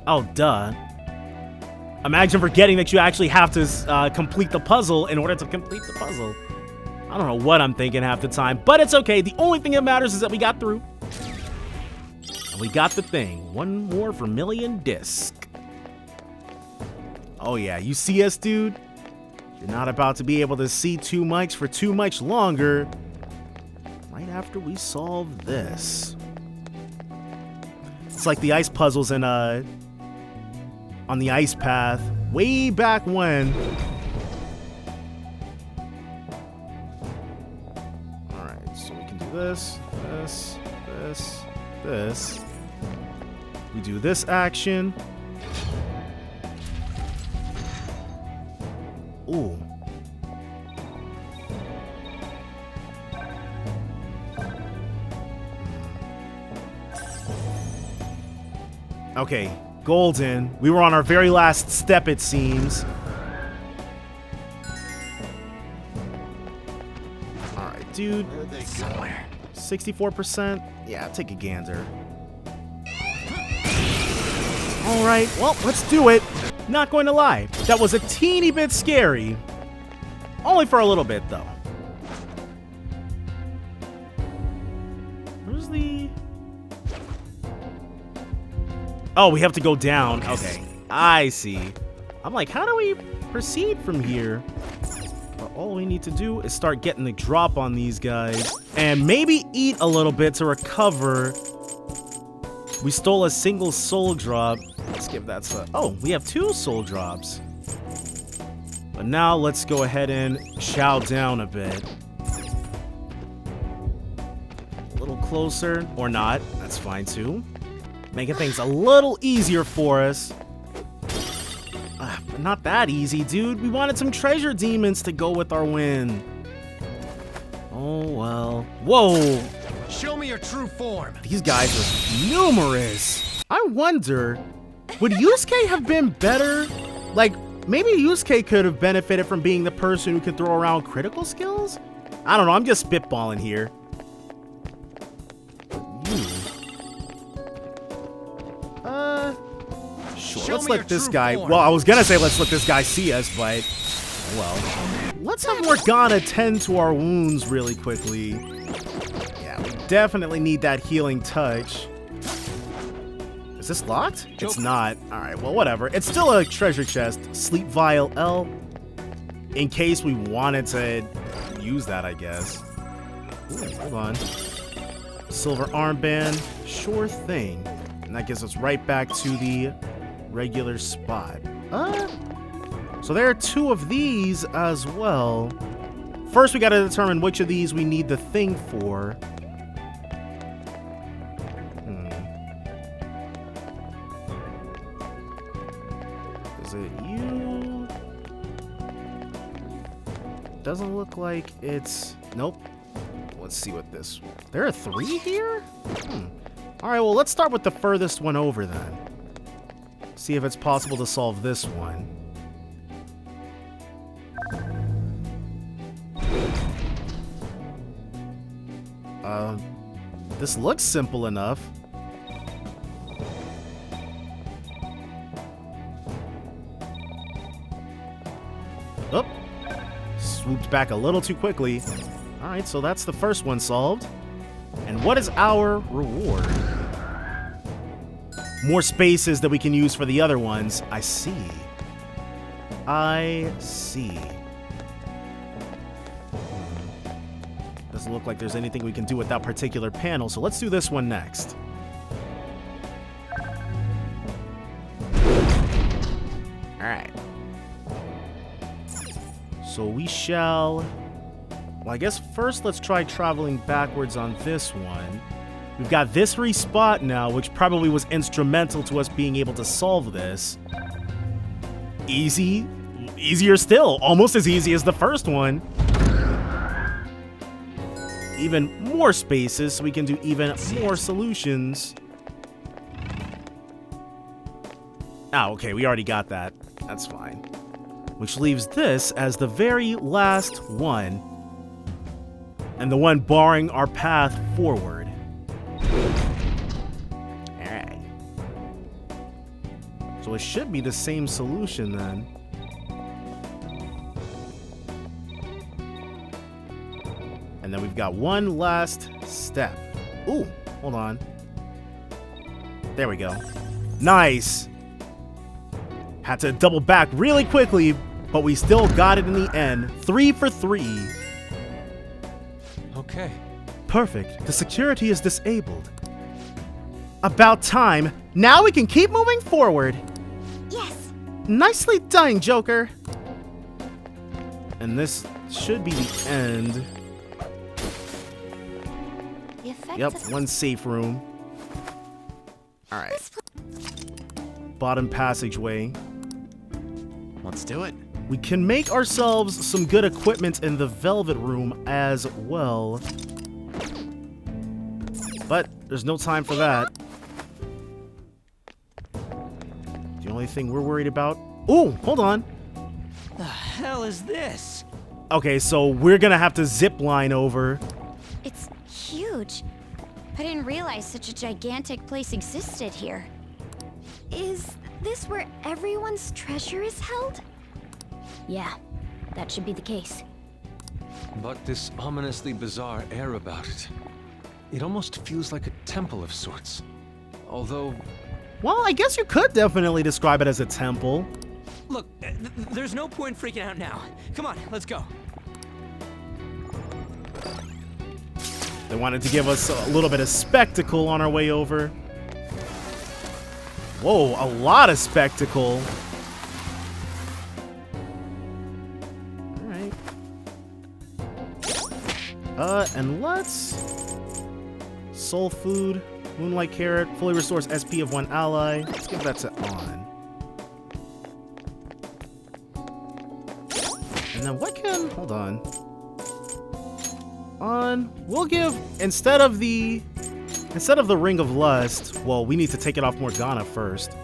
Oh, duh. Imagine forgetting that you actually have to complete the puzzle in order to complete the puzzle. I don't know what I'm thinking half the time, but it's okay. The only thing that matters is that we got through. And we got the thing. One more vermilion disc. Oh yeah, you see us, dude? You're not about to be able to see too much for too much longer. Right after we solve this. It's like the ice puzzles in on the ice path way back when. Alright, so we can do this, this. We do this action. Ooh. Okay. Golden. We were on our very last step, it seems. Alright, dude. Somewhere. 64%? Yeah, take a gander. Alright, well, let's do it. Not going to lie. That was a teeny bit scary. Only for a little bit, though. Where's the... Oh, we have to go down. Okay, I see. I'm like, how do we proceed from here? Well, all we need to do is start getting the drop on these guys. And maybe eat a little bit to recover. We stole a single soul drop. Let's give that some... Oh, we have 2 soul drops. But now let's go ahead and chow down a bit. A little closer, or not. That's fine too. Making things a little easier for us. But not that easy, dude. We wanted some treasure demons to go with our win. Oh, well. Whoa! Show me your true form. These guys are numerous. I wonder, would Yusuke have been better? Like, maybe Yusuke could have benefited from being the person who can throw around critical skills? I don't know, I'm just spitballing here. Sure, let's let this guy... Well, I was gonna say let's let this guy see us, but... Well... Let's have Morgana tend to our wounds really quickly. Yeah, we definitely need that healing touch. Is this locked? It's not. Alright, well, whatever. It's still a treasure chest. Sleep Vial L. In case we wanted to use that, I guess. Ooh, hold on. Silver armband. Sure thing. And that gets us right back to the regular spot. So there are 2 of these as well. First, we gotta determine which of these we need the thing for. Is it you? Doesn't look like it's... Nope. Let's see what this... There are 3 here? Alright, well, let's start with the furthest one over then. See if it's possible to solve this one. This looks simple enough. Oh, swooped back a little too quickly. Alright, so that's the first one solved. And what is our reward? More spaces that we can use for the other ones. I see. I see. Doesn't look like there's anything we can do with that particular panel, so let's do this one next. Alright. So we shall... Well, I guess first let's try traveling backwards on this one. We've got this respot now, which probably was instrumental to us being able to solve this. Easy. Easier still. Almost as easy as the first one. Even more spaces, so we can do even more solutions. Ah, okay, we already got that. That's fine. Which leaves this as the very last one. And the one barring our path forward. Alright. So it should be the same solution then. And then we've got one last step. Ooh, hold on. There we go. Nice! Had to double back really quickly, but we still got it in the end. 3 for 3. Okay. Perfect. The security is disabled. About time. Now we can keep moving forward. Yes. Nicely done, Joker. And this should be the end. Yep, one safe room. Alright. Bottom passageway. Let's do it. We can make ourselves some good equipment in the Velvet Room as well. But there's no time for that. The only thing we're worried about... Ooh, hold on. The hell is this? Okay, so we're gonna have to zip line over. It's huge. I didn't realize such a gigantic place existed here. Is this where everyone's treasure is held? Yeah, that should be the case. But this ominously bizarre air about it. It almost feels like a temple of sorts. Although... Well, I guess you could definitely describe it as a temple. Look, there's no point freaking out now. Come on, let's go. They wanted to give us a little bit of spectacle on our way over. Whoa, a lot of spectacle. Alright. And let's... Soul Food, Moonlight Carrot, fully restores SP of one ally. Let's give that to On. And then what can... Hold on. We'll give... Instead of the Ring of Lust... Well, we need to take it off Morgana first.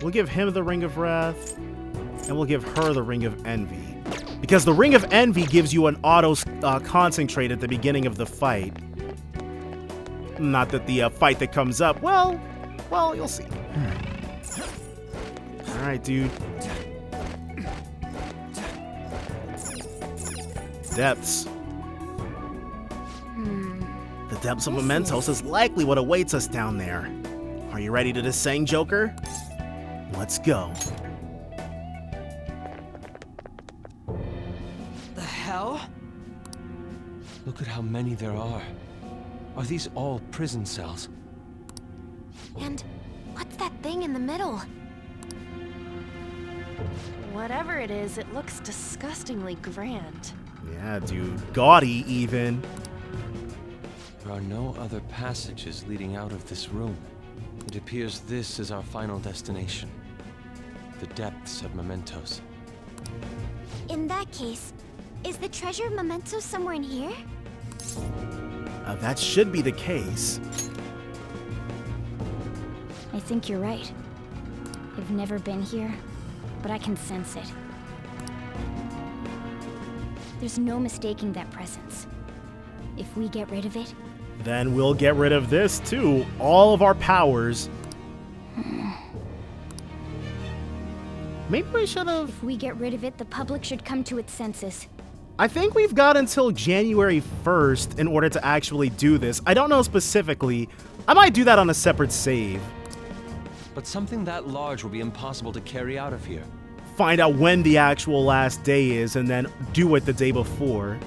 We'll give him the Ring of Wrath. And we'll give her the Ring of Envy. Because the Ring of Envy gives you an auto concentrate at the beginning of the fight. Not that the fight that comes up... Well, you'll see. Alright, dude. Depths. The depths of Mementos is likely what awaits us down there. Are you ready to descend, Joker? Let's go. The hell? Look at how many there are. Are these all prison cells? And what's that thing in the middle? Whatever it is, it looks disgustingly grand. Yeah, dude. Gaudy, even. There are no other passages leading out of this room. It appears this is our final destination. The depths of Mementos. In that case, is the treasure of Mementos somewhere in here? That should be the case. I think you're right. I've never been here, but I can sense it. There's no mistaking that presence. If we get rid of it... Then we'll get rid of this, too. All of our powers. Maybe we should have... If we get rid of it, the public should come to its senses. I think we've got until January 1st in order to actually do this. I don't know specifically. I might do that on a separate save. But something that large will be impossible to carry out of here. Find out when the actual last day is and then do it the day before.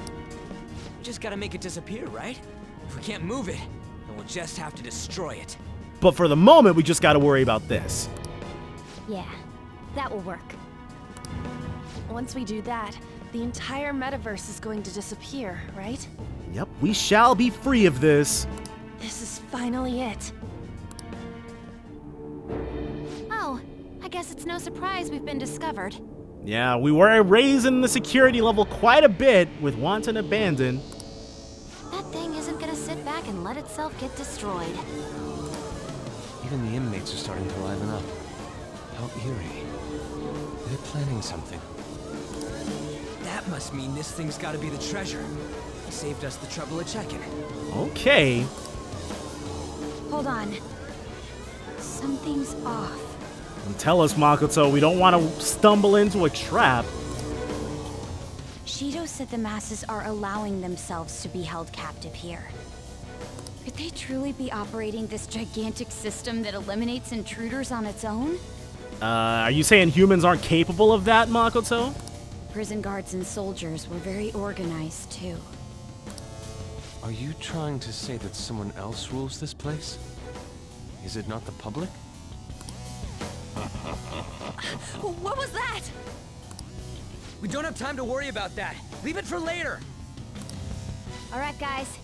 We just gotta make it disappear, right? If we can't move it, then we'll just have to destroy it. But for the moment, we just gotta worry about this. Yeah, that will work. Once we do that, the entire metaverse is going to disappear, right? Yep, we shall be free of this. This is finally it. Oh, I guess it's no surprise we've been discovered. Yeah, we were raising the security level quite a bit with Wanton Abandon. That thing isn't gonna sit back and let itself get destroyed. Even the inmates are starting to liven up. How eerie. They're planning something. That must mean this thing's gotta be the treasure. It saved us the trouble of checking. Okay. Hold on. Something's off. And tell us, Makoto, we don't want to stumble into a trap. Shido said the masses are allowing themselves to be held captive here. Could they truly be operating this gigantic system that eliminates intruders on its own? Are you saying humans aren't capable of that, Makoto? Prison guards and soldiers were very organized, too. Are you trying to say that someone else rules this place? Is it not the public? What was that? We don't have time to worry about that. Leave it for later. All right, guys.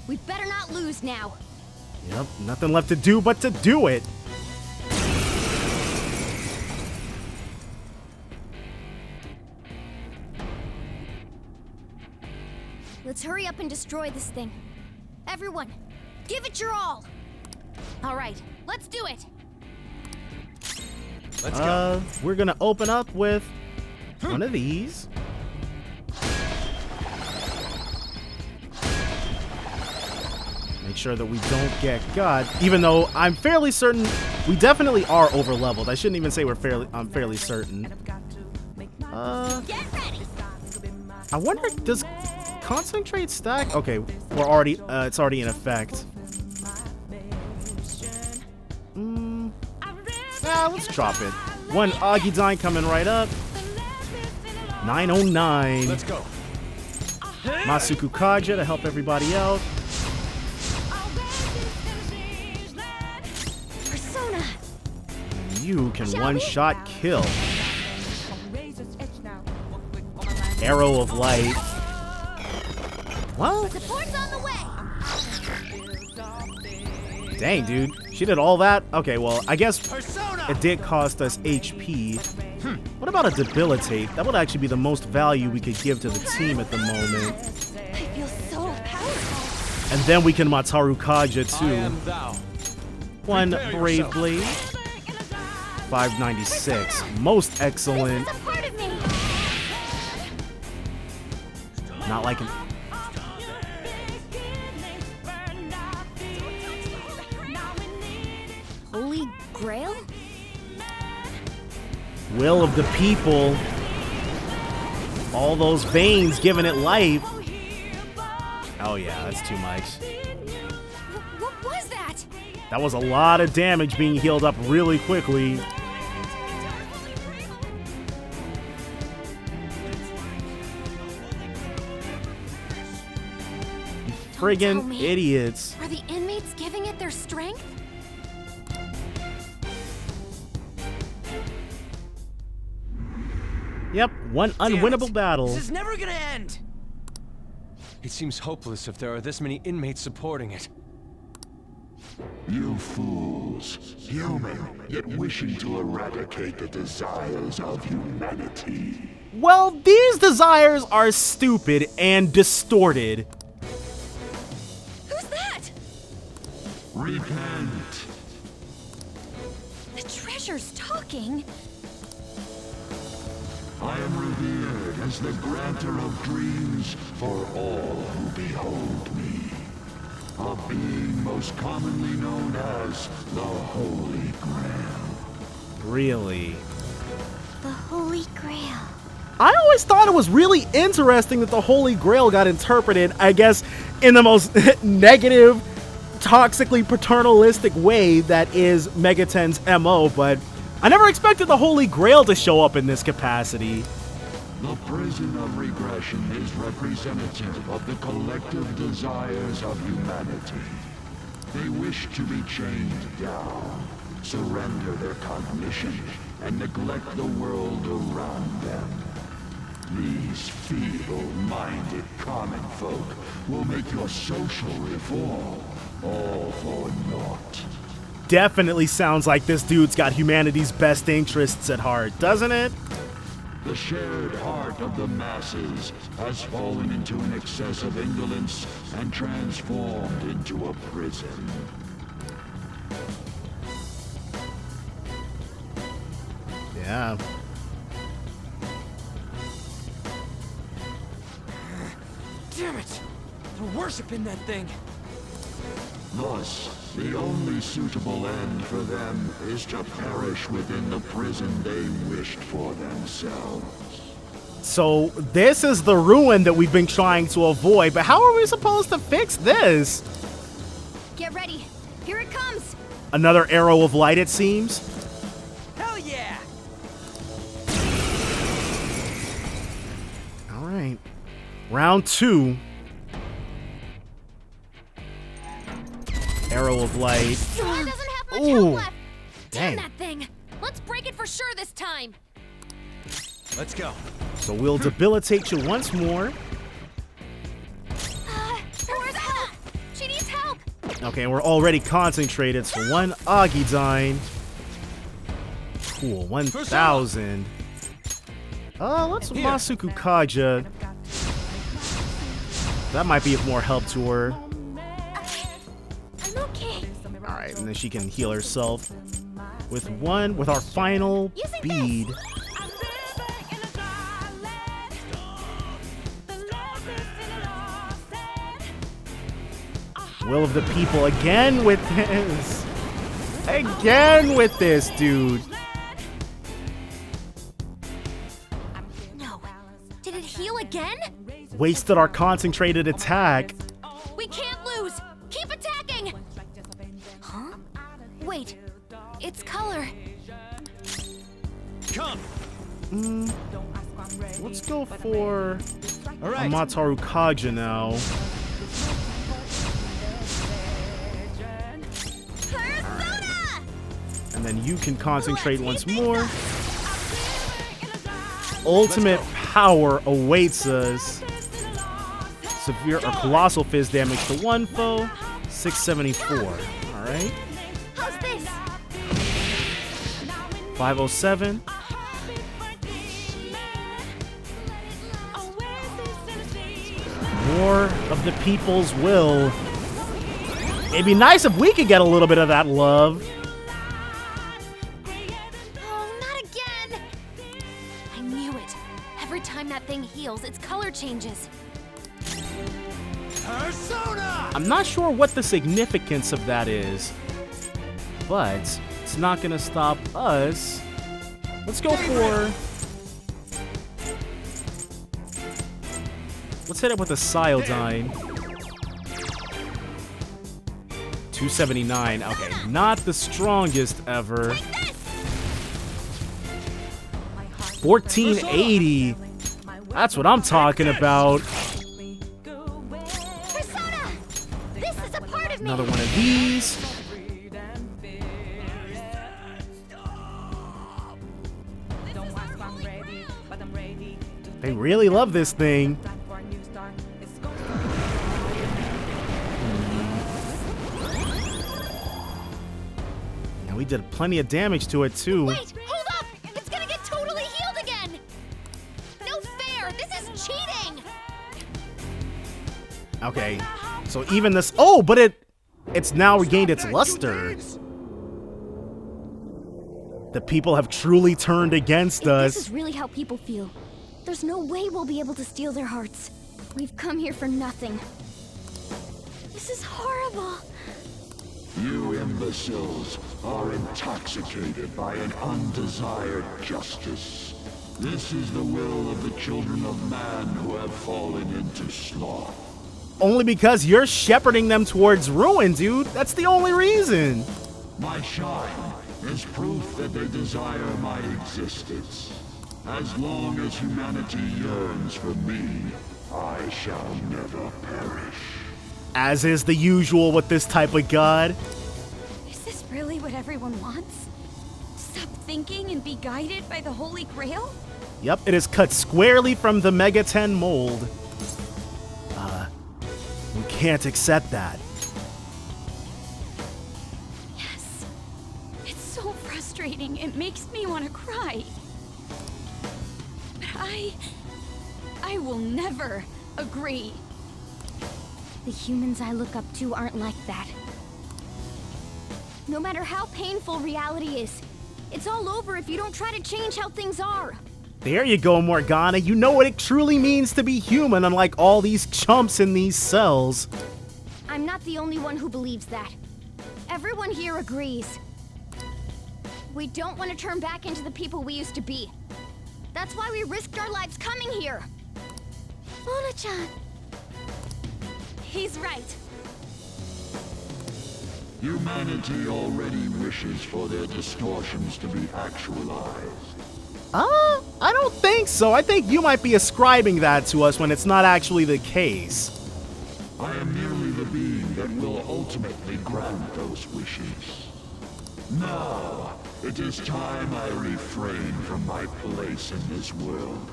We better not lose now. Yep, nothing left to do but to do it. Let's hurry up and destroy this thing. Everyone, give it your all. All right, let's do it. Let's go. We're gonna open up with one of these. Make sure that we don't get got, even though I'm fairly certain we definitely are over leveled. I shouldn't even say I'm fairly certain. Get ready. I wonder, does concentrate stack? Okay, we're already it's already in effect. Yeah, let's drop it. One Agidine coming right up. 909. Let's go. Masuku Kaja to help everybody out. Persona. You can one-shot kill. Arrow of Light. What? Support's on the way. Dang, dude. She did all that? Okay, well, I guess it did cost us HP. What about a debilitate? That would actually be the most value we could give to the team at the moment. I feel so powerful. And then we can Mataru Kaja too. One Brave Blade. 596. Most excellent. Not like an... Holy Grail? Will of the people. All those veins giving it life. Oh yeah, that's too much. What was that? That was a lot of damage being healed up really quickly. Friggin' idiots. Are the inmates giving it their strength? Yep, one unwinnable battle. This is never gonna end! It seems hopeless if there are this many inmates supporting it. You fools, human, yet wishing to eradicate the desires of humanity. Well, these desires are stupid and distorted. Who's that? Repent. The treasure's talking. I am revered as the granter of dreams for all who behold me. A being most commonly known as the Holy Grail. Really? The Holy Grail. I always thought it was really interesting that the Holy Grail got interpreted, I guess, in the most negative, toxically paternalistic way that is Megaten's MO, but I never expected the Holy Grail to show up in this capacity. The prison of regression is representative of the collective desires of humanity. They wish to be chained down, surrender their cognition, and neglect the world around them. These feeble-minded common folk will make your social reform all for naught. Definitely sounds like this dude's got humanity's best interests at heart, doesn't it? The shared heart of the masses has fallen into an excess of indolence and transformed into a prison. Yeah. Damn it! They're worshiping that thing. Thus, the only suitable end for them is to perish within the prison they wished for themselves. So this is the ruin that we've been trying to avoid, but how are we supposed to fix this? Get ready. Here it comes. Another arrow of light, it seems. Hell yeah! All right. Round 2. Arrow of light. It doesn't have much Ooh. health left. Dang. Damn that thing. Let's break it for sure this time. Let's go. So we'll debilitate you once more. Where's help? She needs help. Okay, we're already concentrated, so one Agidine. Cool, 1,000. Let's Masuku Kaja. That might be of more help to her. I'm okay. Alright, and then she can heal herself with our final bead. Will of the people again with this. Again with this, dude. No. Did it heal again? Wasted our concentrated attack. We can't lose. Keep attacking. Huh? Wait. It's color. Come. Let's go for All right. Mataru Kaja now. And then you can concentrate once more. Ultimate power awaits us. Severe or colossal fizz damage to one foe. 674. Alright. How's this? 507. the people's will. It'd be nice if we could get a little bit of that love. Oh, not again! I knew it. Every time that thing heals, its color changes. Persona! I'm not sure what the significance of that is, but it's not gonna stop us. Let's go for... Let's hit it with a Cyodyne. 279. Okay, not the strongest ever. 1480. That's what I'm talking about. Persona! This is a part of me! Another one of these. They really love this thing. And we did plenty of damage to it too. Wait, hold up! It's gonna get totally healed again! No fair! This is cheating! Okay, so even this... Oh, but it's now regained its luster. The people have truly turned against us. This is really how people feel. There's no way we'll be able to steal their hearts. We've come here for nothing. This is horrible. You imbeciles are intoxicated by an undesired justice. This is the will of the children of man who have fallen into sloth. Only because you're shepherding them towards ruin, dude. That's the only reason. My shine is proof that they desire my existence. As long as humanity yearns for me, I shall never perish. As is the usual with this type of god. Is this really what everyone wants? Stop thinking and be guided by the Holy Grail? Yep, it is cut squarely from the Mega 10 mold. We can't accept that. Yes. It's so frustrating. It makes me want to cry. But I will never agree. The humans I look up to aren't like that. No matter how painful reality is, it's all over if you don't try to change how things are. There you go, Morgana. You know what it truly means to be human, unlike all these chumps in these cells. I'm not the only one who believes that. Everyone here agrees. We don't want to turn back into the people we used to be. That's why we risked our lives coming here. Mona-chan. He's right. Humanity already wishes for their distortions to be actualized. I don't think so. I think you might be ascribing that to us when it's not actually the case. I am merely the being that will ultimately grant those wishes. Now, it is time I refrain from my place in this world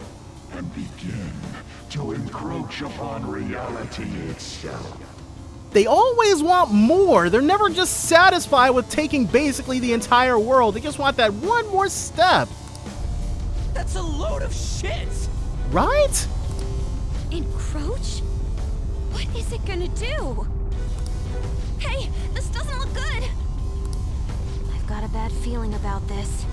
and begin to encroach upon reality itself. They always want more. They're never just satisfied with taking basically the entire world. They just want that one more step. That's a load of shit! Right? Encroach? What is it gonna do? Hey, this doesn't look good! I've got a bad feeling about this.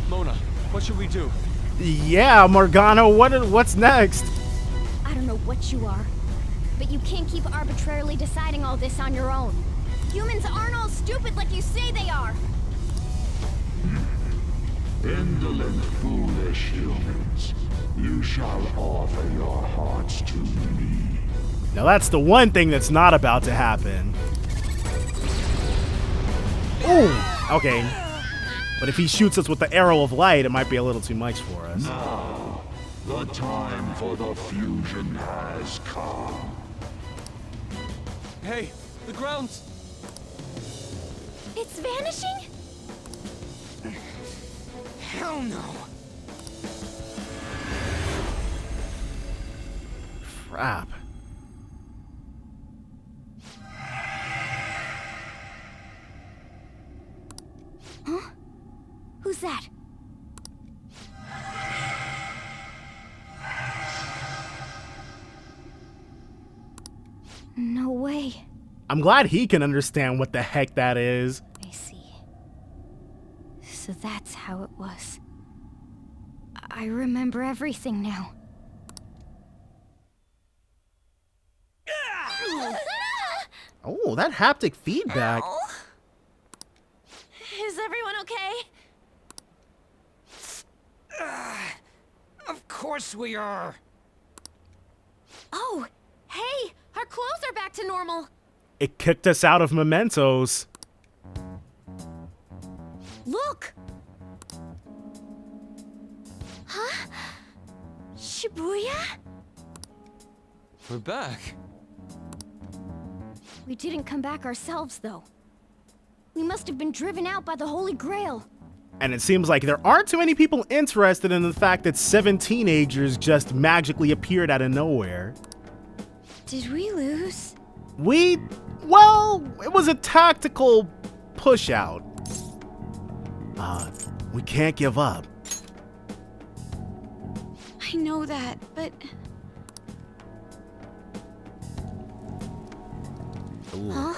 Mona, what should we do? Yeah, Morgana, what's next? I don't know what you are, but you can't keep arbitrarily deciding all this on your own. Humans aren't all stupid like you say they are. Indolent, foolish humans, you shall offer your hearts to me. Now that's the one thing that's not about to happen. Ooh, okay. But if he shoots us with the arrow of light, it might be a little too much for us. Now, the time for the fusion has come. Hey, the ground's... It's vanishing? Hell no. Crap. Huh? Who's that? I'm glad he can understand what the heck that is. I see. So that's how it was. I remember everything now. Oh, that haptic feedback. Is everyone okay? Of course we are. Oh, hey, our clothes are back to normal. It kicked us out of Mementos. Look! Huh? Shibuya? We're back. We didn't come back ourselves, though. We must have been driven out by the Holy Grail. And it seems like there aren't too many people interested in the fact that 7 teenagers just magically appeared out of nowhere. Did we lose? Well, it was a tactical push out. We can't give up. I know that, but... Ooh. Huh?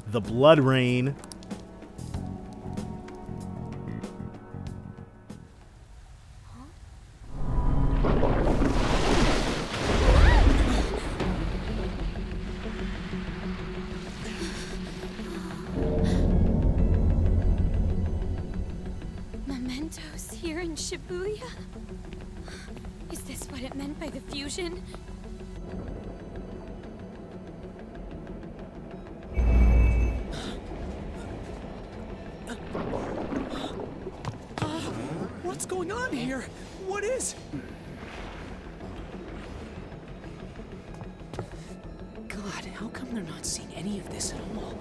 The blood rain. Mementos here in Shibuya? Is this what it meant by the fusion? What's going on here? What is... God, how come they're not seeing any of this at all?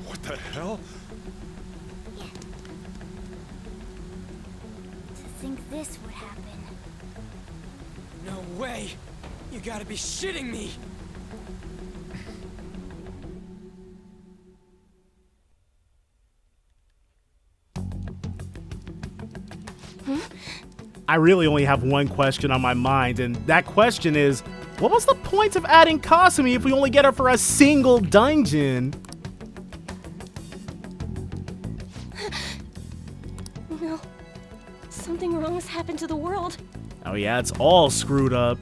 What the hell? To think this would happen. No way! You gotta be shitting me! I really only have one question on my mind, and that question is, what was the point of adding Kasumi if we only get her for a single dungeon? No. Something wrong has happened to the world. Oh yeah, it's all screwed up.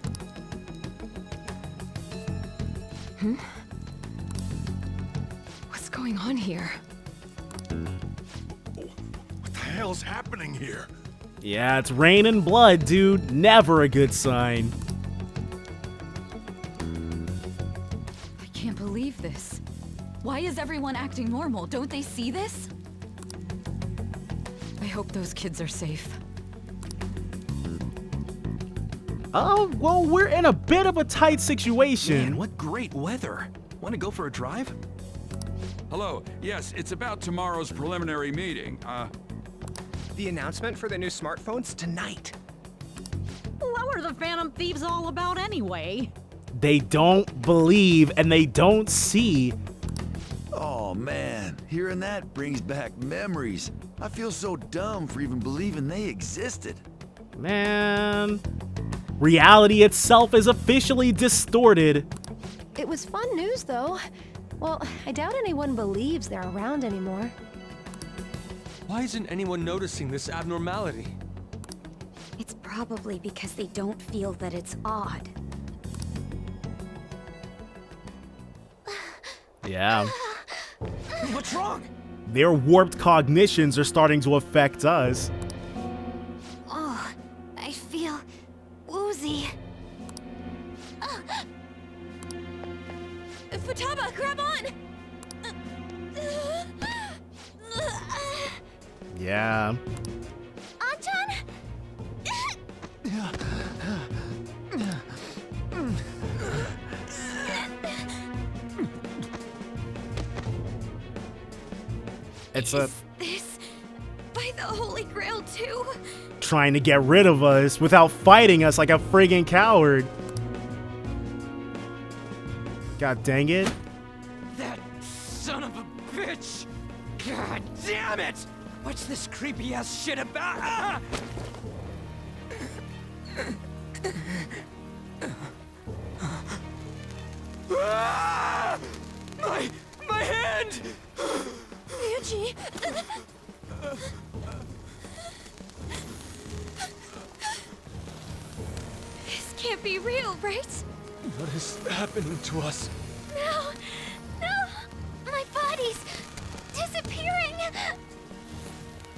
What's going on here? What the hell's happening here? Yeah, it's rain and blood, dude. Never a good sign. I can't believe this. Why is everyone acting normal? Don't they see this? I hope those kids are safe. Oh, well, we're in a bit of a tight situation. Man, what great weather. Want to go for a drive? Hello. Yes, it's about tomorrow's preliminary meeting. The announcement for the new smartphones tonight. What were the Phantom Thieves all about anyway? They don't believe and they don't see. Oh man, hearing that brings back memories. I feel so dumb for even believing they existed. Man, reality itself is officially distorted. It was fun news, though. Well, I doubt anyone believes they're around anymore. Why isn't anyone noticing this abnormality? It's probably because they don't feel that it's odd. Yeah. What's wrong? Their warped cognitions are starting to affect us. Oh, I feel woozy. Futaba, grab on! Yeah. Anchan? It's This by the Holy Grail too? trying to get rid of us without fighting us like a friggin' coward. God dang it. That son of a bitch! God damn it! What's this creepy ass shit about? My hand! Ryuji! This can't be real, right? What is happening to us? No! No! My body's disappearing!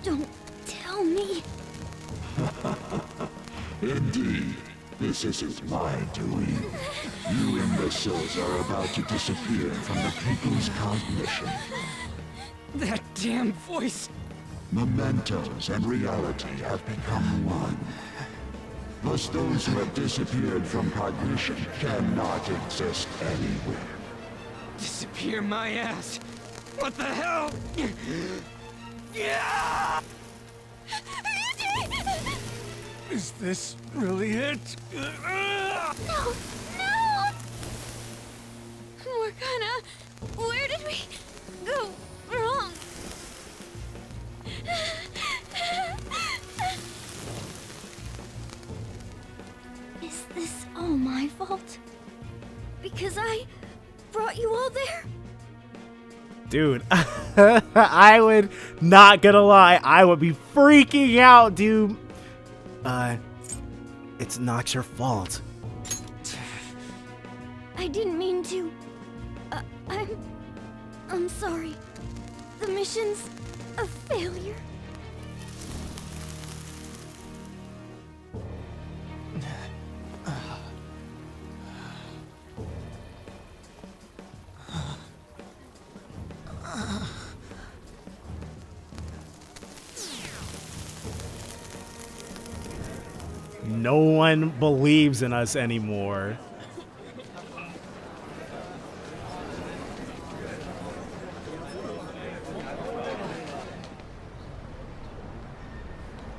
Don't tell me. Indeed, this isn't my doing. You imbeciles are about to disappear from the people's cognition. That damn voice! Mementos and reality have become one. Thus those who have disappeared from cognition cannot exist anywhere. Disappear my ass! What the hell? Yeah! Is this really it? No! No! Morgana, where did we go wrong? Is this all my fault? Because I brought you all there? Dude, I would, not gonna lie, I would be freaking out, dude. It's not your fault. I didn't mean to. I'm sorry. The mission's a failure. No one believes in us anymore.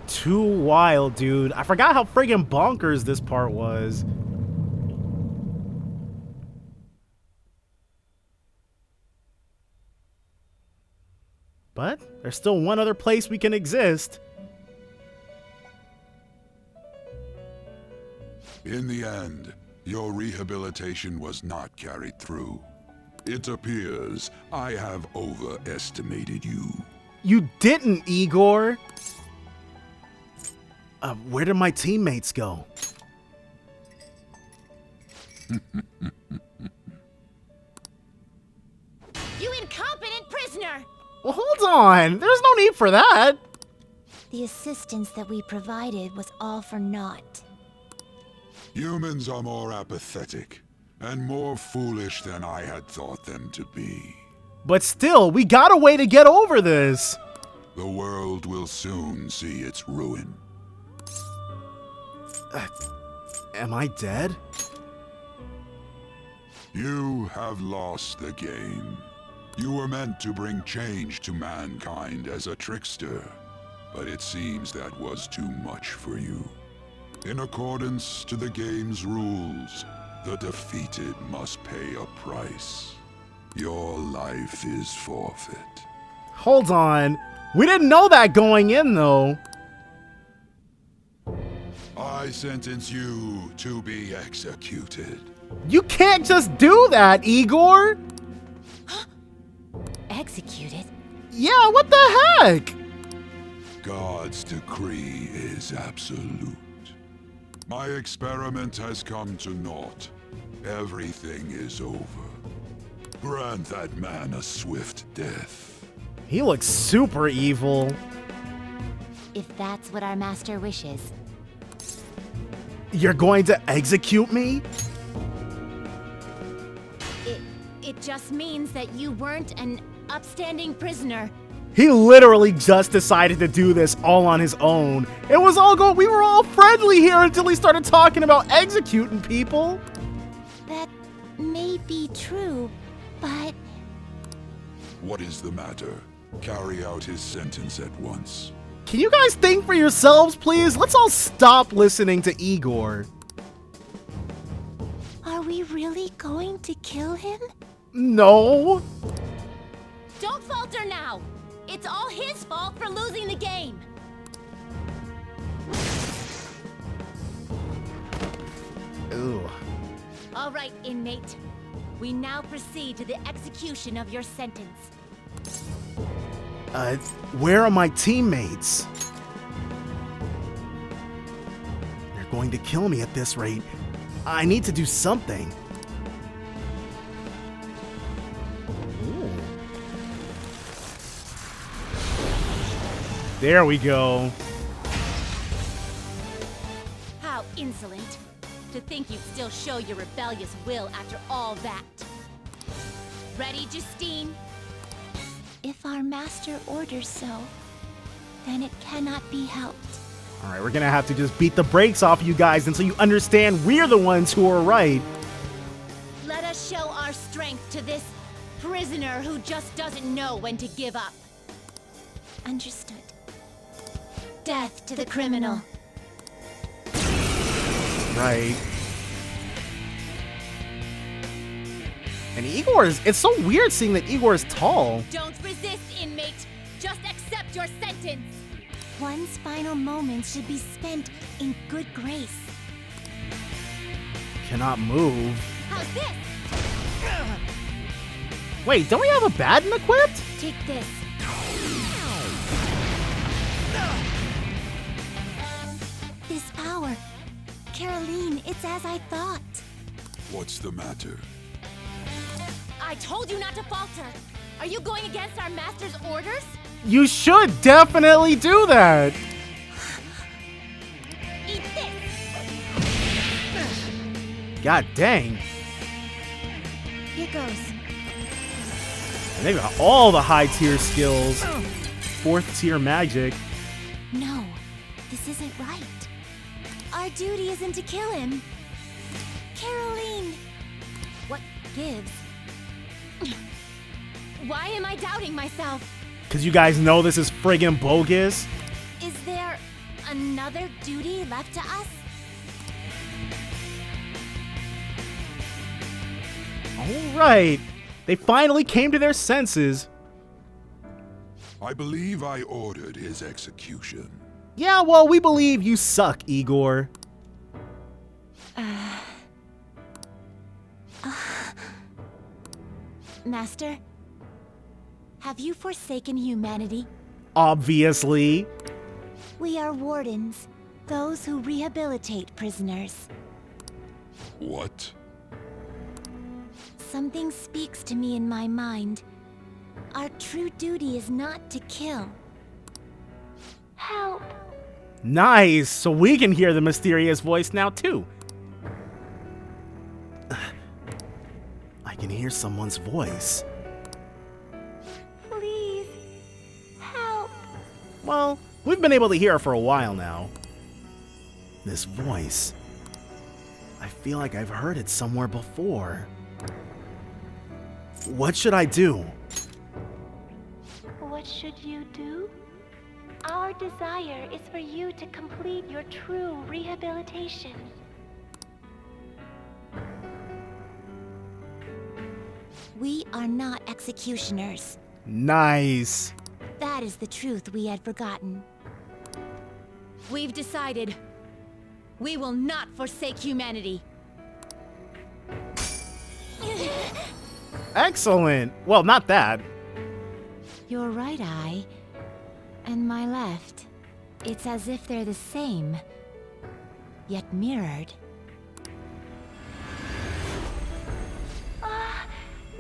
Too wild, dude. I forgot how friggin' bonkers this part was. But there's still one other place we can exist. In the end, your rehabilitation was not carried through. It appears I have overestimated you. You didn't, Igor. Where did my teammates go? You incompetent prisoner! Well, hold on. There's no need for that. The assistance that we provided was all for naught. Humans are more apathetic and more foolish than I had thought them to be. But still, we got a way to get over this. The world will soon see its ruin. Am I dead? You have lost the game. You were meant to bring change to mankind as a trickster, but it seems that was too much for you. In accordance to the game's rules, the defeated must pay a price. Your life is forfeit. Hold on. We didn't know that going in, though. I sentence you to be executed. You can't just do that, Igor. Executed? Yeah, what the heck? God's decree is absolute. My experiment has come to naught. Everything is over. Grant that man a swift death. He looks super evil. If that's what our master wishes. You're going to execute me? It just means that you weren't an upstanding prisoner. He literally just decided to do this all on his own. It was all good. We were all friendly here until he started talking about executing people. That may be true, but... What is the matter? Carry out his sentence at once. Can you guys think for yourselves, please? Let's all stop listening to Igor. Are we really going to kill him? No. Don't falter now! It's all his fault for losing the game! All right, inmate. We now proceed to the execution of your sentence. Where are my teammates? They're going to kill me at this rate. I need to do something. Ooh. There we go. How insolent. To think you'd still show your rebellious will after all that. Ready, Justine? If our master orders so, then it cannot be helped. All right, we're gonna have to just beat the brakes off you guys until you understand we're the ones who are right. Let us show our strength to this prisoner who just doesn't know when to give up. Understood. Death to the criminal. Right. And Igor is, it's so weird seeing that Igor is tall. Don't resist, inmate. Just accept your sentence. One's final moments should be spent in good grace. Cannot move. How's this? Wait, don't we have a baton equipped? Take this. This power. Caroline, it's as I thought. What's the matter? I told you not to falter. Are you going against our master's orders? You should definitely do that. Eat this. God dang. Here goes. And they've got all the high tier skills. 4th tier magic. No, this isn't right. Our duty isn't to kill him. Caroline! What gives? Why am I doubting myself? Because you guys know this is friggin' bogus. Is there another duty left to us? Alright. They finally came to their senses. I believe I ordered his execution. Yeah, well, we believe you suck, Igor. Master, have you forsaken humanity? Obviously. We are wardens, those who rehabilitate prisoners. What? Something speaks to me in my mind. Our true duty is not to kill. Help! Nice, so we can hear the mysterious voice now too. I can hear someone's voice. Please, help! Well, we've been able to hear it for a while now. This voice. I feel like I've heard it somewhere before. What should I do? What should you do? Our desire is for you to complete your true rehabilitation. We are not executioners. Nice. That is the truth we had forgotten. We've decided. We will not forsake humanity. Excellent. Well, not that. Your right eye and my left. It's as if they're the same, yet mirrored.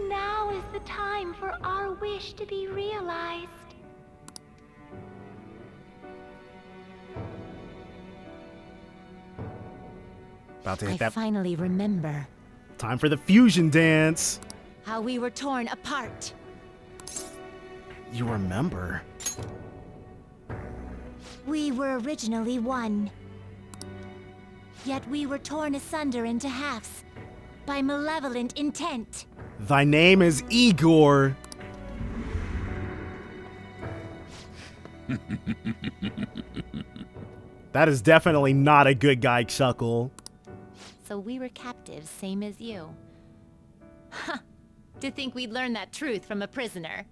Now is the time for our wish to be realized. About to hit I that. finally remember. Time for the fusion dance. How we were torn apart. You remember? We were originally one. Yet we were torn asunder into halves by malevolent intent. Thy name is Igor. That is definitely not a good guy chuckle. So we were captives, same as you. Huh. To think we'd learn that truth from a prisoner.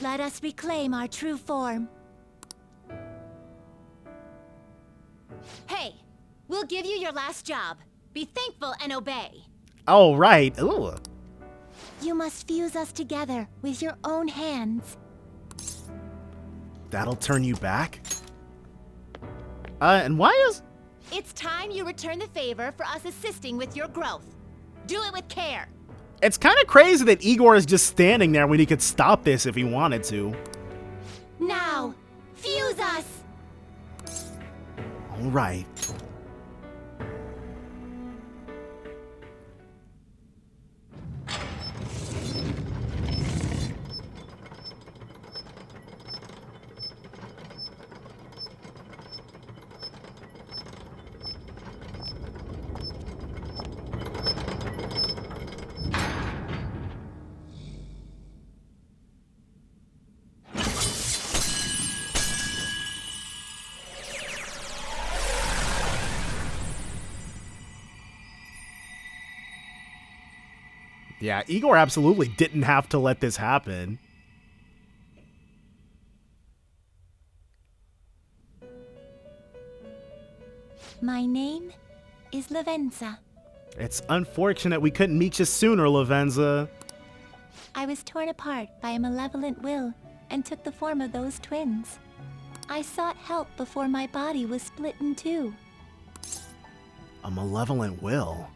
Let us reclaim our true form. Hey, we'll give you your last job. Be thankful and obey. Oh, right. Ooh. You must fuse us together with your own hands. That'll turn you back? And why is... It's time you return the favor for us assisting with your growth. Do it with care. It's kind of crazy that Igor is just standing there when he could stop this if he wanted to. Now, fuse us! All right. Yeah, Igor absolutely didn't have to let this happen. My name is Lavenza. It's unfortunate we couldn't meet you sooner, Lavenza. I was torn apart by a malevolent will and took the form of those twins. I sought help before my body was split in two. A malevolent will?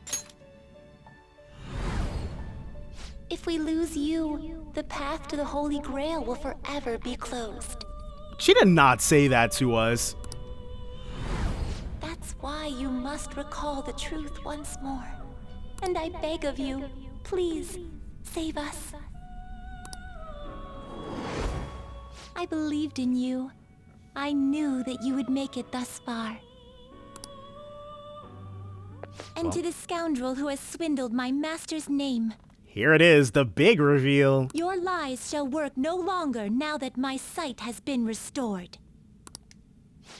If we lose you, the path to the Holy Grail will forever be closed. She did not say that to us. That's why you must recall the truth once more. And I beg of you, please, save us. I believed in you. I knew that you would make it thus far. And to the scoundrel who has swindled my master's name, Here it is, the big reveal. your lies shall work no longer now that my sight has been restored.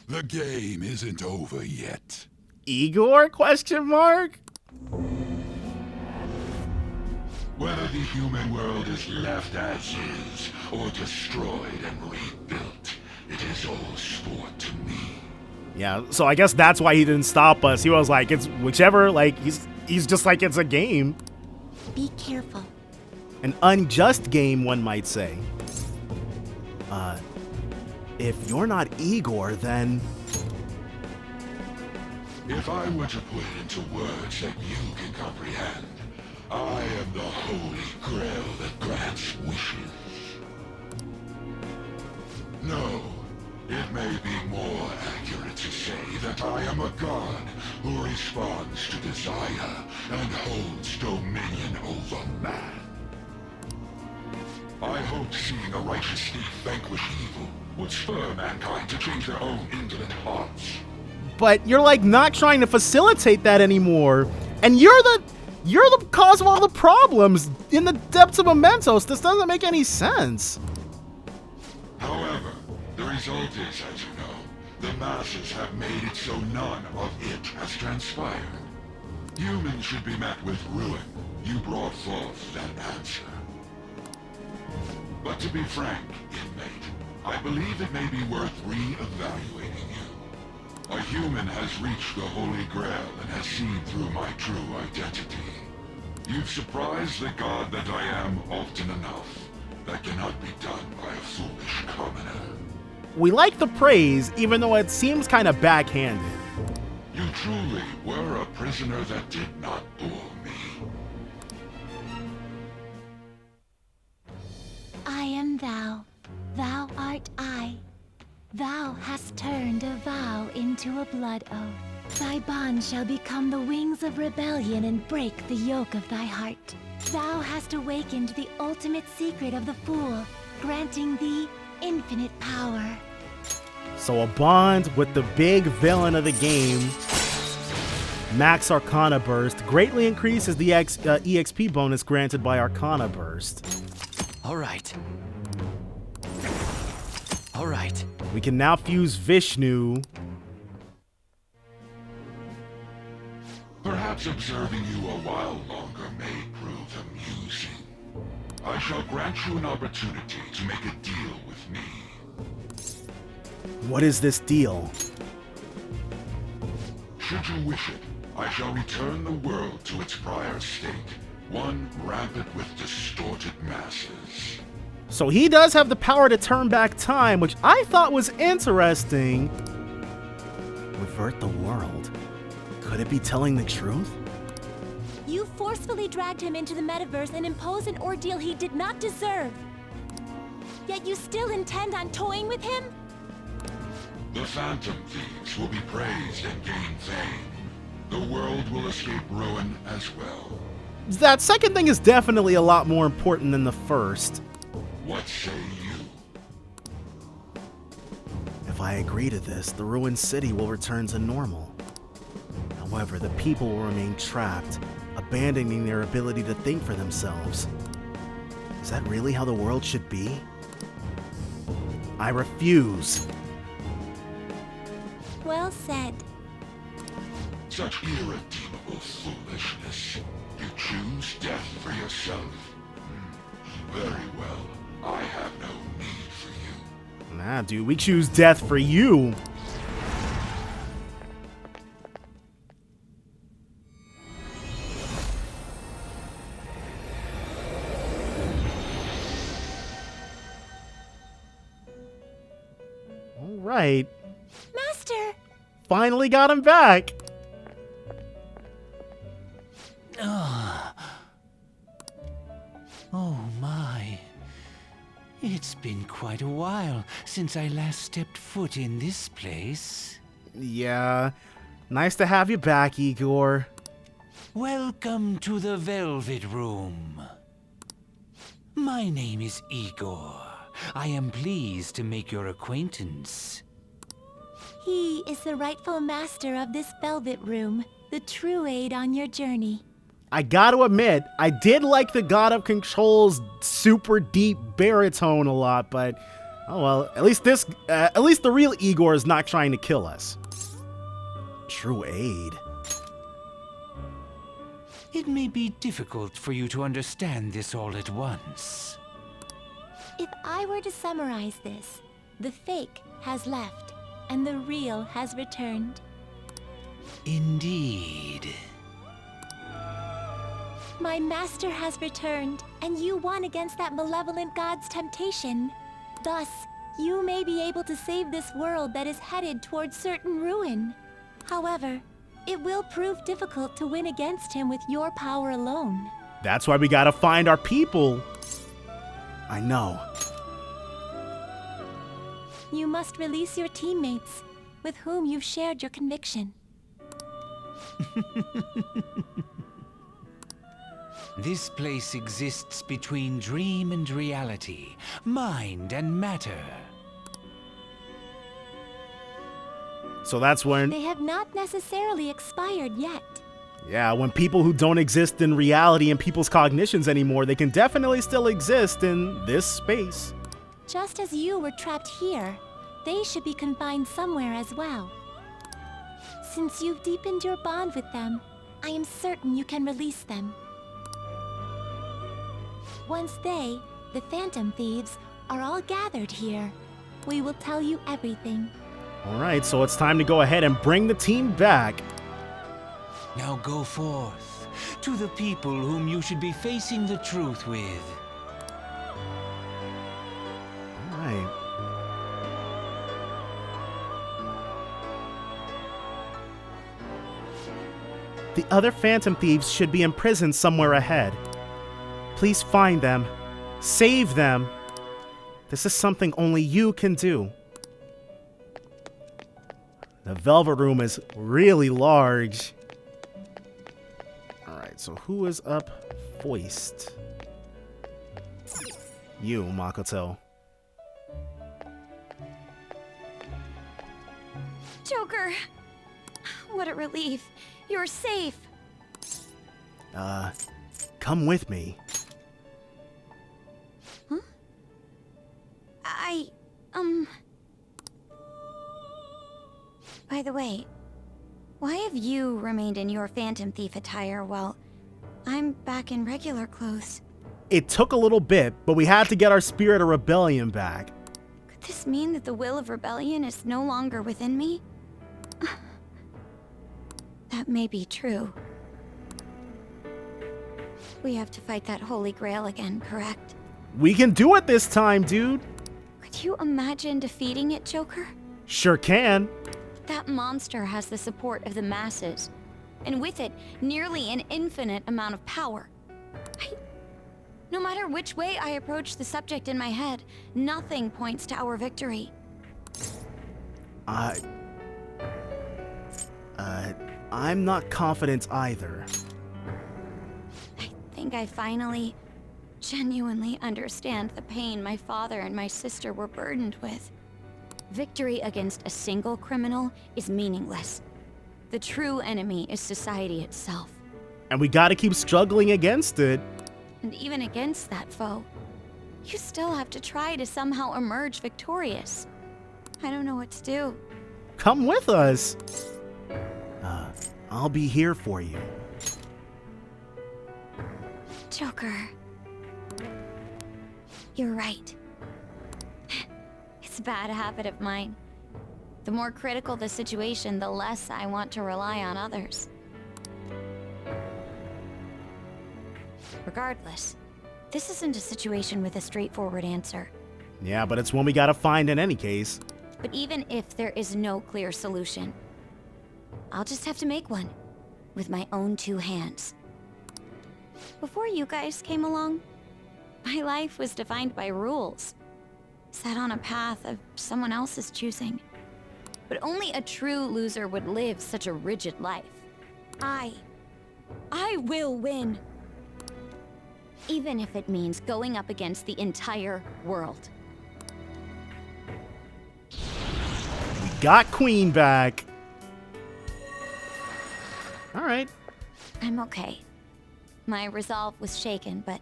The game isn't over yet. Igor? Question mark? Whether the human world is left as is, or destroyed and rebuilt, it is all sport to me. Yeah, so I guess that's why he didn't stop us. He was like, it's whichever, like, he's just like, it's a game. Be careful. An unjust game, one might say. If you're not Igor, then... If I were to put it into words that you can comprehend, I am the Holy Grail that grants wishes. No, it may be more accurate to say that I am a god who responds to desire and holds dominion over man. I hoped seeing a righteous state vanquish evil would spur mankind to change their own indolent hearts. But you're like not trying to facilitate that anymore. And you're the cause of all the problems in the depths of Mementos. This doesn't make any sense. However, the result is, as you know, the masses have made it so none of it has transpired. Humans should be met with ruin. You brought forth that answer. But to be frank, inmate, I believe it may be worth re-evaluating you. A human has reached the Holy Grail and has seen through my true identity. You've surprised the god that I am often enough. That cannot be done by a foolish commoner. We like the praise, even though it seems kind of backhanded. You truly were a prisoner that did not bore me. I am thou, thou art I. Thou hast turned a vow into a blood oath. Thy bond shall become the wings of rebellion and break the yoke of thy heart. Thou hast awakened the ultimate secret of the fool, granting thee infinite power. So a bond with the big villain of the game, Max Arcana Burst, greatly increases the EXP bonus granted by Arcana Burst. All right. All right. We can now fuse Vishnu. Perhaps observing you a while longer may prove amusing. I shall grant you an opportunity to make a deal with me. What is this deal? Should you wish it, I shall return the world to its prior state, one rampant with distorted masses. So he does have the power to turn back time, which I thought was interesting. Revert the world. Could it be telling the truth? You forcefully dragged him into the metaverse and imposed an ordeal he did not deserve. Yet you still intend on toying with him? The Phantom Thieves will be praised and gain fame. The world will escape ruin as well. That second thing is definitely a lot more important than the first. What say you? If I agree to this, the ruined city will return to normal. However, the people will remain trapped, abandoning their ability to think for themselves. Is that really how the world should be? I refuse. Well said. Such irredeemable foolishness. You choose death for yourself. Very well. I have no need for you. Nah, dude, we choose death for you. All right. Master! Finally got him back. Oh my. It's been quite a while since I last stepped foot in this place. Yeah. Nice to have you back, Igor. Welcome to the Velvet Room. My name is Igor. I am pleased to make your acquaintance. He is the rightful master of this Velvet Room, the true aid on your journey. I gotta admit, I did like the God of Control's super deep baritone a lot, but oh well, at least the real Igor is not trying to kill us. True aid. It may be difficult for you to understand this all at once. If I were to summarize this, the fake has left, and the real has returned. Indeed. My master has returned, and you won against that malevolent god's temptation. Thus, you may be able to save this world that is headed towards certain ruin. However, it will prove difficult to win against him with your power alone. That's why we gotta find our people. I know. You must release your teammates, with whom you've shared your conviction. This place exists between dream and reality, mind and matter. So that's when... They have not necessarily expired yet. Yeah, when people who don't exist in reality and people's cognitions anymore, they can definitely still exist in this space. Just as you were trapped here, they should be confined somewhere as well. Since you've deepened your bond with them, I am certain you can release them. Once they, the Phantom Thieves, are all gathered here, we will tell you everything. Alright, so it's time to go ahead and bring the team back. Now go forth to the people whom you should be facing the truth with. Alright. The other Phantom Thieves should be imprisoned somewhere ahead. Please find them. Save them. This is something only you can do. The Velvet Room is really large. Alright, so who is up first? You, Makoto. Joker! What a relief. You're safe. Come with me. Huh? By the way, why have you remained in your Phantom Thief attire while I'm back in regular clothes? It took a little bit, but we had to get our spirit of rebellion back. Could this mean that the will of rebellion is no longer within me? That may be true. We have to fight that Holy Grail again, correct? We can do it this time, dude. Could you imagine defeating it, Joker? Sure can. That monster has the support of the masses, and with it, nearly an infinite amount of power. No matter which way I approach the subject in my head, nothing points to our victory. I'm not confident either. I think I finally, genuinely understand the pain my father and my sister were burdened with. Victory against a single criminal is meaningless. The true enemy is society itself. And we gotta keep struggling against it. And even against that foe, you still have to try to somehow emerge victorious. I don't know what to do. Come with us. I'll be here for you. Joker. You're right. It's a bad habit of mine. The more critical the situation, the less I want to rely on others. Regardless, this isn't a situation with a straightforward answer. Yeah, but it's one we gotta find in any case. But even if there is no clear solution, I'll just have to make one, with my own two hands. Before you guys came along, my life was defined by rules, set on a path of someone else's choosing. But only a true loser would live such a rigid life. I will win. Even if it means going up against the entire world. We got Queen back. Alright. I'm okay. My resolve was shaken, but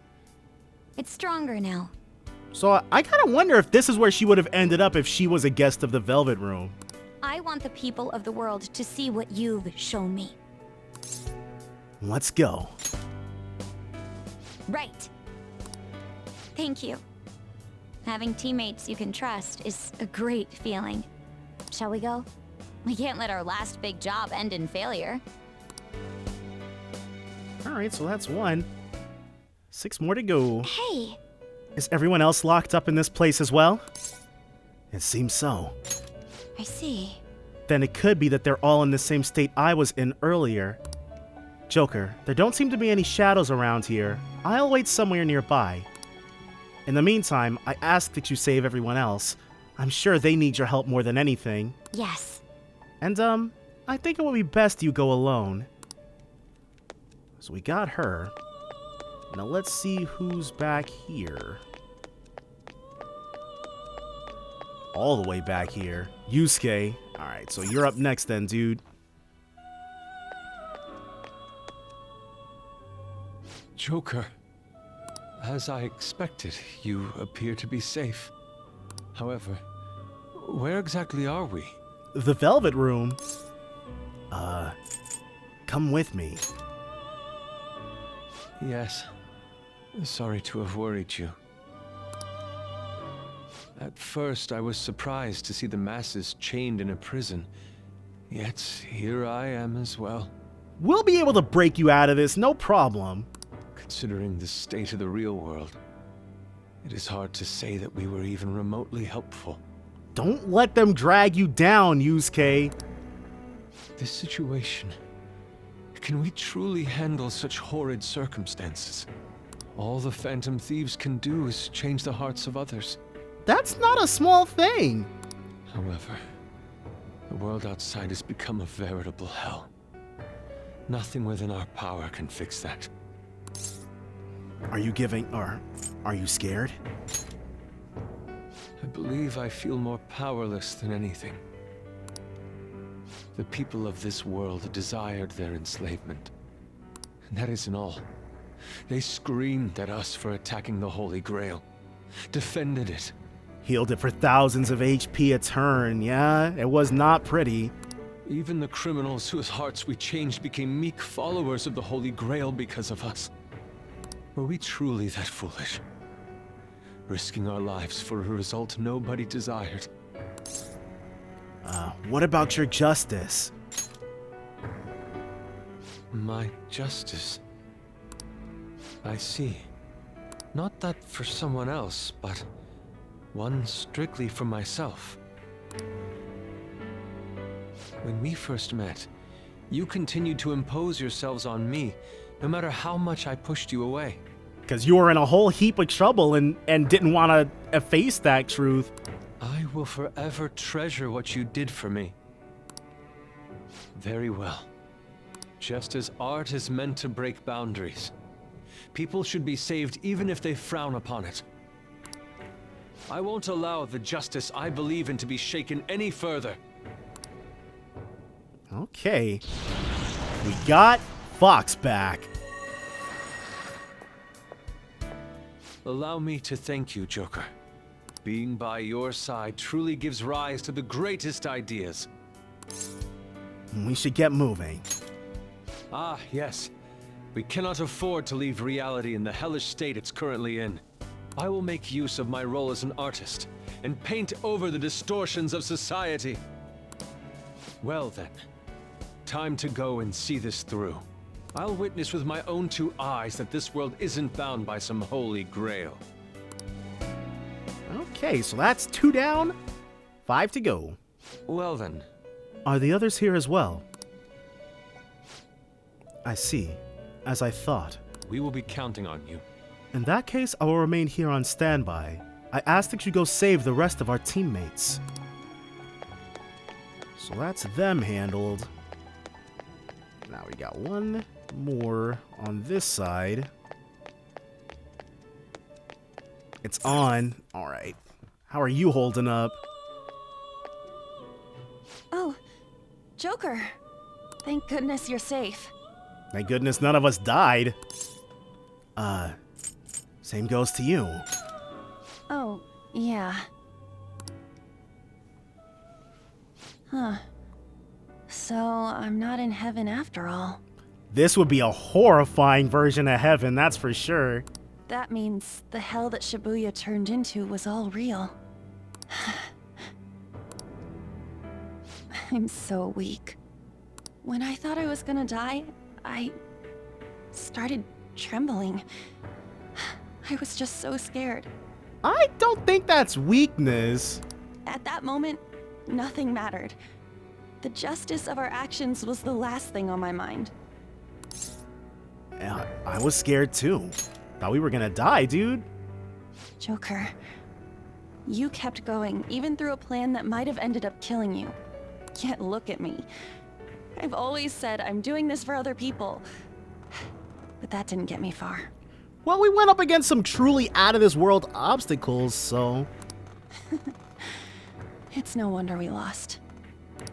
it's stronger now. So I kind of wonder if this is where she would have ended up if she was a guest of the Velvet Room. I want the people of the world to see what you've shown me. Let's go. Right. Thank you. Having teammates you can trust is a great feeling. Shall we go? We can't let our last big job end in failure. Alright, so that's one. 6 more to go. Hey! Is everyone else locked up in this place as well? It seems so. I see. Then it could be that they're all in the same state I was in earlier. Joker, there don't seem to be any shadows around here. I'll wait somewhere nearby. In the meantime, I ask that you save everyone else. I'm sure they need your help more than anything. Yes. And, I think it would be best you go alone. So we got her. Now let's see who's back here. All the way back here. Yusuke. Alright, so you're up next then, dude. Joker. As I expected, you appear to be safe. However, where exactly are we? The Velvet Room. Come with me. Yes. Sorry to have worried you. At first, I was surprised to see the masses chained in a prison. Yet, here I am as well. We'll be able to break you out of this, no problem. Considering the state of the real world, it is hard to say that we were even remotely helpful. Don't let them drag you down, Yusuke. This situation... Can we truly handle such horrid circumstances? All the Phantom Thieves can do is change the hearts of others. That's not a small thing. However, the world outside has become a veritable hell. Nothing within our power can fix that. Are you scared? I believe I feel more powerless than anything. The people of this world desired their enslavement. And that isn't all. They screamed at us for attacking the Holy Grail. Defended it. Healed it for thousands of HP a turn, yeah? It was not pretty. Even the criminals whose hearts we changed became meek followers of the Holy Grail because of us. Were we truly that foolish? Risking our lives for a result nobody desired. What about your justice? My justice. I see. Not that for someone else, but one strictly for myself. When we first met, you continued to impose yourselves on me, no matter how much I pushed you away. Because you were in a whole heap of trouble and didn't want to efface that truth. I will forever treasure what you did for me. Very well. Just as art is meant to break boundaries, people should be saved even if they frown upon it. I won't allow the justice I believe in to be shaken any further. Okay. We got Fox back. Allow me to thank you, Joker. Being by your side truly gives rise to the greatest ideas. We should get moving. Ah, yes. We cannot afford to leave reality in the hellish state it's currently in. I will make use of my role as an artist and paint over the distortions of society. Well then, time to go and see this through. I'll witness with my own two eyes that this world isn't bound by some Holy Grail. Okay, so that's 2 down, 5 to go. Well then. Are the others here as well? I see. As I thought. We will be counting on you. In that case, I will remain here on standby. I asked that you go save the rest of our teammates. So that's them handled. Now we got one more on this side. It's on. Alright. How are you holding up? Oh, Joker. Thank goodness you're safe. Thank goodness none of us died. Same goes to you. Oh, yeah. Huh. So, I'm not in heaven after all. This would be a horrifying version of heaven, that's for sure. That means the hell that Shibuya turned into was all real. I'm so weak. When I thought I was gonna die, I started trembling. I was just so scared. I don't think that's weakness. At that moment, nothing mattered. The justice of our actions was the last thing on my mind. Yeah, I was scared too. Thought we were gonna die, dude. Joker, you kept going, even through a plan that might have ended up killing you. Yet look at me. I've always said I'm doing this for other people. But that didn't get me far. Well, we went up against some truly out-of-this-world obstacles, so... It's no wonder we lost.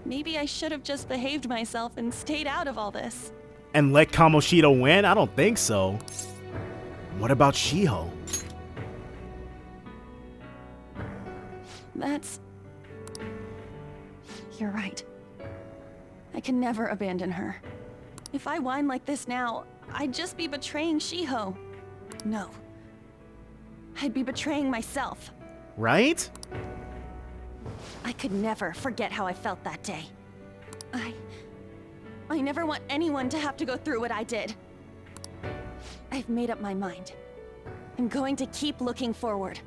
Maybe I should have just behaved myself and stayed out of all this. And let Kamoshida win? I don't think so. What about Shiho? You're right. I can never abandon her. If I whine like this now, I'd just be betraying Shiho. No. I'd be betraying myself. Right? I could never forget how I felt that day. I never want anyone to have to go through what I did. I've made up my mind. I'm going to keep looking forward.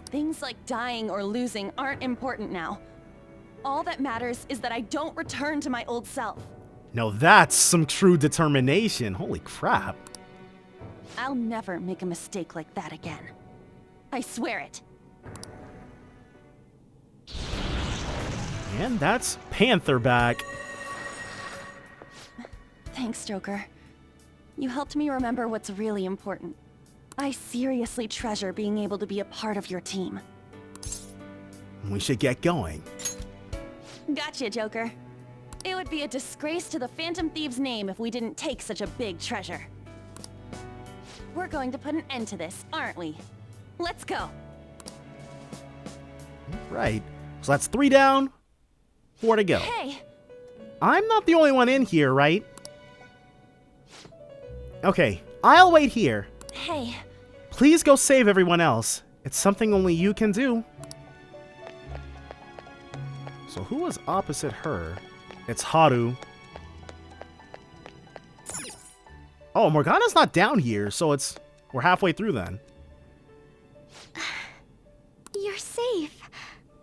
Things like dying or losing aren't important now. All that matters is that I don't return to my old self. Now that's some true determination. Holy crap. I'll never make a mistake like that again. I swear it. And that's Panther back. Thanks, Joker. You helped me remember what's really important. I seriously treasure being able to be a part of your team. We should get going. Gotcha, Joker. It would be a disgrace to the Phantom Thieves' name if we didn't take such a big treasure. We're going to put an end to this, aren't we? Let's go. Right. So that's 3 down, 4 to go. Hey! I'm not the only one in here, right? Okay, I'll wait here. Hey. Please go save everyone else. It's something only you can do. So who was opposite her? It's Haru. Oh, Morgana's not down here, so we're halfway through then. You're safe.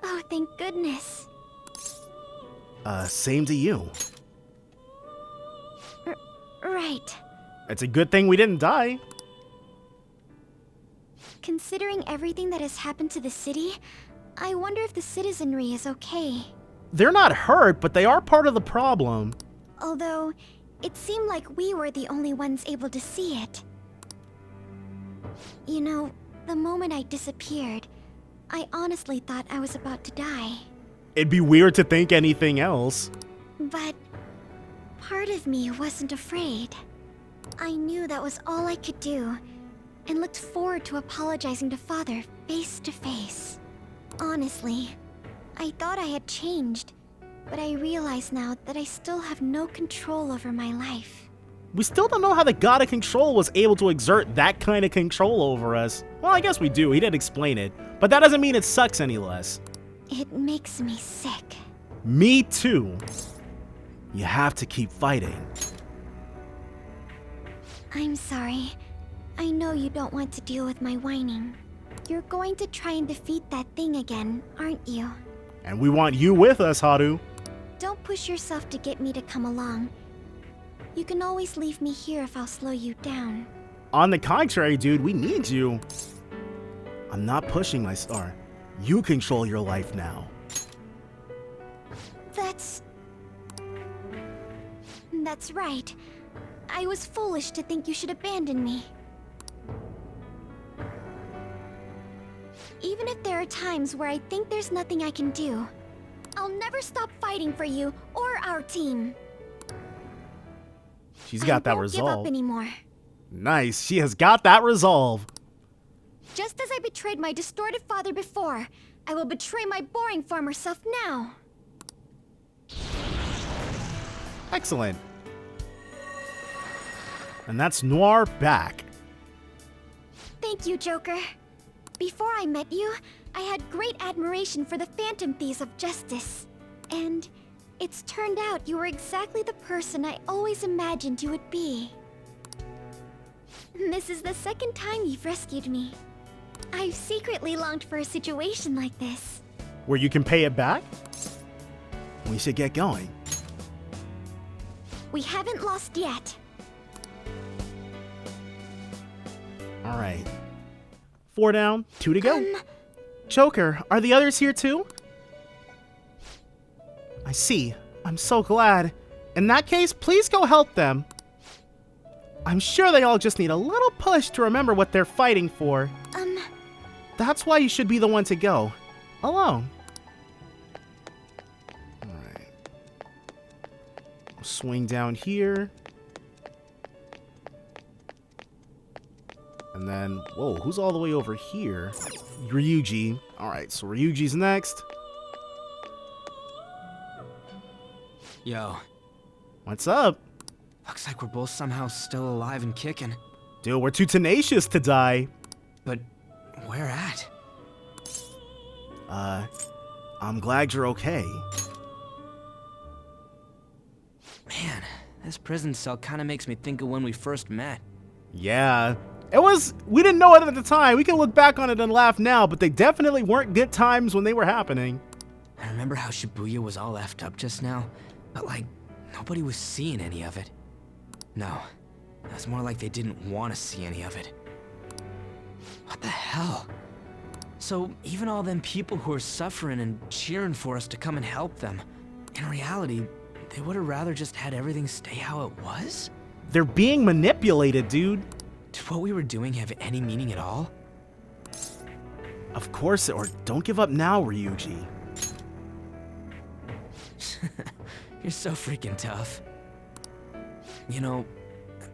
Oh, thank goodness. Same to you. Right. It's a good thing we didn't die. Considering everything that has happened to the city, I wonder if the citizenry is okay. They're not hurt, but they are part of the problem. Although, it seemed like we were the only ones able to see it. You know, the moment I disappeared, I honestly thought I was about to die. It'd be weird to think anything else. But part of me wasn't afraid. I knew that was all I could do, and looked forward to apologizing to Father face to face. Honestly, I thought I had changed, but I realize now that I still have no control over my life. We still don't know how the God of Control was able to exert that kind of control over us. Well, I guess we do. He did explain it. But that doesn't mean it sucks any less. It makes me sick. Me too. You have to keep fighting. I'm sorry. I know you don't want to deal with my whining. You're going to try and defeat that thing again, aren't you? And we want you with us, Haru. Don't push yourself to get me to come along. You can always leave me here if I'll slow you down. On the contrary, dude, we need you. I'm not pushing my star. You control your life now. That's right. I was foolish to think you should abandon me. Even if there are times where I think there's nothing I can do, I'll never stop fighting for you or our team. She's got that I won't resolve. give up anymore. Nice, she has got that resolve. Just as I betrayed my distorted father before, I will betray my boring farmer self now. Excellent. And that's Noir back. Thank you, Joker. Before I met you, I had great admiration for the Phantom Thieves of Justice. And it's turned out you were exactly the person I always imagined you would be. This is the second time you've rescued me. I've secretly longed for a situation like this. Where you can pay it back? We should get going. We haven't lost yet. Alright. 4 down, 2 to go. Joker, are the others here too? I see. I'm so glad. In that case, please go help them. I'm sure they all just need a little push to remember what they're fighting for. That's why you should be the one to go. Alone. Alright. Swing down here. And then, whoa, who's all the way over here? Ryuji. Alright, so Ryuji's next. Yo. What's up? Looks like we're both somehow still alive and kicking. Dude, we're too tenacious to die. But where at? I'm glad you're okay. Man, this prison cell kind of makes me think of when we first met. Yeah. We didn't know it at the time. We can look back on it and laugh now, but they definitely weren't good times when they were happening. I remember how Shibuya was all effed up just now, but like, nobody was seeing any of it. No, it was more like they didn't want to see any of it. What the hell? So even all them people who are suffering and cheering for us to come and help them, in reality, they would have rather just had everything stay how it was? They're being manipulated, dude. Did what we were doing have any meaning at all? Of course, or don't give up now, Ryuji. You're so freaking tough. You know,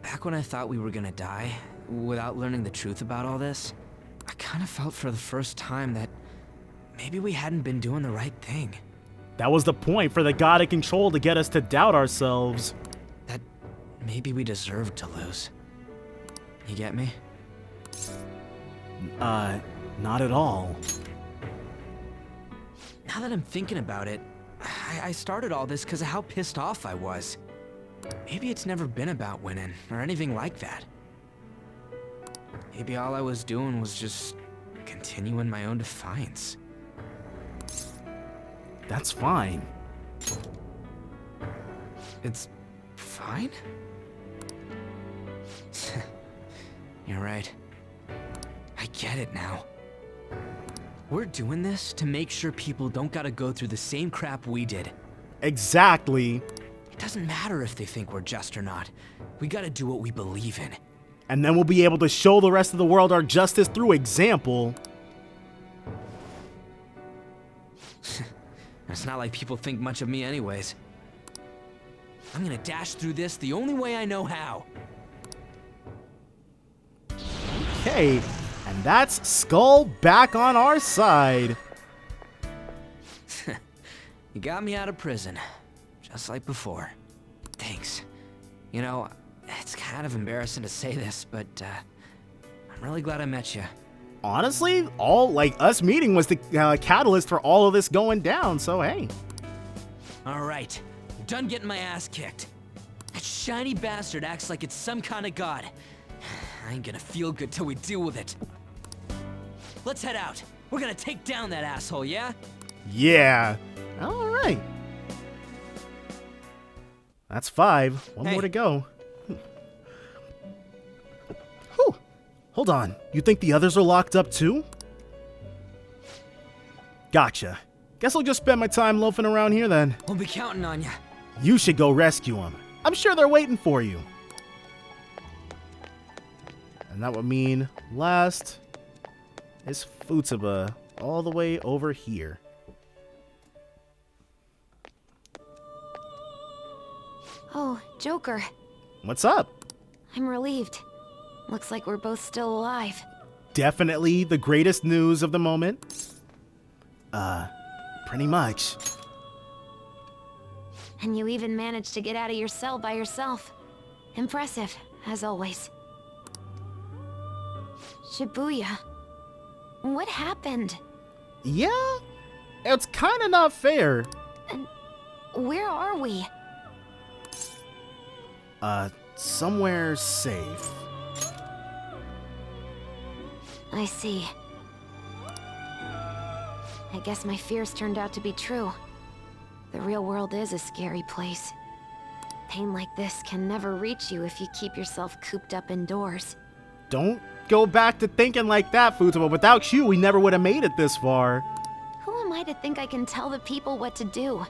back when I thought we were gonna die, without learning the truth about all this, I kind of felt for the first time that maybe we hadn't been doing the right thing. That was the point, for the God of Control to get us to doubt ourselves. That maybe we deserved to lose. You get me? Not at all. Now that I'm thinking about it, I started all this because of how pissed off I was. Maybe it's never been about winning, or anything like that. Maybe all I was doing was just continuing my own defiance. That's fine. It's fine? You're right. I get it now. We're doing this to make sure people don't gotta go through the same crap we did. Exactly. It doesn't matter if they think we're just or not. We gotta do what we believe in. And then we'll be able to show the rest of the world our justice through example. It's not like people think much of me anyways. I'm gonna dash through this the only way I know how. Okay, and that's Skull back on our side. You got me out of prison, just like before. Thanks. You know, it's kind of embarrassing to say this, but I'm really glad I met you. Honestly, us meeting was the catalyst for all of this going down, so hey. All right, I'm done getting my ass kicked. That shiny bastard acts like it's some kind of god. I ain't gonna feel good till we deal with it. Let's head out. We're gonna take down that asshole, yeah? Yeah. All right. That's 5. One more to go. Whew. Hold on. You think the others are locked up too? Gotcha. Guess I'll just spend my time loafing around here then. We'll be counting on you. You should go rescue them. I'm sure they're waiting for you. And that would mean last is Futaba, all the way over here. Oh, Joker. What's up? I'm relieved. Looks like we're both still alive. Definitely the greatest news of the moment. Pretty much. And you even managed to get out of your cell by yourself. Impressive, as always. Shibuya. What happened? Yeah? It's kinda not fair. And where are we? Somewhere safe. I see. I guess my fears turned out to be true. The real world is a scary place. Pain like this can never reach you if you keep yourself cooped up indoors. Don't go back to thinking like that, Futaba. Without you, we never would have made it this far. Who am I to think I can tell the people what to do?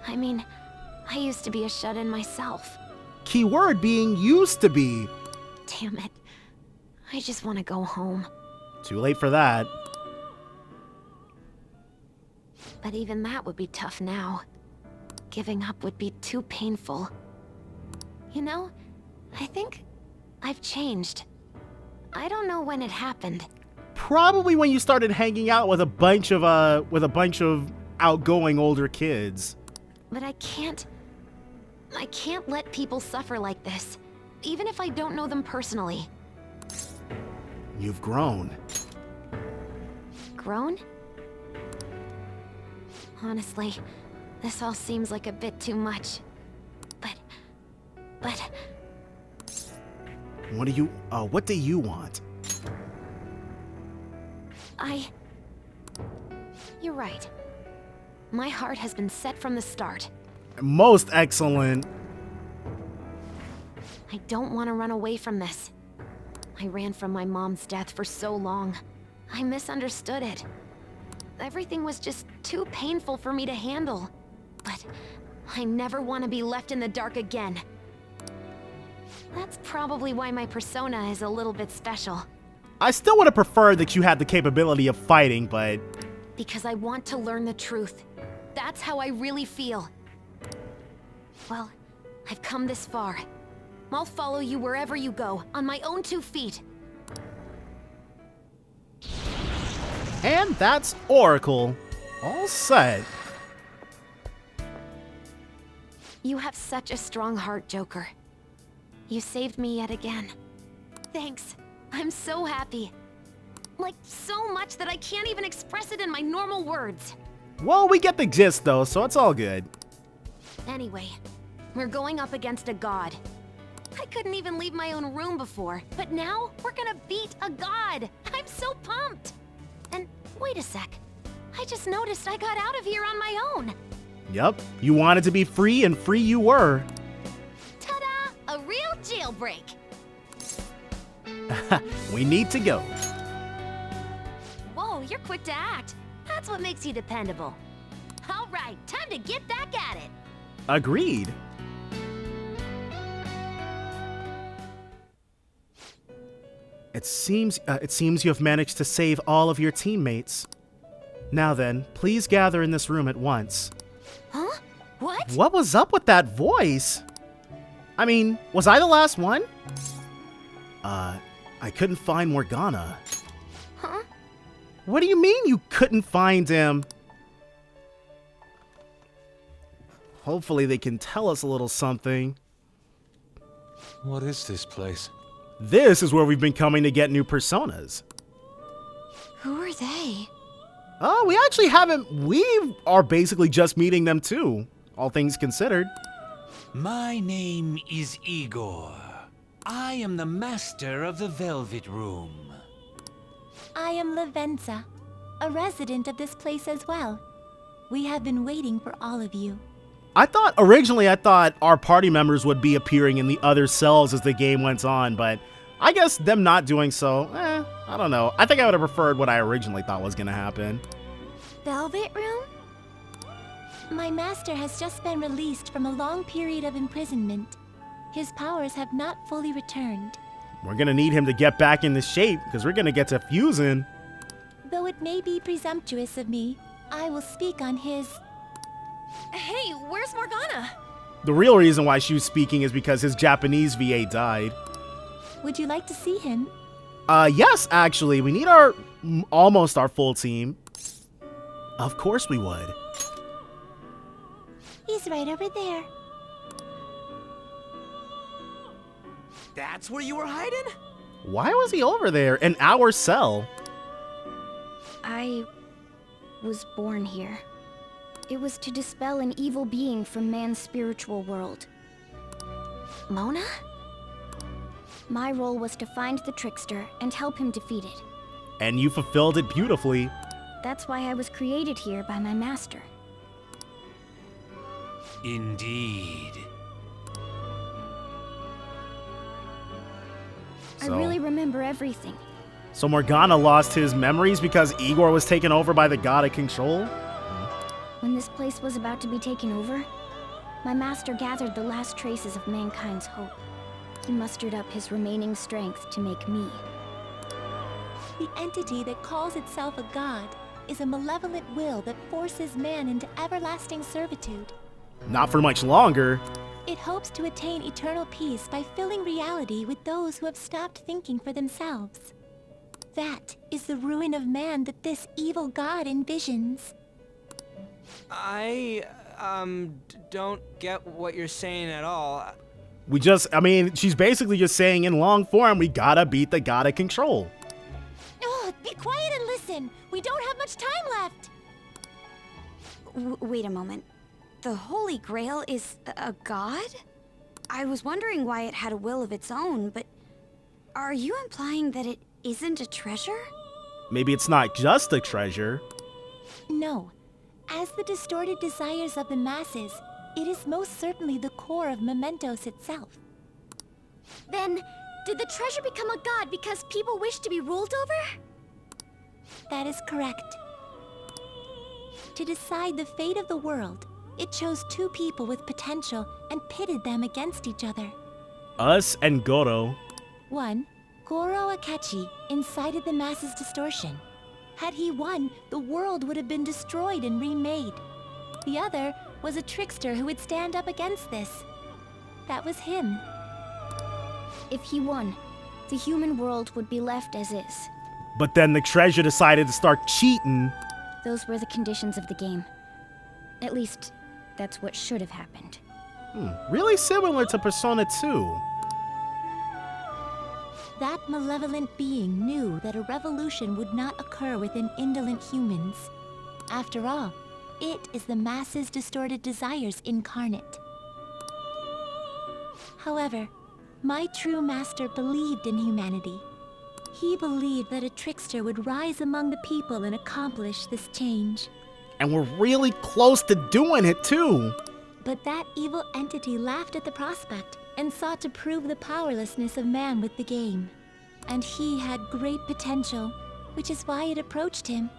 I mean, I used to be a shut-in myself. Keyword being used to be. Damn it. I just want to go home. Too late for that. But even that would be tough now. Giving up would be too painful. You know, I think I've changed. I don't know when it happened. Probably when you started hanging out with a bunch of outgoing older kids. But I can't let people suffer like this, even if I don't know them personally. You've grown. Grown? Honestly, this all seems like a bit too much. But... What do you want? You're right. My heart has been set from the start. Most excellent. I don't want to run away from this. I ran from my mom's death for so long. I misunderstood it. Everything was just too painful for me to handle. But I never want to be left in the dark again. That's probably why my persona is a little bit special. I still would have preferred that you had the capability of fighting, but... Because I want to learn the truth. That's how I really feel. Well, I've come this far. I'll follow you wherever you go, on my own 2 feet. And that's Oracle. All set. You have such a strong heart, Joker. You saved me yet again. Thanks. I'm so happy. Like, so much that I can't even express it in my normal words. Well, we get the gist, though, so it's all good. Anyway, We're going up against a god. I couldn't even leave my own room before, but now we're gonna beat a god! I'm so pumped! And wait a sec. I just noticed I got out of here on my own. Yep, you wanted to be free, and free you were. Ta-da! A real jailbreak! We need to go. Whoa, you're quick to act. That's what makes you dependable. All right, time to get back at it. Agreed. It seems you have managed to save all of your teammates. Now then, please gather in this room at once. Huh? What? What was up with that voice? I mean, was I the last one? I couldn't find Morgana. Huh? What do you mean you couldn't find him? Hopefully they can tell us a little something. What is this place? This is where we've been coming to get new personas. Who are they? Oh, we actually haven't. We are basically just meeting them too, all things considered. My name is Igor. I am the master of the Velvet Room. I am Lavenza, a resident of this place as well. We have been waiting for all of you. Originally I thought our party members would be appearing in the other cells as the game went on, but I guess them not doing so, I don't know. I think I would have preferred what I originally thought was gonna happen. Velvet Room? My master has just been released from a long period of imprisonment. His powers have not fully returned. We're gonna need him to get back into shape, because we're gonna get to fusing. Though it may be presumptuous of me, I will speak on his... Hey, where's Morgana? The real reason why she was speaking is because his Japanese VA died. Would you like to see him? Yes, actually. We need almost our full team. Of course we would. He's right over there. That's where you were hiding? Why was he over there in our cell? I was born here. It was to dispel an evil being from man's spiritual world. Mona? My role was to find the trickster and help him defeat it. And you fulfilled it beautifully. That's why I was created here by my master. Indeed. I really remember everything. So Morgana lost his memories because Igor was taken over by the god of control? When this place was about to be taken over, my master gathered the last traces of mankind's hope. He mustered up his remaining strength to make me. The entity that calls itself a god is a malevolent will that forces man into everlasting servitude. Not for much longer. It hopes to attain eternal peace by filling reality with those who have stopped thinking for themselves. That is the ruin of man that this evil god envisions. I, don't get what you're saying at all. She's basically just saying in long form, we gotta beat the god of control. Oh, be quiet and listen. We don't have much time left. Wait a moment. The Holy Grail is a god? I was wondering why it had a will of its own, but are you implying that it isn't a treasure? Maybe it's not just a treasure. No. As the distorted desires of the masses, it is most certainly the core of Mementos itself. Then, did the treasure become a god because people wish to be ruled over? That is correct. To decide the fate of the world, it chose two people with potential and pitted them against each other. Us and Goro. One, Goro Akechi, incited the masses' distortion. Had he won, the world would have been destroyed and remade. The other was a trickster who would stand up against this. That was him. If he won, the human world would be left as is. But then the treasure decided to start cheating. Those were the conditions of the game. At least, that's what should have happened. Really similar to Persona 2. That malevolent being knew that a revolution would not occur within indolent humans. After all, it is the masses' distorted desires incarnate. However, my true master believed in humanity. He believed that a trickster would rise among the people and accomplish this change. And we're really close to doing it too. But that evil entity laughed at the prospect and sought to prove the powerlessness of man with the game. And he had great potential, which is why it approached him.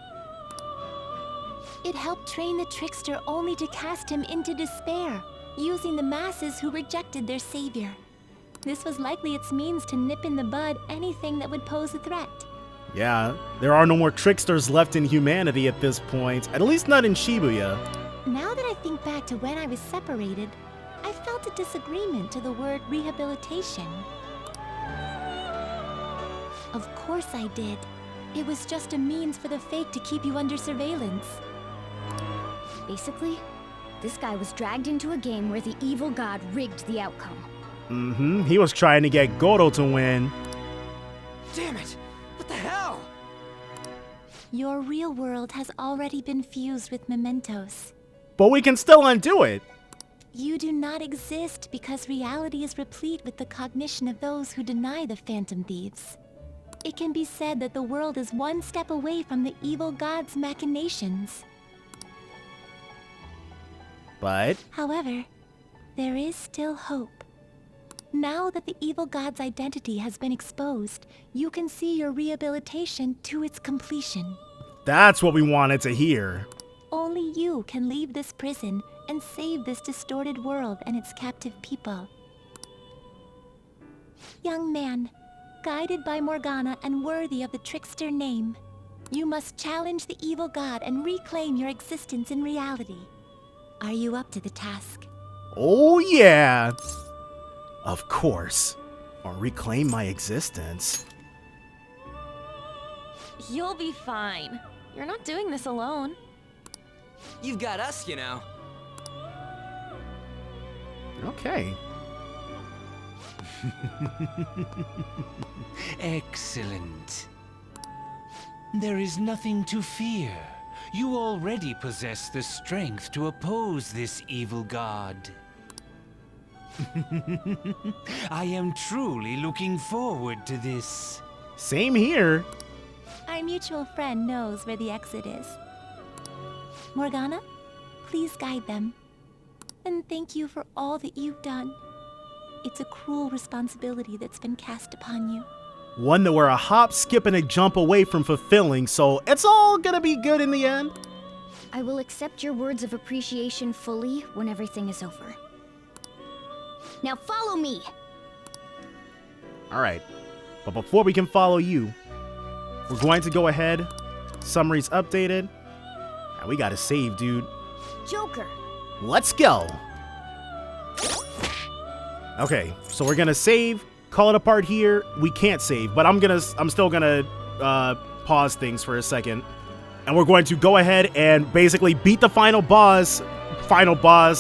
It helped train the trickster only to cast him into despair, using the masses who rejected their savior. This was likely its means to nip in the bud anything that would pose a threat. Yeah, there are no more tricksters left in humanity at this point, at least not in Shibuya. Now that I think back to when I was separated, I felt a disagreement to the word rehabilitation. Of course I did. It was just a means for the fake to keep you under surveillance. Basically, this guy was dragged into a game where the evil god rigged the outcome. He was trying to get Goro to win. Damn it! What the hell? Your real world has already been fused with Mementos. But we can still undo it. You do not exist because reality is replete with the cognition of those who deny the Phantom Thieves. It can be said that the world is one step away from the evil god's machinations. But... However, there is still hope. Now that the evil god's identity has been exposed, you can see your rehabilitation to its completion. That's what we wanted to hear. Only you can leave this prison and save this distorted world and its captive people. Young man, guided by Morgana and worthy of the trickster name, you must challenge the evil god and reclaim your existence in reality. Are you up to the task? Oh yeah! Of course. Or reclaim my existence. You'll be fine. You're not doing this alone. You've got us, you know. Okay. Excellent. There is nothing to fear. You already possess the strength to oppose this evil god. I am truly looking forward to this. Same here. Our mutual friend knows where the exit is. Morgana, please guide them. And thank you for all that you've done. It's a cruel responsibility that's been cast upon you. One that we're a hop, skip, and a jump away from fulfilling, so it's all gonna be good in the end. I will accept your words of appreciation fully when everything is over. Now follow me! Alright, but before we can follow you, we're going to go ahead. Summary's updated. And we gotta save, dude. Joker! Let's go! Okay, so we're gonna save, call it a part here. We can't save, but I'm still gonna pause things for a second. And we're going to go ahead and basically beat the final boss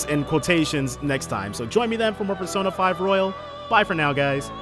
in quotations next time. So join me then for more Persona 5 Royal. Bye for now, guys.